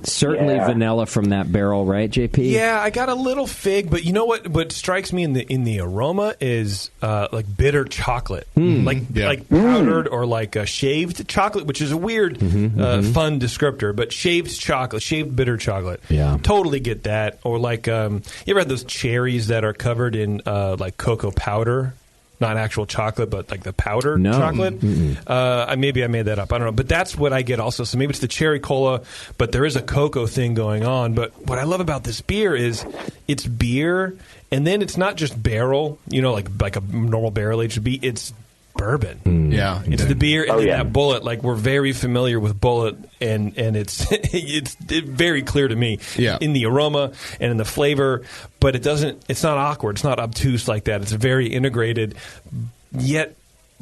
[SPEAKER 10] Certainly vanilla from that barrel, right, JP?
[SPEAKER 3] Yeah, I got a little fig, but you know what strikes me in the aroma is like bitter chocolate, like powdered or like shaved chocolate, which is a weird, fun descriptor, but shaved bitter chocolate.
[SPEAKER 10] Yeah,
[SPEAKER 3] totally get that. Or like, you ever had those cherries that are covered in like cocoa powder? Not actual chocolate, but like the powdered chocolate. Maybe I made that up. I don't know. But that's what I get also. So maybe it's the cherry cola, but there is a cocoa thing going on. But what I love about this beer is it's beer, and then it's not just barrel, like a normal barrel aged beer. It's bourbon. It's the beer and then that bullet. Like, we're very familiar with bullet, and it's it's very clear to me in the aroma and in the flavor, but it's not awkward, it's not obtuse like that. It's very integrated yet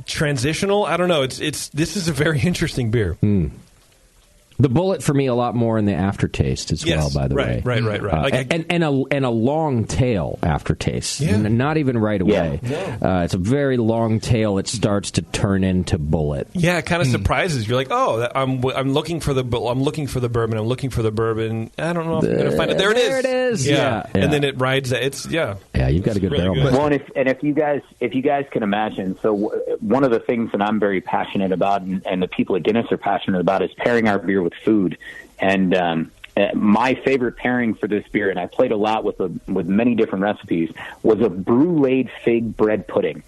[SPEAKER 3] transitional. I don't know, this is a very interesting beer.
[SPEAKER 10] The bullet for me a lot more in the aftertaste as well, by the way.
[SPEAKER 3] Right.
[SPEAKER 10] And a long tail aftertaste. Not even right away. It's a very long tail. It starts to turn into bullet.
[SPEAKER 3] Yeah, it kind of surprises. You're like, oh, I'm looking for the bourbon. I'm looking for the bourbon. I don't know if I'm going to find it. There it is. Yeah. And then it rides that.
[SPEAKER 10] Yeah, you've got a good
[SPEAKER 3] really
[SPEAKER 10] barrel.
[SPEAKER 17] Well, and if you guys can imagine, so one of the things that I'm very passionate about, and the people at Guinness are passionate about, is pairing our beer with food. And my favorite pairing for this beer, and I played a lot with many different recipes, was a bruleed fig bread pudding.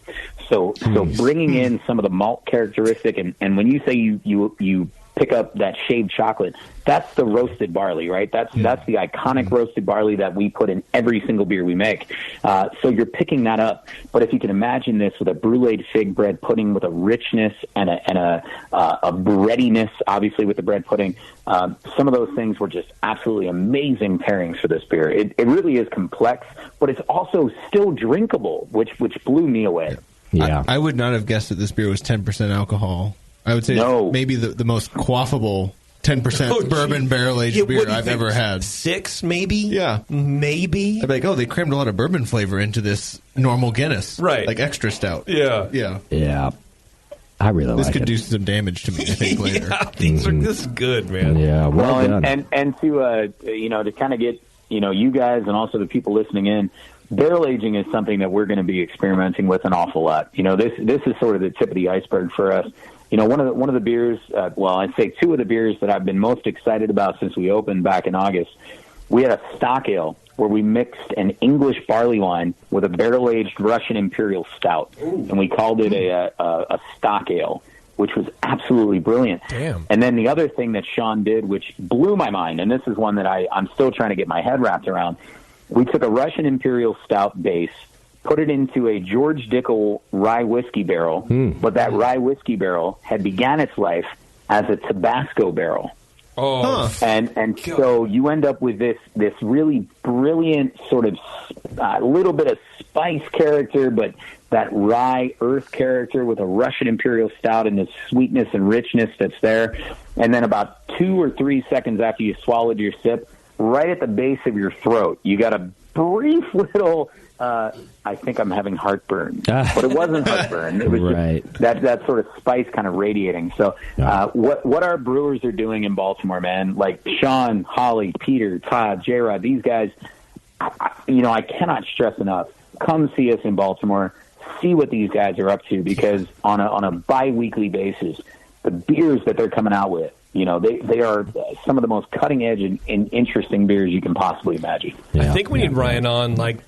[SPEAKER 17] So bringing in some of the malt characteristic, and when you say you pick up that shaved chocolate. That's the roasted barley, right? That's the iconic roasted barley that we put in every single beer we make. So you're picking that up. But if you can imagine this with a brulee fig bread pudding with a richness and a breadiness, obviously with the bread pudding, some of those things were just absolutely amazing pairings for this beer. It really is complex, but it's also still drinkable, which blew me away.
[SPEAKER 11] Yeah, I would not have guessed that this beer was 10% alcohol. I would say maybe the most quaffable 10% bourbon barrel-aged beer I've ever had.
[SPEAKER 3] 6, maybe?
[SPEAKER 11] Yeah.
[SPEAKER 3] Maybe?
[SPEAKER 11] I'd be like, they crammed a lot of bourbon flavor into this normal Guinness.
[SPEAKER 3] Right.
[SPEAKER 11] Like extra stout.
[SPEAKER 3] Yeah.
[SPEAKER 11] Yeah.
[SPEAKER 10] Yeah. I really like it.
[SPEAKER 11] This could do some damage to me, I think, later.
[SPEAKER 3] This is good, man.
[SPEAKER 10] Yeah, well done.
[SPEAKER 17] And to, to kind of get, you guys and also the people listening in, barrel aging is something that we're going to be experimenting with an awful lot. This is sort of the tip of the iceberg for us. One of the beers, I'd say 2 of the beers that I've been most excited about since we opened back in August. We had a stock ale where we mixed an English barley wine with a barrel-aged Russian Imperial Stout, and we called it a stock ale, which was absolutely brilliant.
[SPEAKER 3] Damn.
[SPEAKER 17] And then the other thing that Sean did, which blew my mind, and this is one that I'm still trying to get my head wrapped around, we took a Russian Imperial Stout base, put it into a George Dickel rye whiskey barrel, but that rye whiskey barrel had began its life as a Tabasco barrel.
[SPEAKER 3] Oh,
[SPEAKER 17] and so you end up with this really brilliant sort of little bit of spice character, but that rye earth character with a Russian Imperial Stout and this sweetness and richness that's there. And then about 2 or 3 seconds after you swallowed your sip, right at the base of your throat, you got a brief little, I think I'm having heartburn. But it wasn't heartburn. It was just that sort of spice kind of radiating. So what our brewers are doing in Baltimore, man, like Sean, Holly, Peter, Todd, J-Rod, these guys, I cannot stress enough. Come see us in Baltimore. See what these guys are up to, because on a bi-weekly basis, the beers that they're coming out with, they are some of the most cutting edge and interesting beers you can possibly imagine.
[SPEAKER 3] I think we need Ryan on like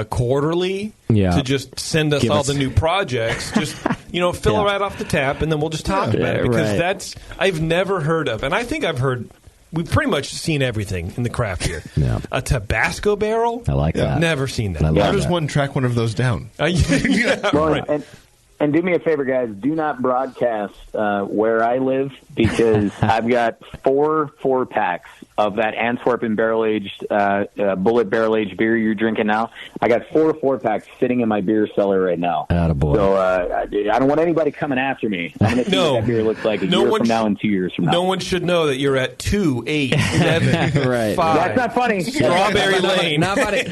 [SPEAKER 3] quarterly to just send us all the new projects. Just fill it right off the tap, and then we'll just talk about it, because that's I've never heard of, and I think we've pretty much seen everything in the craft beer. Yeah. A Tabasco barrel?
[SPEAKER 10] I like that.
[SPEAKER 3] Never seen that.
[SPEAKER 11] How does one track one of those down?
[SPEAKER 17] And do me a favor, guys. Do not broadcast where I live, because I've got 4 4-packs of that Antwerpen barrel-aged, bullet barrel-aged beer you're drinking now. I got 4 4-packs sitting in my beer cellar right now.
[SPEAKER 10] Attaboy.
[SPEAKER 17] So I don't want anybody coming after me. I'm going to see what that beer looks like a year from now and 2 years from now.
[SPEAKER 3] No one should know that you're at 2, 8, 7,
[SPEAKER 10] right.
[SPEAKER 3] 5.
[SPEAKER 17] That's not funny.
[SPEAKER 3] Strawberry Lane.
[SPEAKER 10] Not funny.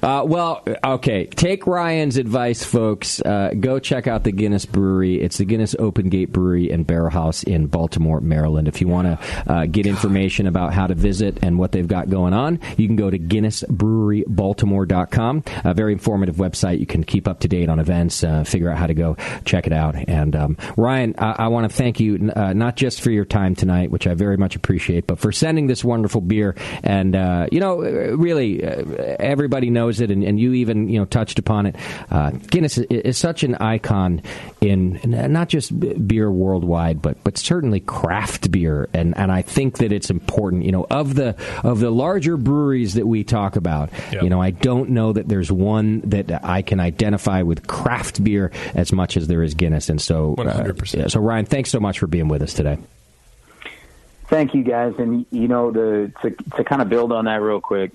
[SPEAKER 10] Well, okay. Take Ryan's advice, folks. Go check out the Guinness Brewery. It's the Guinness Open Gate Brewery and Barrel House in Baltimore, Maryland. If you want to get information about how to visit and what they've got going on, you can go to GuinnessBreweryBaltimore.com. A very informative website. You can keep up to date on events, figure out how to go check it out. And Ryan, I want to thank you not just for your time tonight, which I very much appreciate, but for sending this wonderful beer. And really, everybody knows it, and you even touched upon it. Guinness is such an icon in not just beer worldwide, but certainly craft beer, and I think that it's important. Of the larger breweries that we talk about, I don't know that there's one that I can identify with craft beer as much as there is Guinness. And so,
[SPEAKER 3] 100%.
[SPEAKER 10] So Ryan, thanks so much for being with us today.
[SPEAKER 17] Thank you, guys. And to kind of build on that real quick,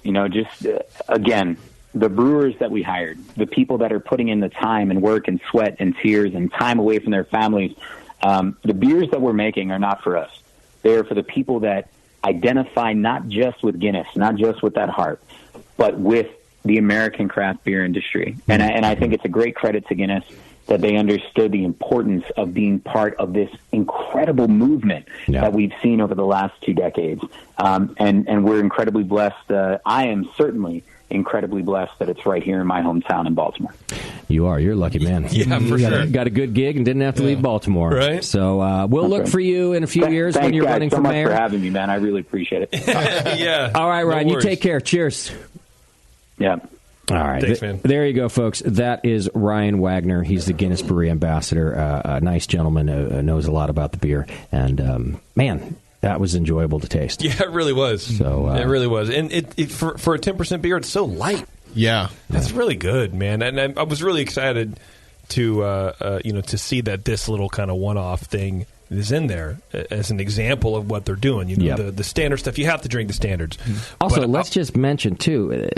[SPEAKER 17] again, the brewers that we hired, the people that are putting in the time and work and sweat and tears and time away from their families, the beers that we're making are not for us. They're for the people that identify not just with Guinness, not just with that heart, but with the American craft beer industry. And I think it's a great credit to Guinness that they understood the importance of being part of this incredible movement that we've seen over the last 2 decades. And we're incredibly blessed. I am certainly incredibly blessed that it's right here in my hometown in Baltimore.
[SPEAKER 10] You are. You're a lucky man.
[SPEAKER 3] Yeah, for sure.
[SPEAKER 10] Got a good gig and didn't have to leave Baltimore.
[SPEAKER 3] Right.
[SPEAKER 10] So we'll look for you in a few years when you're running for mayor.
[SPEAKER 17] Thanks so much for having me, man. I really appreciate it.
[SPEAKER 3] Yeah.
[SPEAKER 10] All right, Ryan.
[SPEAKER 3] No
[SPEAKER 10] you take care. Cheers.
[SPEAKER 17] Yeah.
[SPEAKER 10] All right.
[SPEAKER 3] Thanks, man.
[SPEAKER 10] There you go, folks. That is Ryan Wagner. He's the Guinness Brewery ambassador. A nice gentleman who knows a lot about the beer. And, man, that was enjoyable to taste.
[SPEAKER 3] Yeah, it really was.
[SPEAKER 10] So
[SPEAKER 3] it really was. And for a 10% beer, it's so light.
[SPEAKER 11] Yeah.
[SPEAKER 3] That's really good, man. And I was really excited to see that this little kind of one-off thing is in there as an example of what they're doing. The standard stuff. You have to drink the standards.
[SPEAKER 10] Also, let's just mention, too,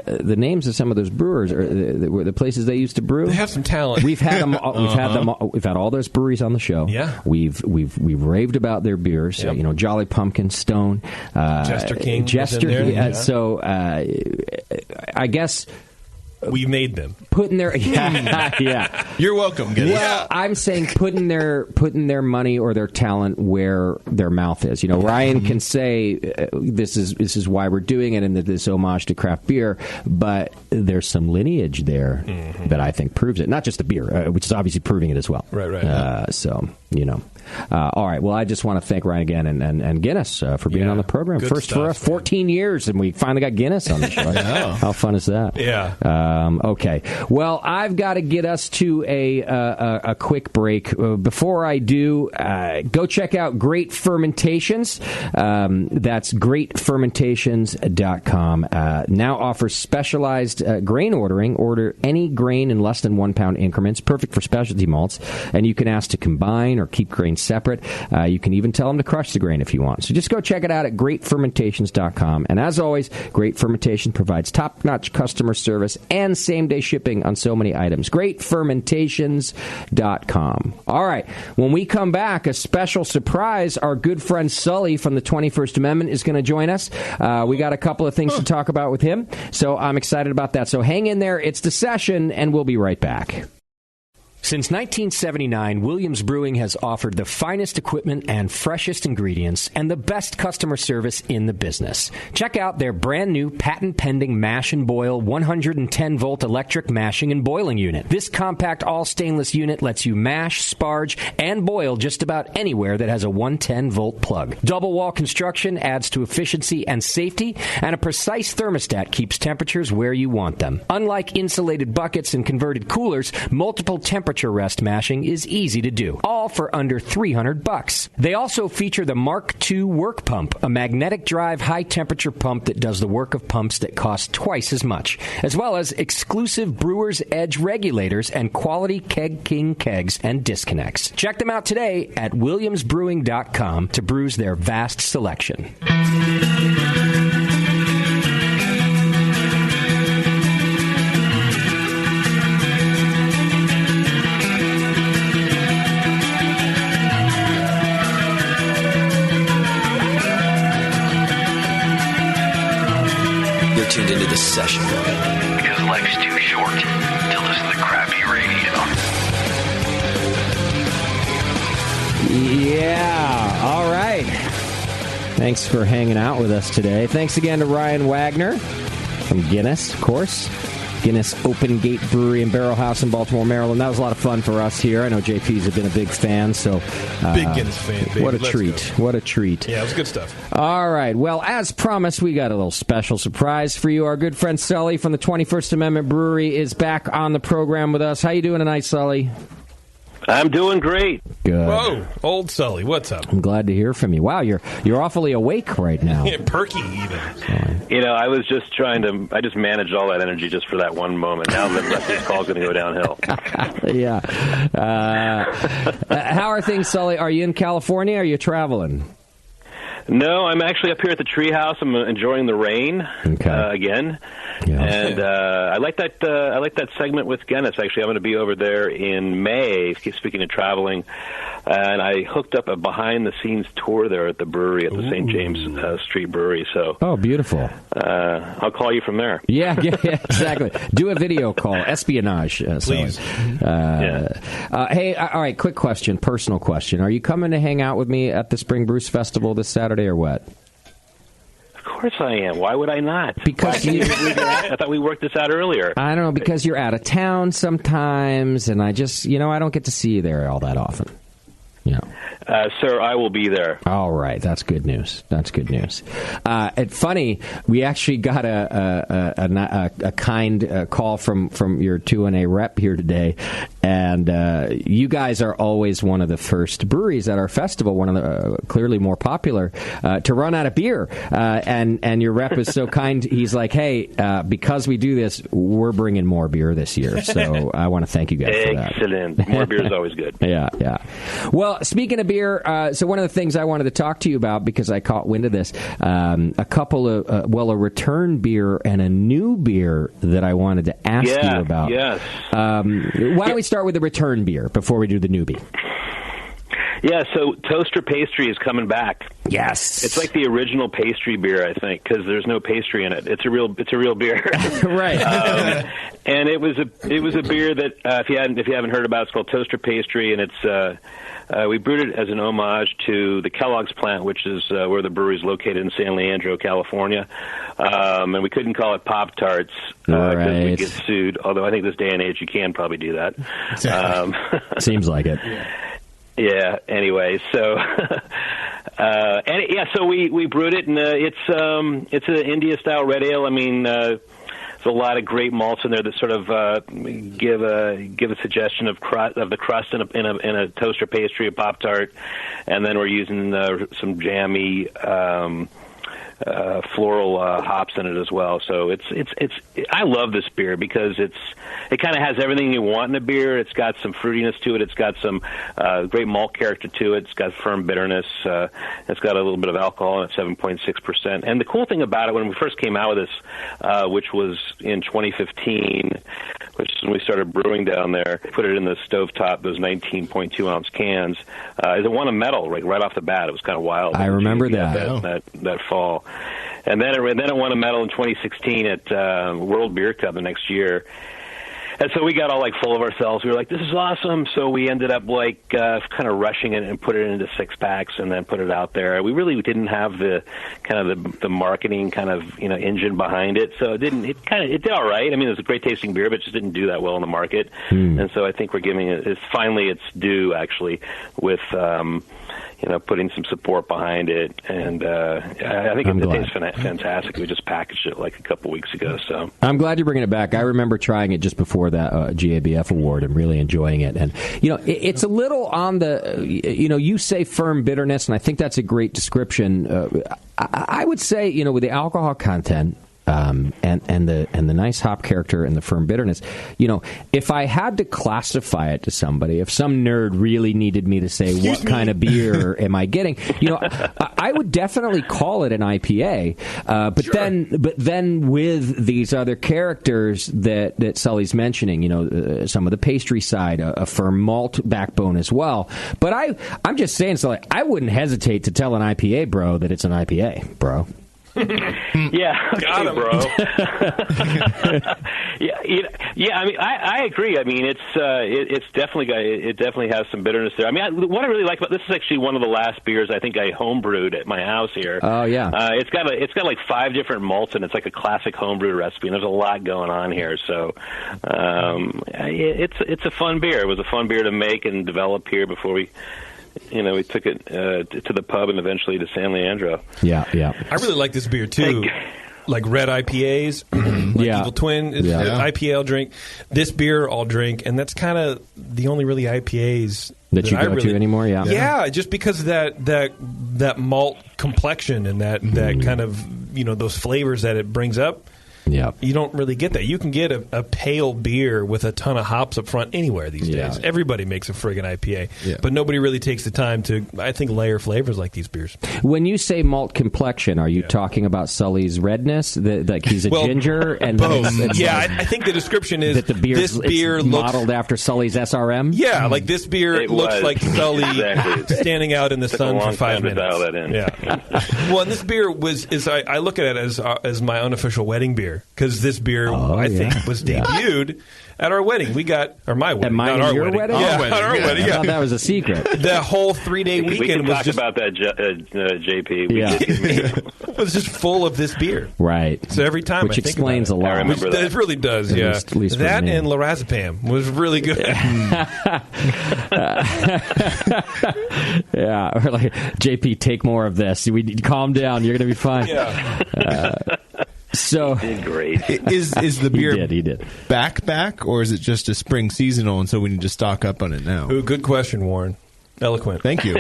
[SPEAKER 10] the names of some of those brewers, or the places they used to brew.
[SPEAKER 3] They have some talent.
[SPEAKER 10] We've had them. We've had all those breweries on the show.
[SPEAKER 3] Yeah.
[SPEAKER 10] We've raved about their beers.
[SPEAKER 3] Yep.
[SPEAKER 10] Jolly Pumpkin, Stone,
[SPEAKER 3] Jester King.
[SPEAKER 10] Jester.
[SPEAKER 3] Yeah.
[SPEAKER 10] So I guess.
[SPEAKER 3] We made them.
[SPEAKER 10] Putting their yeah.
[SPEAKER 11] You're welcome. Guinness.
[SPEAKER 10] Well, I'm saying putting their money or their talent where their mouth is. Ryan can say this is why we're doing it, and this homage to craft beer, but there's some lineage there that I think proves it. Not just the beer, which is obviously proving it as well.
[SPEAKER 3] Right.
[SPEAKER 10] So. All right. Well, I just want to thank Ryan again and Guinness for being on the program.
[SPEAKER 3] Good
[SPEAKER 10] First
[SPEAKER 3] stuff,
[SPEAKER 10] for us, 14 years, and we finally got Guinness on the show. How fun is that?
[SPEAKER 3] Yeah.
[SPEAKER 10] Okay. Well, I've got to get us to a quick break. Before I do, go check out Great Fermentations. That's greatfermentations.com. Now offers specialized grain ordering. Order any grain in less than 1 pound increments. Perfect for specialty malts. And you can ask to combine or keep grain separate. You can even tell them to crush the grain if you want. So just go check it out at greatfermentations.com. And as always, Great Fermentation provides top-notch customer service and same-day shipping on so many items. greatfermentations.com. All right. When we come back, a special surprise. Our good friend Sully from the 21st Amendment is going to join us. We got a couple of things to talk about with him, so I'm excited about that. So hang in there. It's The Session, and we'll be right back. Since 1979, Williams Brewing has offered the finest equipment and freshest ingredients and the best customer service in the business. Check out their brand new patent-pending Mash and Boil 110-volt electric mashing and boiling unit. This compact all-stainless unit lets you mash, sparge, and boil just about anywhere that has a 110-volt plug. Double-wall construction adds to efficiency and safety, and a precise thermostat keeps temperatures where you want them. Unlike insulated buckets and converted coolers, multiple temperature rest mashing is easy to do, all for under $300. They also feature the Mark II work pump, a magnetic drive high-temperature pump that does the work of pumps that cost twice as much, as well as exclusive Brewer's Edge regulators and quality Keg King kegs and disconnects. Check them out today at williamsbrewing.com to bruise their vast selection.
[SPEAKER 20] Tuned into The Session because life's too short to listen to crappy radio.
[SPEAKER 10] Yeah. All right. Thanks for hanging out with us today. Thanks again to Ryan Wagner from Guinness, of course. Guinness Open Gate Brewery and Barrel House in Baltimore, Maryland. That was a lot of fun for us here. I know JP's have been a big fan, so
[SPEAKER 3] big Guinness fan. Baby.
[SPEAKER 10] What a treat! What a treat!
[SPEAKER 3] Yeah, it was good stuff.
[SPEAKER 10] All right. Well, as promised, we got a little special surprise for you. Our good friend Sully from the 21st Amendment Brewery is back on the program with us. How you doing tonight, Sully?
[SPEAKER 21] I'm doing great.
[SPEAKER 10] Good.
[SPEAKER 3] Whoa, old Sully, what's up?
[SPEAKER 10] I'm glad to hear from you. Wow, you're awfully awake right now.
[SPEAKER 3] Yeah, perky even.
[SPEAKER 21] I was just I just managed all that energy just for that one moment. Now the rest of this call's going to go downhill.
[SPEAKER 10] Yeah. How are things, Sully? Are you in California or are you traveling?
[SPEAKER 21] No, I'm actually up here at the treehouse. I'm enjoying the rain again, and I like that. I like that segment with Guinness. Actually, I'm going to be over there in May. Speaking of traveling, and I hooked up a behind-the-scenes tour there at the brewery at the St. James Street Brewery. So,
[SPEAKER 10] beautiful.
[SPEAKER 21] I'll call you from there.
[SPEAKER 10] Yeah, exactly. Do a video call, espionage,
[SPEAKER 21] please.
[SPEAKER 10] Hey, all right. Quick question, personal question. Are you coming to hang out with me at the Spring Brews Festival this Saturday or what?
[SPEAKER 21] Of course I am. Why would I not?
[SPEAKER 10] Because
[SPEAKER 21] I thought we worked this out earlier.
[SPEAKER 10] I don't know, because you're out of town sometimes, and I just, I don't get to see you there all that often. Yeah.
[SPEAKER 21] Sir, I will be there.
[SPEAKER 10] All right, that's good news. That's good news. It's funny, we actually got a kind call from your 2NA rep here today, and you guys are always one of the first breweries at our festival, one of the clearly more popular, to run out of beer. And your rep is so kind. He's like, hey, because we do this, we're bringing more beer this year. So I want to thank you guys for that.
[SPEAKER 21] Excellent. More beer is always good.
[SPEAKER 10] Yeah. Well, speaking of beer, so one of the things I wanted to talk to you about, because I caught wind of this, a couple of, a return beer and a new beer that I wanted to ask you about.
[SPEAKER 21] Yes.
[SPEAKER 10] Why don't we start with the return beer before we do the newbie?
[SPEAKER 21] Yeah, so Toaster Pastry is coming back.
[SPEAKER 10] Yes,
[SPEAKER 21] it's like the original pastry beer, I think, because there's no pastry in it. It's a real beer,
[SPEAKER 10] right?
[SPEAKER 21] And it was a beer that if you haven't heard about, it's called Toaster Pastry, and it's we brewed it as an homage to the Kellogg's plant, which is where the brewery is located in San Leandro, California. And we couldn't call it Pop Tarts because we get sued. Although I think this day and age you can probably do that.
[SPEAKER 10] Seems like it.
[SPEAKER 21] Yeah. Anyway, so so we brewed it, and it's an India style red ale. I mean, there's a lot of great malts in there that sort of give a suggestion of the crust in a toaster pastry, a Pop Tart, and then we're using some jammy floral hops in it as well. So it's I love this beer because it kind of has everything you want in a beer. It's got some fruitiness to it. It's got some great malt character to it. It's got firm bitterness. It's got a little bit of alcohol at 7.6%. And the cool thing about it, when we first came out with this, which was in 2015, which is when we started brewing down there, put it in the stovetop, those 19.2 ounce cans, is it won a medal right off the bat. It was kind of wild.
[SPEAKER 10] I remember
[SPEAKER 21] that fall. And then it won a medal in 2016 at World Beer Cup the next year. And so we got all full of ourselves. We were like, this is awesome. So we ended up kind of rushing it and put it into 6-packs and then put it out there. We really didn't have the kind of the marketing kind of engine behind it. So it did all right. I mean, it was a great tasting beer, but it just didn't do that well in the market. And so I think we're giving it's finally its due actually with putting some support behind it, and I think it tastes fantastic. We just packaged it a couple weeks ago. So
[SPEAKER 10] I'm glad you're bringing it back. I remember trying it just before that GABF award and really enjoying it. And it's a little on the you say firm bitterness, and I think that's a great description. I would say with the alcohol content. And the nice hop character and the firm bitterness. If I had to classify it to somebody, if some nerd really needed me to say what kind of beer am I getting, I would definitely call it an IPA. But then with these other characters that Sully's mentioning, some of the pastry side, a firm malt backbone as well. But I'm just saying, Sully, I wouldn't hesitate to tell an IPA bro that it's an IPA, bro.
[SPEAKER 21] Yeah, okay, bro. Yeah. I mean, I agree. I mean, it's definitely has some bitterness there. I mean, what I really like about this is actually one of the last beers I think I homebrewed at my house here.
[SPEAKER 10] Oh yeah.
[SPEAKER 21] It's got 5 different malts, and it's like a classic homebrew recipe. And there's a lot going on here. So it's a fun beer. It was a fun beer to make and develop here before we took it to the pub and eventually to San Leandro.
[SPEAKER 10] Yeah.
[SPEAKER 3] I really like this beer, too. Like red IPAs, Evil Twin is an IPA I'll drink. This beer I'll drink, and that's kind of the only really IPAs
[SPEAKER 10] that you go to anymore.
[SPEAKER 3] Yeah, just because of that malt complexion and that kind of those flavors that it brings up.
[SPEAKER 10] Yeah,
[SPEAKER 3] you don't really get that. You can get a pale beer with a ton of hops up front anywhere these days. Everybody makes a friggin' IPA, but nobody really takes the time to, I think, layer flavors like these beers.
[SPEAKER 10] When you say malt complexion, are you talking about Sully's redness, like he's a ginger? And
[SPEAKER 3] I think the description is
[SPEAKER 10] that this beer looks modeled after Sully's SRM.
[SPEAKER 3] Yeah, like this beer looks like Sully standing out in the sun for 5 minutes.
[SPEAKER 21] To dial that in.
[SPEAKER 3] Yeah. Well, and this beer I look at it as my unofficial wedding beer. beer because this beer I think was debuted at our wedding. We got my wedding,
[SPEAKER 10] at mine
[SPEAKER 3] not our
[SPEAKER 10] your
[SPEAKER 3] wedding.
[SPEAKER 10] wedding.
[SPEAKER 3] Yeah, at our wedding.
[SPEAKER 10] I
[SPEAKER 3] Yeah,
[SPEAKER 10] thought that was a secret.
[SPEAKER 3] The whole 3-day weekend
[SPEAKER 21] we can
[SPEAKER 3] was
[SPEAKER 21] talk
[SPEAKER 3] just
[SPEAKER 21] about that, JP.
[SPEAKER 3] it was just full of this beer.
[SPEAKER 10] Right.
[SPEAKER 3] So every time,
[SPEAKER 10] which
[SPEAKER 3] I think
[SPEAKER 10] explains a
[SPEAKER 3] about
[SPEAKER 10] lot.
[SPEAKER 3] I remember that. It really does.
[SPEAKER 10] At
[SPEAKER 3] Yeah,
[SPEAKER 10] least
[SPEAKER 3] that
[SPEAKER 10] for me.
[SPEAKER 3] and lorazepam was really good.
[SPEAKER 10] Yeah, or like, JP, take more of this. Calm down. You're going to be fine. So
[SPEAKER 21] he did great.
[SPEAKER 11] Is the beer
[SPEAKER 10] he did
[SPEAKER 11] back, or is it just a spring seasonal, and so we need to stock up on it now?
[SPEAKER 3] Ooh, good question, Warren. Eloquent.
[SPEAKER 11] Thank you.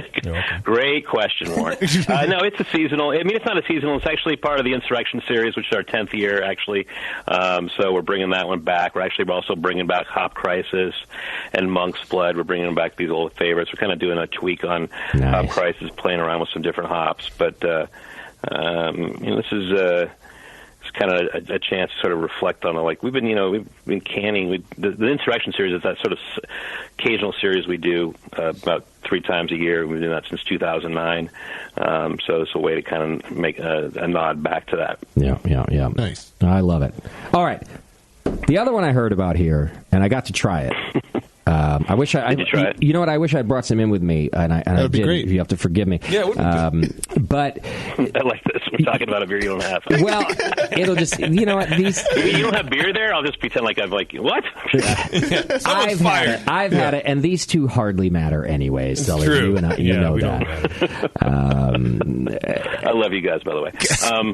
[SPEAKER 21] Great question, Warren. No, it's a seasonal. I mean, it's not a seasonal. It's actually part of the Insurrection series, which is our 10th year, actually. So we're bringing that one back. We're also bringing back Hop Crisis and Monk's Blood. We're bringing back these old favorites. We're kind of doing a tweak on Hop Crisis, playing around with some different hops. But this is it's kind of a chance to sort of reflect on it. Like we've been canning. The Insurrection series is that sort of occasional series we do about 3 times a year. We've been doing that since 2009. So it's a way to kind of make a nod back to that.
[SPEAKER 10] Yeah.
[SPEAKER 11] Nice.
[SPEAKER 10] I love it. All right. The other one I heard about here, and I got to try it. I wish
[SPEAKER 21] Did you try it?
[SPEAKER 10] You know what? I wish I brought some in with me, and I
[SPEAKER 11] That'd be
[SPEAKER 10] did.
[SPEAKER 11] great.
[SPEAKER 10] You have to forgive me.
[SPEAKER 3] Yeah, it would be good.
[SPEAKER 10] But
[SPEAKER 21] I like this. We're talking about a beer you don't have.
[SPEAKER 10] well, it'll just you know what these.
[SPEAKER 21] You don't have beer there? I'll just pretend like I've what?
[SPEAKER 10] I've had it, and these two hardly matter anyways. Sully.
[SPEAKER 3] True.
[SPEAKER 10] You and I, you know that.
[SPEAKER 21] I love you guys, by the way.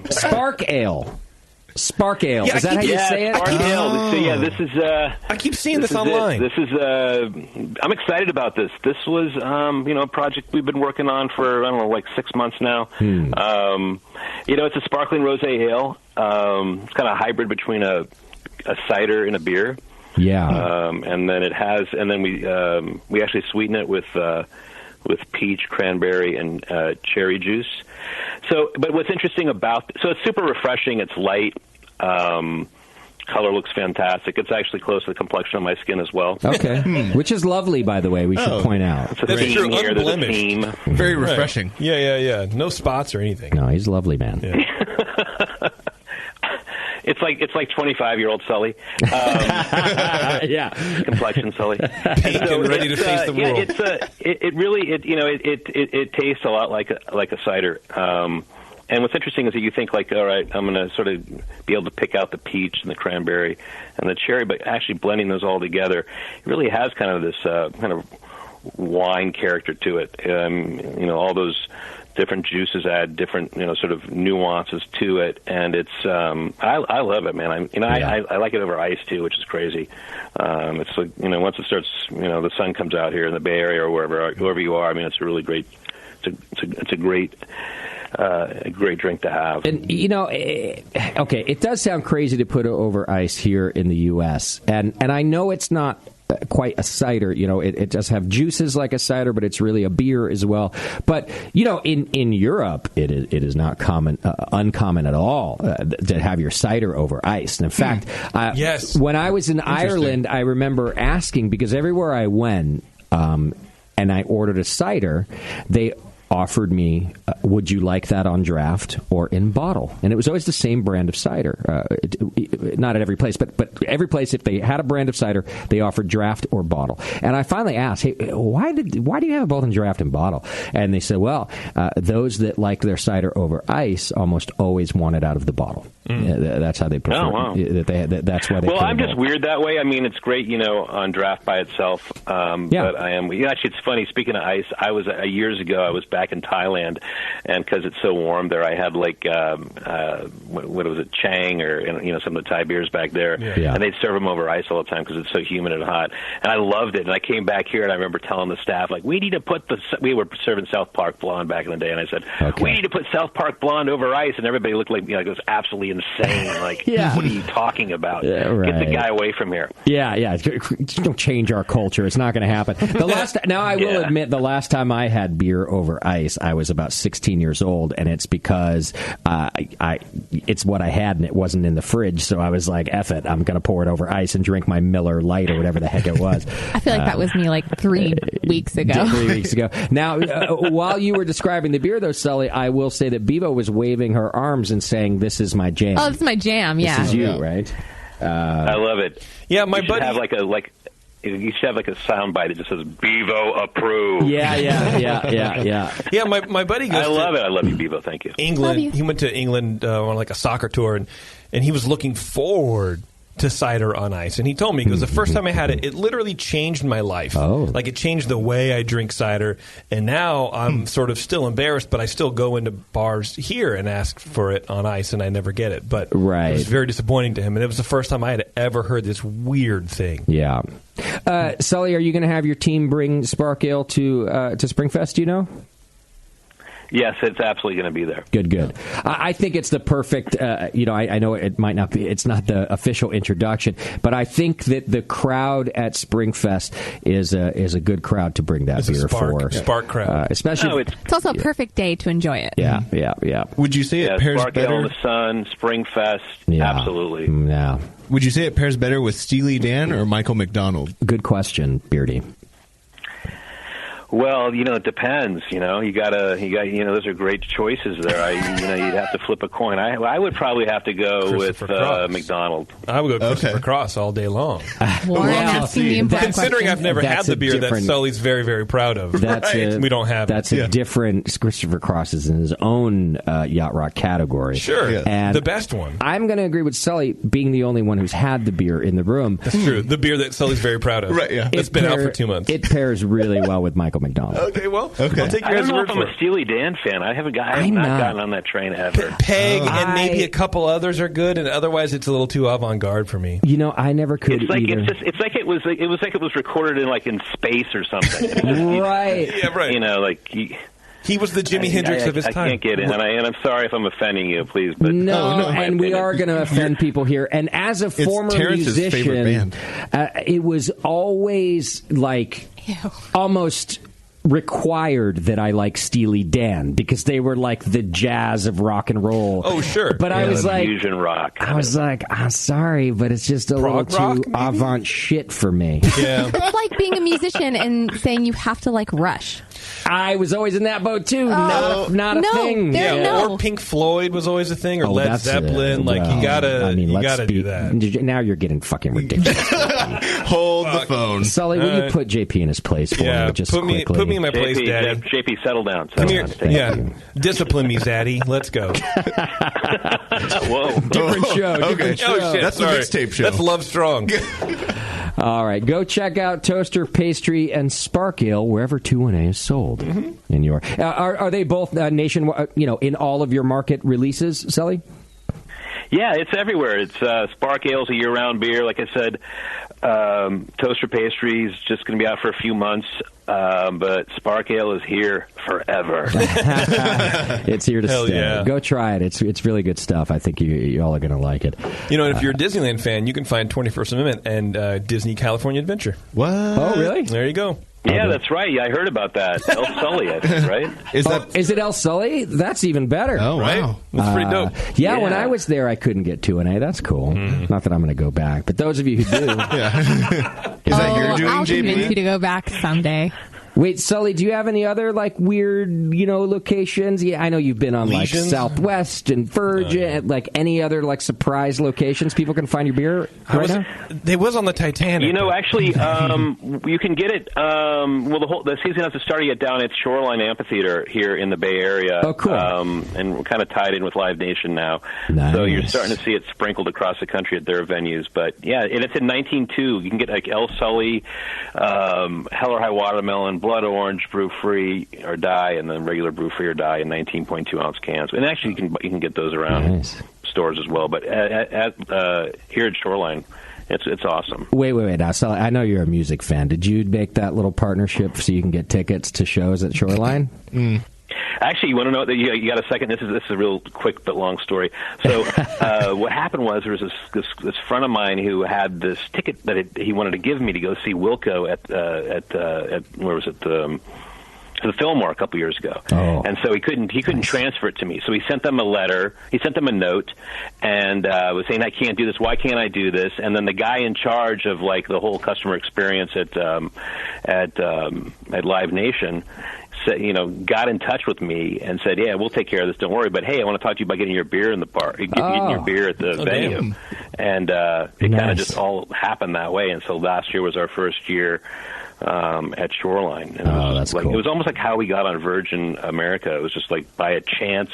[SPEAKER 10] Spark Ale. Spark Ale.
[SPEAKER 3] Yeah,
[SPEAKER 10] Is that how you say it?
[SPEAKER 21] Spark Ale. So, yeah, this is.
[SPEAKER 3] I keep seeing this online.
[SPEAKER 21] This is. I'm excited about this. This was, a project we've been working on for like 6 months now. It's a sparkling rosé ale. It's kind of a hybrid between a cider and a beer.
[SPEAKER 10] Yeah.
[SPEAKER 21] And then we actually sweeten it with peach, cranberry, and cherry juice. But what's interesting so it's super refreshing. It's light. Color looks fantastic. It's actually close to the complexion of my skin as well.
[SPEAKER 10] Okay. Which is lovely, by the way, we should point out.
[SPEAKER 21] It's a theme here. There's a theme.
[SPEAKER 11] Very refreshing.
[SPEAKER 3] Right. Yeah. No spots or anything.
[SPEAKER 10] No, he's lovely, man.
[SPEAKER 21] Yeah. It's like 25-year-old Sully.
[SPEAKER 10] Yeah,
[SPEAKER 21] complexion Sully.
[SPEAKER 3] Pink and ready to face the world.
[SPEAKER 21] It tastes a lot like a cider. And what's interesting is that you think like, all right, I'm going to sort of be able to pick out the peach and the cranberry and the cherry, but actually blending those all together, it really has kind of this kind of wine character to it. All those different juices add different, sort of nuances to it, and it's I love it, man. I like it over ice too, which is crazy. It's like once it starts, the sun comes out here in the Bay Area or wherever you are. I mean, it's a really great. It's a great drink to have.
[SPEAKER 10] And okay, it does sound crazy to put it over ice here in the U.S. and I know it's not quite a cider. It does have juices like a cider, but it's really a beer as well. But in Europe, it is not uncommon at all to have your cider over ice. And in fact,
[SPEAKER 3] yes,
[SPEAKER 10] when I was in Ireland, I remember asking because everywhere I went, and I ordered a cider, they offered me, would you like that on draft or in bottle? And it was always the same brand of cider. Not at every place, but every place, if they had a brand of cider, they offered draft or bottle. And I finally asked, hey, why do you have it both in draft and bottle? And they said, well, those that like their cider over ice almost always want it out of the bottle. That's how they prefer it.
[SPEAKER 21] Oh, wow.
[SPEAKER 10] That's why they
[SPEAKER 21] Well,
[SPEAKER 10] put
[SPEAKER 21] I'm
[SPEAKER 10] it
[SPEAKER 21] just weird that way. I mean, it's great, on draft by itself. But I am. Actually, it's funny. Speaking of ice, I was years ago. I was back in Thailand, and because it's so warm there, I had like what was it, Chang or some of the Thai beers back there, and they'd serve them over ice all the time because it's so humid and hot. And I loved it. And I came back here, and I remember telling the staff like, we need to put we were serving South Park Blonde back in the day, and I said, we need to put South Park Blonde over ice, and everybody looked like it was absolutely insane. Like, what are you talking about?
[SPEAKER 10] Yeah, right.
[SPEAKER 21] Get the guy away from here.
[SPEAKER 10] Yeah. Don't change our culture. It's not going to happen. I will admit, the last time I had beer over ice, I was about 16 years old, and it's because it's what I had, and it wasn't in the fridge. So I was like, F it, I'm going to pour it over ice and drink my Miller Lite or whatever the heck it was.
[SPEAKER 6] I feel like that was me like 3 weeks ago.
[SPEAKER 10] 3 weeks ago. Now, while you were describing the beer, though, Sully, I will say that Bevo was waving her arms and saying, "This is my jam."
[SPEAKER 6] Oh, this is my jam. Yeah,
[SPEAKER 10] this is you, right?
[SPEAKER 21] I love it.
[SPEAKER 3] Yeah, my buddy.
[SPEAKER 21] Have you should have like a sound bite that just says "Bevo approve."
[SPEAKER 10] Yeah.
[SPEAKER 3] Yeah, my buddy goes.
[SPEAKER 21] I love it. I love you, Bevo. Thank you.
[SPEAKER 3] England. He went to England on like a soccer tour, and he was looking forward to cider on ice. And he told me, because the first time I had it, it literally changed my life.
[SPEAKER 10] Oh.
[SPEAKER 3] Like, it changed the way I drink cider. And now I'm sort of still embarrassed, but I still go into bars here and ask for it on ice, and I never get it. But it was very disappointing to him. And it was the first time I had ever heard this weird thing.
[SPEAKER 10] Yeah. Sully, are you going to have your team bring Spark Ale to Springfest, do you know?
[SPEAKER 21] Yes, it's absolutely going to be there.
[SPEAKER 10] Good. I think it's the perfect, I know it might not be, it's not the official introduction, but I think that the crowd at Springfest is a good crowd to bring that beer for.
[SPEAKER 3] Spark crowd.
[SPEAKER 10] Especially.
[SPEAKER 6] It's also a perfect day to enjoy it.
[SPEAKER 10] Yeah.
[SPEAKER 11] Would you say it pairs
[SPEAKER 21] Spark
[SPEAKER 11] better?
[SPEAKER 21] Ale in the sun, Springfest, absolutely.
[SPEAKER 10] Yeah.
[SPEAKER 11] Would you say it pairs better with Steely Dan or Michael McDonald?
[SPEAKER 10] Good question, Beardy.
[SPEAKER 21] Well, it depends. You got those are great choices there. You'd have to flip a coin. I would probably have to go with McDonald.
[SPEAKER 3] I would go Christopher Cross all day long.
[SPEAKER 6] Considering
[SPEAKER 3] I've never had the beer that Sully's very, very proud of. We don't have
[SPEAKER 10] it. That's a different. Christopher Cross is in his own yacht rock category.
[SPEAKER 3] Sure,
[SPEAKER 10] and
[SPEAKER 3] the best one.
[SPEAKER 10] I'm going to agree with Sully, being the only one who's had the beer in the room.
[SPEAKER 3] That's true. The beer that Sully's very proud of.
[SPEAKER 11] Right. Yeah.
[SPEAKER 3] It's been out for 2 months.
[SPEAKER 10] It pairs really well with Michael McDonald.
[SPEAKER 3] Okay, well, I'll take your word for it.
[SPEAKER 21] I don't know if I'm a Steely Dan fan. I have not gotten on that train ever.
[SPEAKER 3] Peg and maybe a couple others are good, and otherwise it's a little too avant-garde for me.
[SPEAKER 10] I never could either.
[SPEAKER 21] It's like it was recorded in space or something.
[SPEAKER 10] Right.
[SPEAKER 3] Yeah, right. He was the Jimi Hendrix of his time.
[SPEAKER 21] I can't get in, and I'm sorry if I'm offending you, please. But
[SPEAKER 10] no, and we are going to offend people here. And as a former musician, it was always almost required that I like Steely Dan because they were like the jazz of rock and roll.
[SPEAKER 3] Oh, sure.
[SPEAKER 10] But I was like,
[SPEAKER 21] fusion rock.
[SPEAKER 10] I was like, I'm sorry, but it's just a little too avant shit for me.
[SPEAKER 3] Yeah.
[SPEAKER 6] It's like being a musician and saying you have to like Rush.
[SPEAKER 10] I was always in that boat too. Not a thing.
[SPEAKER 3] Or Pink Floyd was always a thing, or Led Zeppelin. You gotta do that.
[SPEAKER 10] Now you're getting fucking ridiculous.
[SPEAKER 11] Hold the phone,
[SPEAKER 10] Sully. Will you put JP in his place for me? Just
[SPEAKER 3] put me in my place, Daddy.
[SPEAKER 21] JP, settle down.
[SPEAKER 3] Come here. Discipline me, Zaddy. Let's go.
[SPEAKER 21] Whoa,
[SPEAKER 10] different show.
[SPEAKER 11] Okay.
[SPEAKER 3] Oh shit,
[SPEAKER 11] that's the mixtape show.
[SPEAKER 3] That's Love Strong.
[SPEAKER 10] All right, go check out Toaster Pastry and Spark Ale wherever 21A is sold in your. Are they both nationwide? In all of your market releases, Sully?
[SPEAKER 21] Yeah, it's everywhere. It's Spark Ale's a year-round beer. Like I said, Toaster Pastry is just going to be out for a few months, but Spark Ale is here forever.
[SPEAKER 10] It's here to stay.
[SPEAKER 3] Yeah.
[SPEAKER 10] Go try it. It's really good stuff. I think you all are going to like it.
[SPEAKER 3] And if you're a Disneyland fan, you can find 21st Amendment and Disney California Adventure.
[SPEAKER 11] What?
[SPEAKER 10] Oh, really?
[SPEAKER 3] There you go.
[SPEAKER 21] Yeah, that's right. Yeah, I heard about that. El Sully, I think, right?
[SPEAKER 10] Is it El Sully? That's even better.
[SPEAKER 11] Oh, wow.
[SPEAKER 3] That's pretty dope.
[SPEAKER 10] Yeah, when I was there, I couldn't get 2A. That's cool. Not that I'm going to go back, but those of you who do.
[SPEAKER 11] Is that your doing,
[SPEAKER 6] I'll
[SPEAKER 11] JP?
[SPEAKER 6] convince you to go back someday.
[SPEAKER 10] Wait, Sully, do you have any other weird, locations? Yeah, I know you've been on
[SPEAKER 3] Legions?
[SPEAKER 10] Southwest and Virgin, any other surprise locations people can find your beer right now?
[SPEAKER 3] They was on the Titanic.
[SPEAKER 21] Actually, you can get it. The season hasn't started yet down at Shoreline Amphitheater here in the Bay Area.
[SPEAKER 10] Oh, cool.
[SPEAKER 21] And we're kind of tied in with Live Nation now.
[SPEAKER 10] Nice.
[SPEAKER 21] So you're starting to see it sprinkled across the country at their venues. But yeah, and it's in 19.2. You can get El Sully, Hell or High Watermelon, Blood Orange, Brew Free or Die, and then regular Brew Free or Die in 19.2 ounce cans. And actually, you can get those around stores as well. But here at Shoreline, it's awesome.
[SPEAKER 10] Wait. Now, Sully, I know you're a music fan. Did you make that little partnership so you can get tickets to shows at Shoreline?
[SPEAKER 21] Actually, you want to know that you got a second? This is a real quick but long story. So what happened was there was this friend of mine who had this ticket that he wanted to give me to go see Wilco at where was it? To the Fillmore a couple years ago, and so he couldn't transfer it to me. So he sent them a letter. He sent them a note, and was saying, "I can't do this. Why can't I do this?" And then the guy in charge of the whole customer experience at at Live Nation, said, got in touch with me and said, "Yeah, we'll take care of this. Don't worry. But hey, I want to talk to you about getting your beer in the bar, getting your beer at the venue."
[SPEAKER 10] Damn.
[SPEAKER 21] And it kind of just all happened that way. And so last year was our first year at Shoreline. And
[SPEAKER 10] that's
[SPEAKER 21] cool. It was almost like how we got on Virgin America. It was just like by a chance,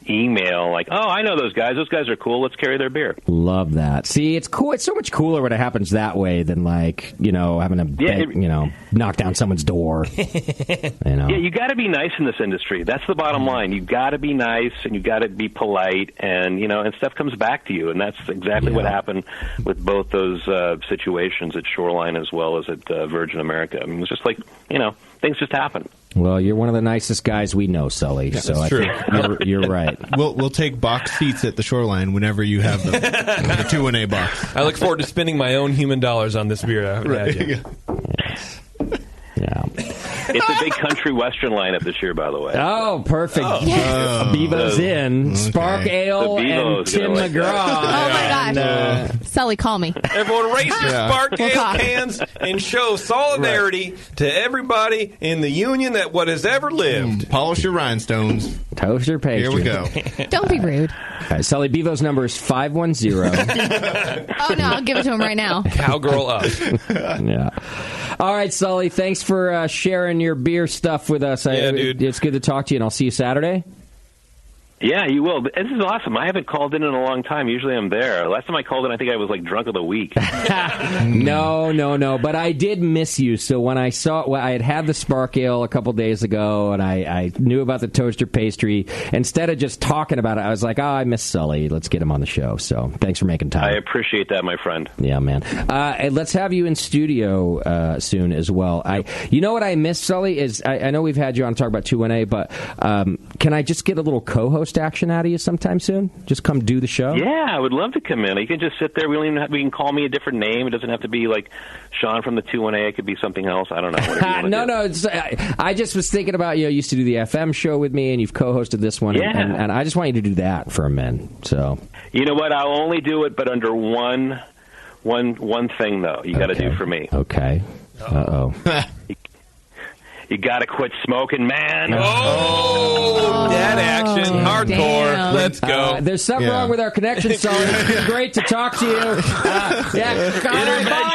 [SPEAKER 21] email, oh, I know those guys. Those guys are cool. Let's carry their beer.
[SPEAKER 10] Love that. See, it's cool. It's so much cooler when it happens that way than having to knock down someone's door.
[SPEAKER 21] Yeah, you got to be nice in this industry. That's the bottom line. You got to be nice and you got to be polite, and and stuff comes back to you. And that's exactly what happened with both those situations at Shoreline as well as at Virgin America. I mean, it's just things just happen.
[SPEAKER 10] Well, you're one of the nicest guys we know, Sully.
[SPEAKER 11] Yeah,
[SPEAKER 10] so I
[SPEAKER 11] true.
[SPEAKER 10] think you're right.
[SPEAKER 11] We'll take box seats at the Shoreline whenever you have the 2-1A box.
[SPEAKER 3] I look forward to spending my own human dollars on this beer. I haven't had yet.
[SPEAKER 10] Yeah.
[SPEAKER 21] It's a big country western lineup this year, by the way.
[SPEAKER 10] Oh, perfect. Bevo's in. Spark Ale and Tim McGraw.
[SPEAKER 6] Oh, my gosh. Sully, call me.
[SPEAKER 3] Everyone raise your Spark Ale cans and show solidarity to everybody in the union that what has ever lived.
[SPEAKER 11] Polish your rhinestones.
[SPEAKER 10] Toast your pastry.
[SPEAKER 11] Here we go.
[SPEAKER 6] Don't be rude.
[SPEAKER 10] All right, Sully, Bevo's number is 510.
[SPEAKER 6] Oh, no, I'll give it to him right now.
[SPEAKER 3] Cowgirl up.
[SPEAKER 10] Yeah. All right, Sully, thanks for sharing your beer stuff with us.
[SPEAKER 3] Dude.
[SPEAKER 10] It's good to talk to you, and I'll see you Saturday.
[SPEAKER 21] Yeah, you will. This is awesome. I haven't called in a long time. Usually I'm there. Last time I called in, I think I was drunk of the week.
[SPEAKER 10] No. But I did miss you. So when I had the Spark Ale a couple days ago, and I knew about the toaster pastry. Instead of just talking about it, I was like, I miss Sully. Let's get him on the show. So thanks for making time.
[SPEAKER 21] I appreciate that, my friend.
[SPEAKER 10] Yeah, man. And let's have you in studio soon as well. You know what I miss, Sully, is I know we've had you on to talk about 2-1A, but can I just get a little co-host action out of you sometime soon? Just come do the show?
[SPEAKER 21] Yeah, I would love to come in. You can just sit there. We can call me a different name. It doesn't have to be like Sean from the 2-1A. It could be something else. I don't know.
[SPEAKER 10] No. I just was thinking about, you used to do the FM show with me, and you've co-hosted this one.
[SPEAKER 21] Yeah.
[SPEAKER 10] And I just want you to do that for a minute. So,
[SPEAKER 21] you know what? I'll only do it, but under one thing, though. You got to do for me.
[SPEAKER 10] Okay. Uh-oh.
[SPEAKER 21] You got to quit smoking, man.
[SPEAKER 3] Oh, that action. Hardcore.
[SPEAKER 6] Damn.
[SPEAKER 3] Let's go.
[SPEAKER 10] There's something wrong with our connection, Sully. It's been great to talk to you. Bye,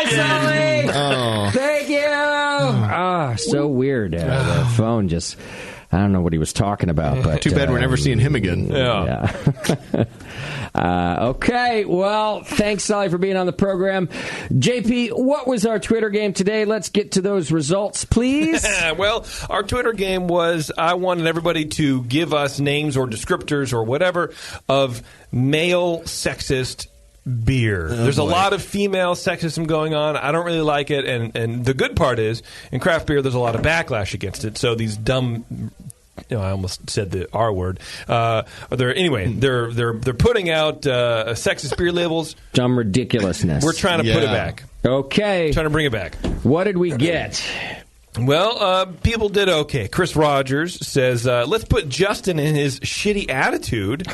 [SPEAKER 10] Sully.
[SPEAKER 11] Oh.
[SPEAKER 10] Thank you. So weird. The phone just... I don't know what he was talking about, but
[SPEAKER 11] too bad we're never seeing him again.
[SPEAKER 3] Yeah.
[SPEAKER 10] Okay, well, thanks, Sully, for being on the program. JP, what was our Twitter game today? Let's get to those results, please.
[SPEAKER 3] Well, our Twitter game was I wanted everybody to give us names or descriptors or whatever of male sexist beer. There's a lot of female sexism going on. I don't really like it, and the good part is in craft beer there's a lot of backlash against it. So these dumb, I almost said the R word. They're putting out sexist beer labels.
[SPEAKER 10] Dumb ridiculousness.
[SPEAKER 3] We're trying to put it back.
[SPEAKER 10] Okay,
[SPEAKER 3] trying to bring it back.
[SPEAKER 10] What did we get?
[SPEAKER 3] Well, people did okay. Chris Rogers says, let's put Justin in his shitty attitude.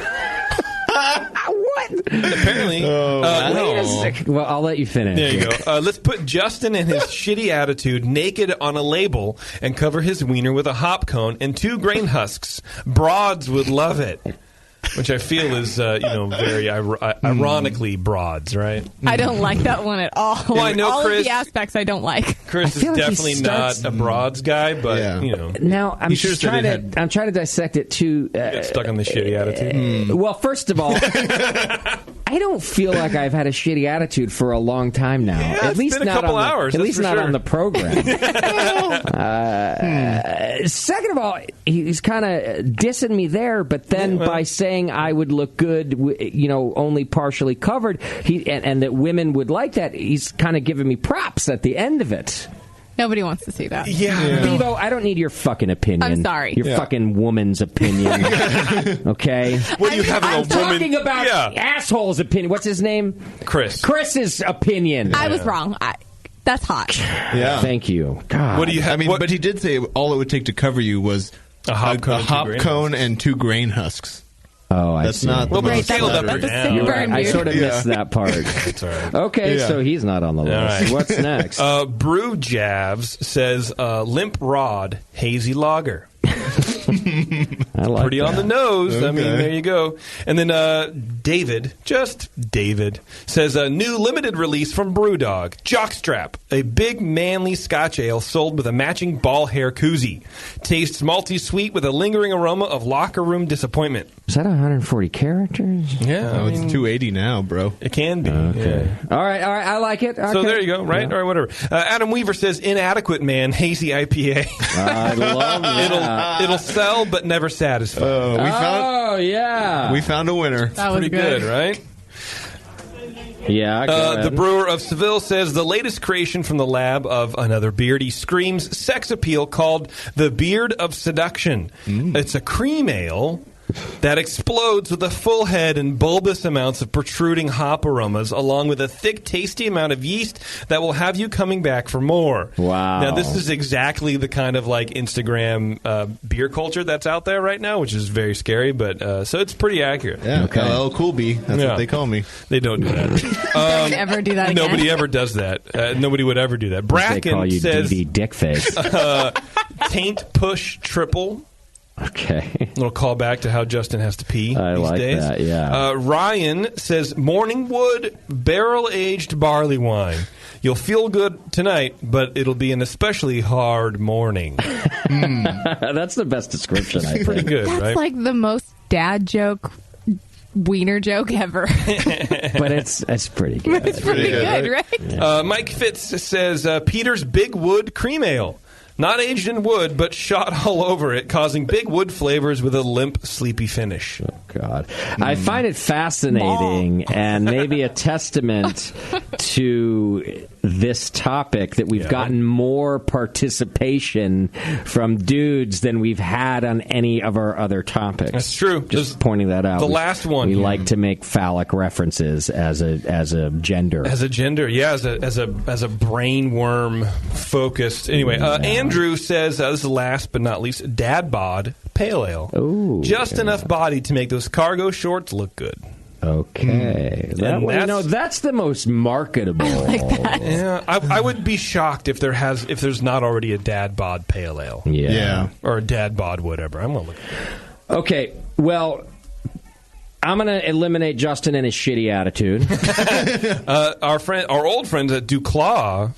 [SPEAKER 10] What?
[SPEAKER 3] Apparently.
[SPEAKER 10] Wait a second. Well, I'll let you finish.
[SPEAKER 3] There you go. Let's put Justin in his shitty attitude naked on a label and cover his wiener with a hop cone and 2 grain husks. Broads would love it. Which I feel is, very ironically broads, right?
[SPEAKER 6] I don't like that one at all.
[SPEAKER 3] Well, I know
[SPEAKER 6] all
[SPEAKER 3] Chris,
[SPEAKER 6] of the aspects I don't like.
[SPEAKER 3] Chris is definitely not a broads guy, but,
[SPEAKER 10] Now, I'm trying to dissect it, too.
[SPEAKER 3] You got stuck on the shitty attitude?
[SPEAKER 10] Well, first of all, I don't feel like I've had a shitty attitude for a long time now.
[SPEAKER 3] Yeah,
[SPEAKER 10] at least
[SPEAKER 3] been a
[SPEAKER 10] not
[SPEAKER 3] couple
[SPEAKER 10] on
[SPEAKER 3] hours.
[SPEAKER 10] At least not on the program. Second of all, he's kind of dissing me there, but then by saying I would look good, only partially covered, and that women would like that, he's kind of giving me props at the end of it.
[SPEAKER 6] Nobody wants to see that.
[SPEAKER 3] Yeah.
[SPEAKER 10] Bevo, I don't need your fucking opinion.
[SPEAKER 6] I'm sorry.
[SPEAKER 10] Your fucking woman's opinion. Okay?
[SPEAKER 3] What are you having
[SPEAKER 10] I'm
[SPEAKER 3] a woman?
[SPEAKER 10] talking about asshole's opinion. What's his name?
[SPEAKER 3] Chris.
[SPEAKER 10] Chris's opinion.
[SPEAKER 6] I was wrong. That's hot.
[SPEAKER 11] Yeah.
[SPEAKER 10] Thank you. God.
[SPEAKER 11] What do you have? But he did say all it would take to cover you was a hop cone and 2 grain husks.
[SPEAKER 10] Oh,
[SPEAKER 11] That's not the most
[SPEAKER 3] scaled up or down.
[SPEAKER 10] You're right. I sort of missed that part.
[SPEAKER 3] That's all right.
[SPEAKER 10] Okay, so he's not on the list.
[SPEAKER 3] Right.
[SPEAKER 10] What's next?
[SPEAKER 3] Brew Javs says Limp Rod Hazy Lager.
[SPEAKER 10] I like
[SPEAKER 3] Pretty
[SPEAKER 10] that.
[SPEAKER 3] on the nose.
[SPEAKER 11] Okay.
[SPEAKER 3] I mean, there you go. And then David says a new limited release from Brewdog, Jockstrap, a big manly Scotch ale sold with a matching ball hair koozie. Tastes malty sweet with a lingering aroma of locker room disappointment.
[SPEAKER 10] Is that 140 characters?
[SPEAKER 3] Yeah,
[SPEAKER 11] it's 280 now, bro.
[SPEAKER 3] It can be.
[SPEAKER 10] Okay.
[SPEAKER 3] Yeah.
[SPEAKER 10] All right. I like it. Okay.
[SPEAKER 3] So there you go, right?
[SPEAKER 10] Yeah.
[SPEAKER 3] All right, whatever. Adam Weaver says Inadequate Man Hazy IPA.
[SPEAKER 10] I love that.
[SPEAKER 3] It'll sell but never satisfy.
[SPEAKER 11] We found a winner.
[SPEAKER 6] That was
[SPEAKER 3] Pretty good, right?
[SPEAKER 10] Yeah.
[SPEAKER 3] The brewer of Seville says the latest creation from the lab of another beardy screams sex appeal called the Beard of Seduction. It's a cream ale that explodes with a full head and bulbous amounts of protruding hop aromas, along with a thick, tasty amount of yeast that will have you coming back for more.
[SPEAKER 10] Wow.
[SPEAKER 3] Now, this is exactly the kind of like Instagram beer culture that's out there right now, which is very scary, but so it's pretty accurate.
[SPEAKER 11] Yeah,
[SPEAKER 10] Okay.
[SPEAKER 11] LL Cool B. That's what they call me.
[SPEAKER 3] They don't do that.
[SPEAKER 6] Don't ever do that again.
[SPEAKER 3] Nobody ever does that. Nobody would ever do that.
[SPEAKER 10] They
[SPEAKER 3] Bracken
[SPEAKER 10] call you
[SPEAKER 3] says
[SPEAKER 10] DD Dickface.
[SPEAKER 3] Taint Push Triple.
[SPEAKER 10] Okay.
[SPEAKER 3] A little callback to how Justin has to pee
[SPEAKER 10] I
[SPEAKER 3] these
[SPEAKER 10] like
[SPEAKER 3] days.
[SPEAKER 10] that, yeah.
[SPEAKER 3] Ryan says Morning Wood barrel-aged barley wine. You'll feel good tonight, but it'll be an especially hard morning.
[SPEAKER 10] That's the best description, I think.
[SPEAKER 3] Pretty good,
[SPEAKER 6] That's
[SPEAKER 3] right?
[SPEAKER 6] like the most dad joke, wiener joke ever.
[SPEAKER 10] But it's pretty good.
[SPEAKER 6] It's pretty good, right?
[SPEAKER 10] Yeah.
[SPEAKER 3] Mike Fitz says Peter's Big Wood Cream Ale. Not aged in wood, but shot all over it, causing big wood flavors with a limp, sleepy finish.
[SPEAKER 10] Oh, God. I find it fascinating and maybe a testament to this topic that we've gotten more participation from dudes than we've had on any of our other topics.
[SPEAKER 3] That's true.
[SPEAKER 10] Just pointing that out.
[SPEAKER 3] The last one.
[SPEAKER 10] We like to make phallic references as a gender.
[SPEAKER 3] As a gender, yeah, as a brain worm focused. Anyway, Andrew says this is last but not least, Dad Bod Pale Ale.
[SPEAKER 10] Ooh,
[SPEAKER 3] just enough body to make those cargo shorts look good.
[SPEAKER 10] Okay, that's the most marketable.
[SPEAKER 6] I like that.
[SPEAKER 3] Yeah, I would be shocked if there's not already a Dad Bod Pale Ale.
[SPEAKER 10] Yeah.
[SPEAKER 3] Or a Dad Bod whatever. I'm gonna look.
[SPEAKER 10] Okay, well, I'm going to eliminate Justin and his shitty attitude.
[SPEAKER 3] Our old friends at Duclaw,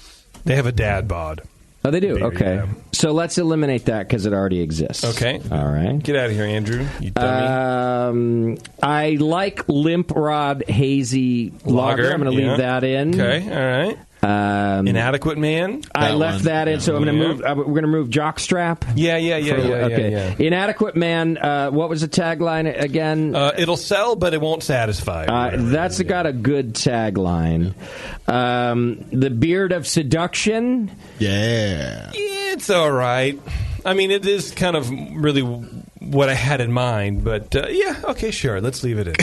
[SPEAKER 3] they have a Dad Bod.
[SPEAKER 10] Oh, they do?
[SPEAKER 3] Beer,
[SPEAKER 10] okay.
[SPEAKER 3] yeah.
[SPEAKER 10] So let's eliminate that because it already exists.
[SPEAKER 3] Okay.
[SPEAKER 10] All right.
[SPEAKER 3] Get out of here, Andrew. You dummy.
[SPEAKER 10] I like Limp Rod Hazy Lager. I'm going to leave that in.
[SPEAKER 3] Okay, all right. Inadequate Man.
[SPEAKER 10] I left that in, so I'm going to move. We're going to move Jockstrap.
[SPEAKER 3] Yeah.
[SPEAKER 10] Okay. Inadequate Man. What was the tagline again?
[SPEAKER 3] It'll sell, but it won't satisfy.
[SPEAKER 10] That's got a good tagline. The Beard of Seduction.
[SPEAKER 11] Yeah.
[SPEAKER 3] It's all right. I mean, it is kind of really what I had in mind, but yeah, okay, sure. Let's leave it in.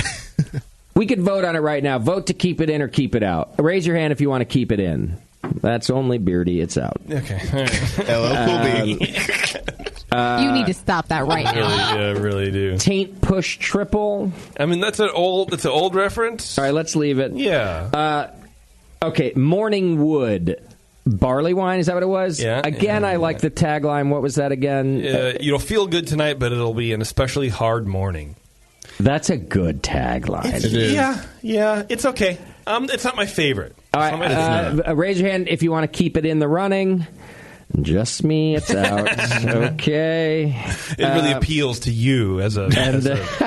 [SPEAKER 10] We could vote on it right now. Vote to keep it in or keep it out. Raise your hand if you want to keep it in. That's only Beardy. It's out.
[SPEAKER 3] Okay. All right.
[SPEAKER 11] Hello, Cool B.
[SPEAKER 6] You need to stop that right now.
[SPEAKER 3] I really do.
[SPEAKER 10] Taint Push Triple.
[SPEAKER 3] I mean, it's an old reference.
[SPEAKER 10] All right, let's leave it.
[SPEAKER 3] Yeah.
[SPEAKER 10] Okay, Morning Wood. Barley wine, is that what it was?
[SPEAKER 3] Yeah.
[SPEAKER 10] Again, I like the tagline. What was that again?
[SPEAKER 3] You'll feel good tonight, but it'll be an especially hard morning.
[SPEAKER 10] That's a good tagline.
[SPEAKER 11] It is.
[SPEAKER 3] Yeah, it's okay. It's not my favorite.
[SPEAKER 10] All right, raise your hand if you want to keep it in the running. Just me, it's out. Okay.
[SPEAKER 3] It really appeals to you as an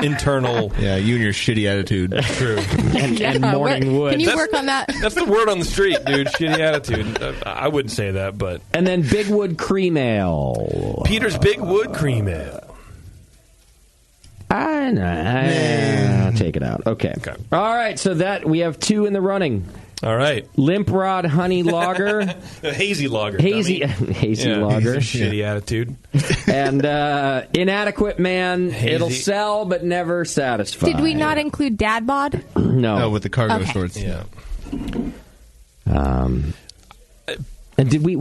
[SPEAKER 3] internal...
[SPEAKER 11] Yeah, you and your shitty attitude.
[SPEAKER 3] True.
[SPEAKER 10] And Morning Wood.
[SPEAKER 6] Can you work on that?
[SPEAKER 3] That's the word on the street, dude. Shitty attitude. I wouldn't say that, but...
[SPEAKER 10] And then Big Wood Cream Ale.
[SPEAKER 3] Peter's Big Wood Cream Ale.
[SPEAKER 10] I'll take it out. Okay. All right, so we have two in the running.
[SPEAKER 3] All right.
[SPEAKER 10] Limp Rod Honey Lager.
[SPEAKER 3] A hazy lager.
[SPEAKER 10] Hazy lager.
[SPEAKER 3] Shitty attitude.
[SPEAKER 10] And Inadequate Man.
[SPEAKER 3] Hazy.
[SPEAKER 10] It'll sell, but never satisfy.
[SPEAKER 6] Did we not include Dad Bod?
[SPEAKER 10] No.
[SPEAKER 11] Oh, with the cargo
[SPEAKER 6] Okay.
[SPEAKER 11] shorts.
[SPEAKER 3] Yeah.
[SPEAKER 10] And did we?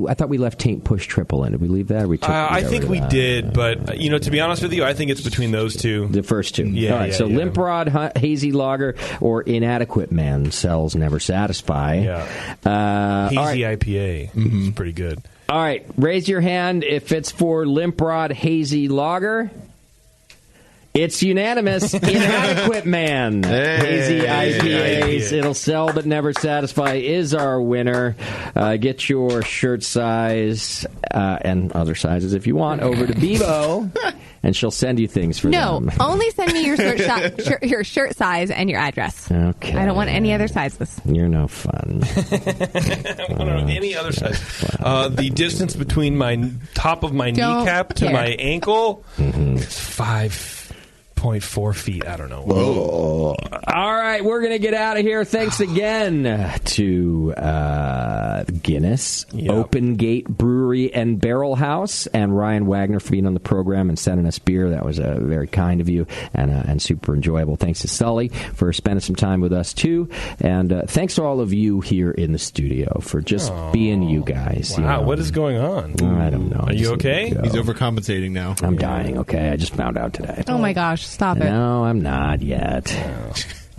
[SPEAKER 10] I thought we left Taint Push Triple in. Did we leave that? Or
[SPEAKER 3] I think we did, but to be honest with you, I think it's between those two.
[SPEAKER 10] The first two.
[SPEAKER 3] Yeah.
[SPEAKER 10] All right. So Limp Rod, Hazy Lager, or Inadequate Man Cells Never Satisfy.
[SPEAKER 3] Yeah. Hazy IPA. It's pretty good.
[SPEAKER 10] All right. Raise your hand if it's for Limp Rod, Hazy Lager. It's unanimous. Inadequate Man. Hazy IPAs. It'll sell but never satisfy is our winner. Get your shirt size and other sizes if you want over to Bevo, and she'll send you things for them.
[SPEAKER 6] No, only send me your shirt size and your address.
[SPEAKER 10] Okay.
[SPEAKER 6] I don't want any other sizes.
[SPEAKER 10] You're no fun.
[SPEAKER 3] I don't want any other size. The distance between my top of my kneecap to my ankle is 5.4 feet. I don't know.
[SPEAKER 10] Whoa. All right, we're going to get out of here. Thanks again to Guinness, Open Gate Brewery and Barrel House, and Ryan Wagner for being on the program and sending us beer. That was very kind of you and super enjoyable. Thanks to Sully for spending some time with us, too. And thanks to all of you here in the studio for just being you guys.
[SPEAKER 3] Wow, what is going on?
[SPEAKER 10] I don't know.
[SPEAKER 3] Are you okay?
[SPEAKER 11] He's overcompensating now.
[SPEAKER 10] I'm dying, okay? I just found out today.
[SPEAKER 6] Oh, my gosh. Stop it.
[SPEAKER 10] No, I'm not yet.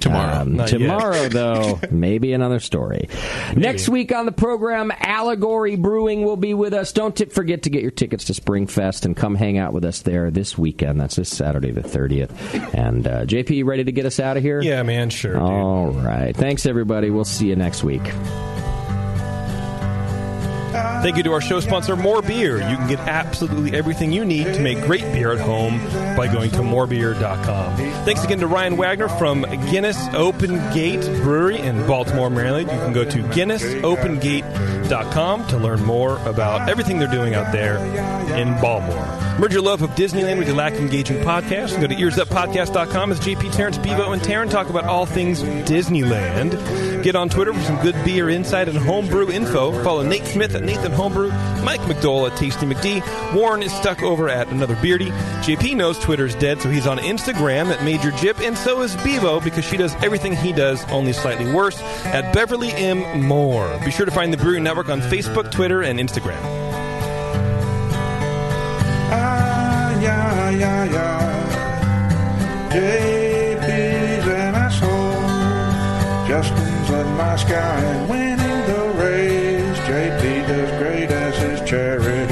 [SPEAKER 11] Tomorrow.
[SPEAKER 10] Tomorrow, though, maybe another story. Maybe. Next week on the program, Allegory Brewing will be with us. Don't forget to get your tickets to Springfest and come hang out with us there this weekend. That's this Saturday the 30th. And JP, ready to get us out of here?
[SPEAKER 3] Yeah, man, sure.
[SPEAKER 10] All right. Thanks, everybody. We'll see you next week.
[SPEAKER 3] Thank you to our show sponsor, More Beer. You can get absolutely everything you need to make great beer at home by going to morebeer.com. Thanks again to Ryan Wagner from Guinness Open Gate Brewery in Baltimore, Maryland. You can go to GuinnessOpenGate.com to learn more about everything they're doing out there in Baltimore. Merge your love of Disneyland with your lack of engaging podcasts and go to earsuppodcast.com as JP, Terrence, Bevo, and Taryn talk about all things Disneyland. Get on Twitter for some good beer insight and homebrew info. Follow Nate Smith at Nathan Homebrew, Mike McDowell at Tasty McD. Warren is stuck over at Another Beardy. JP knows Twitter's dead, so he's on Instagram at Major Jip, and so is Bevo because she does everything he does, only slightly worse, at Beverly M. Moore. Be sure to find the Brewing Network on Facebook, Twitter, and Instagram.
[SPEAKER 2] JP's an asshole. Justin's in my sky and winning the race. JP does great as his charity.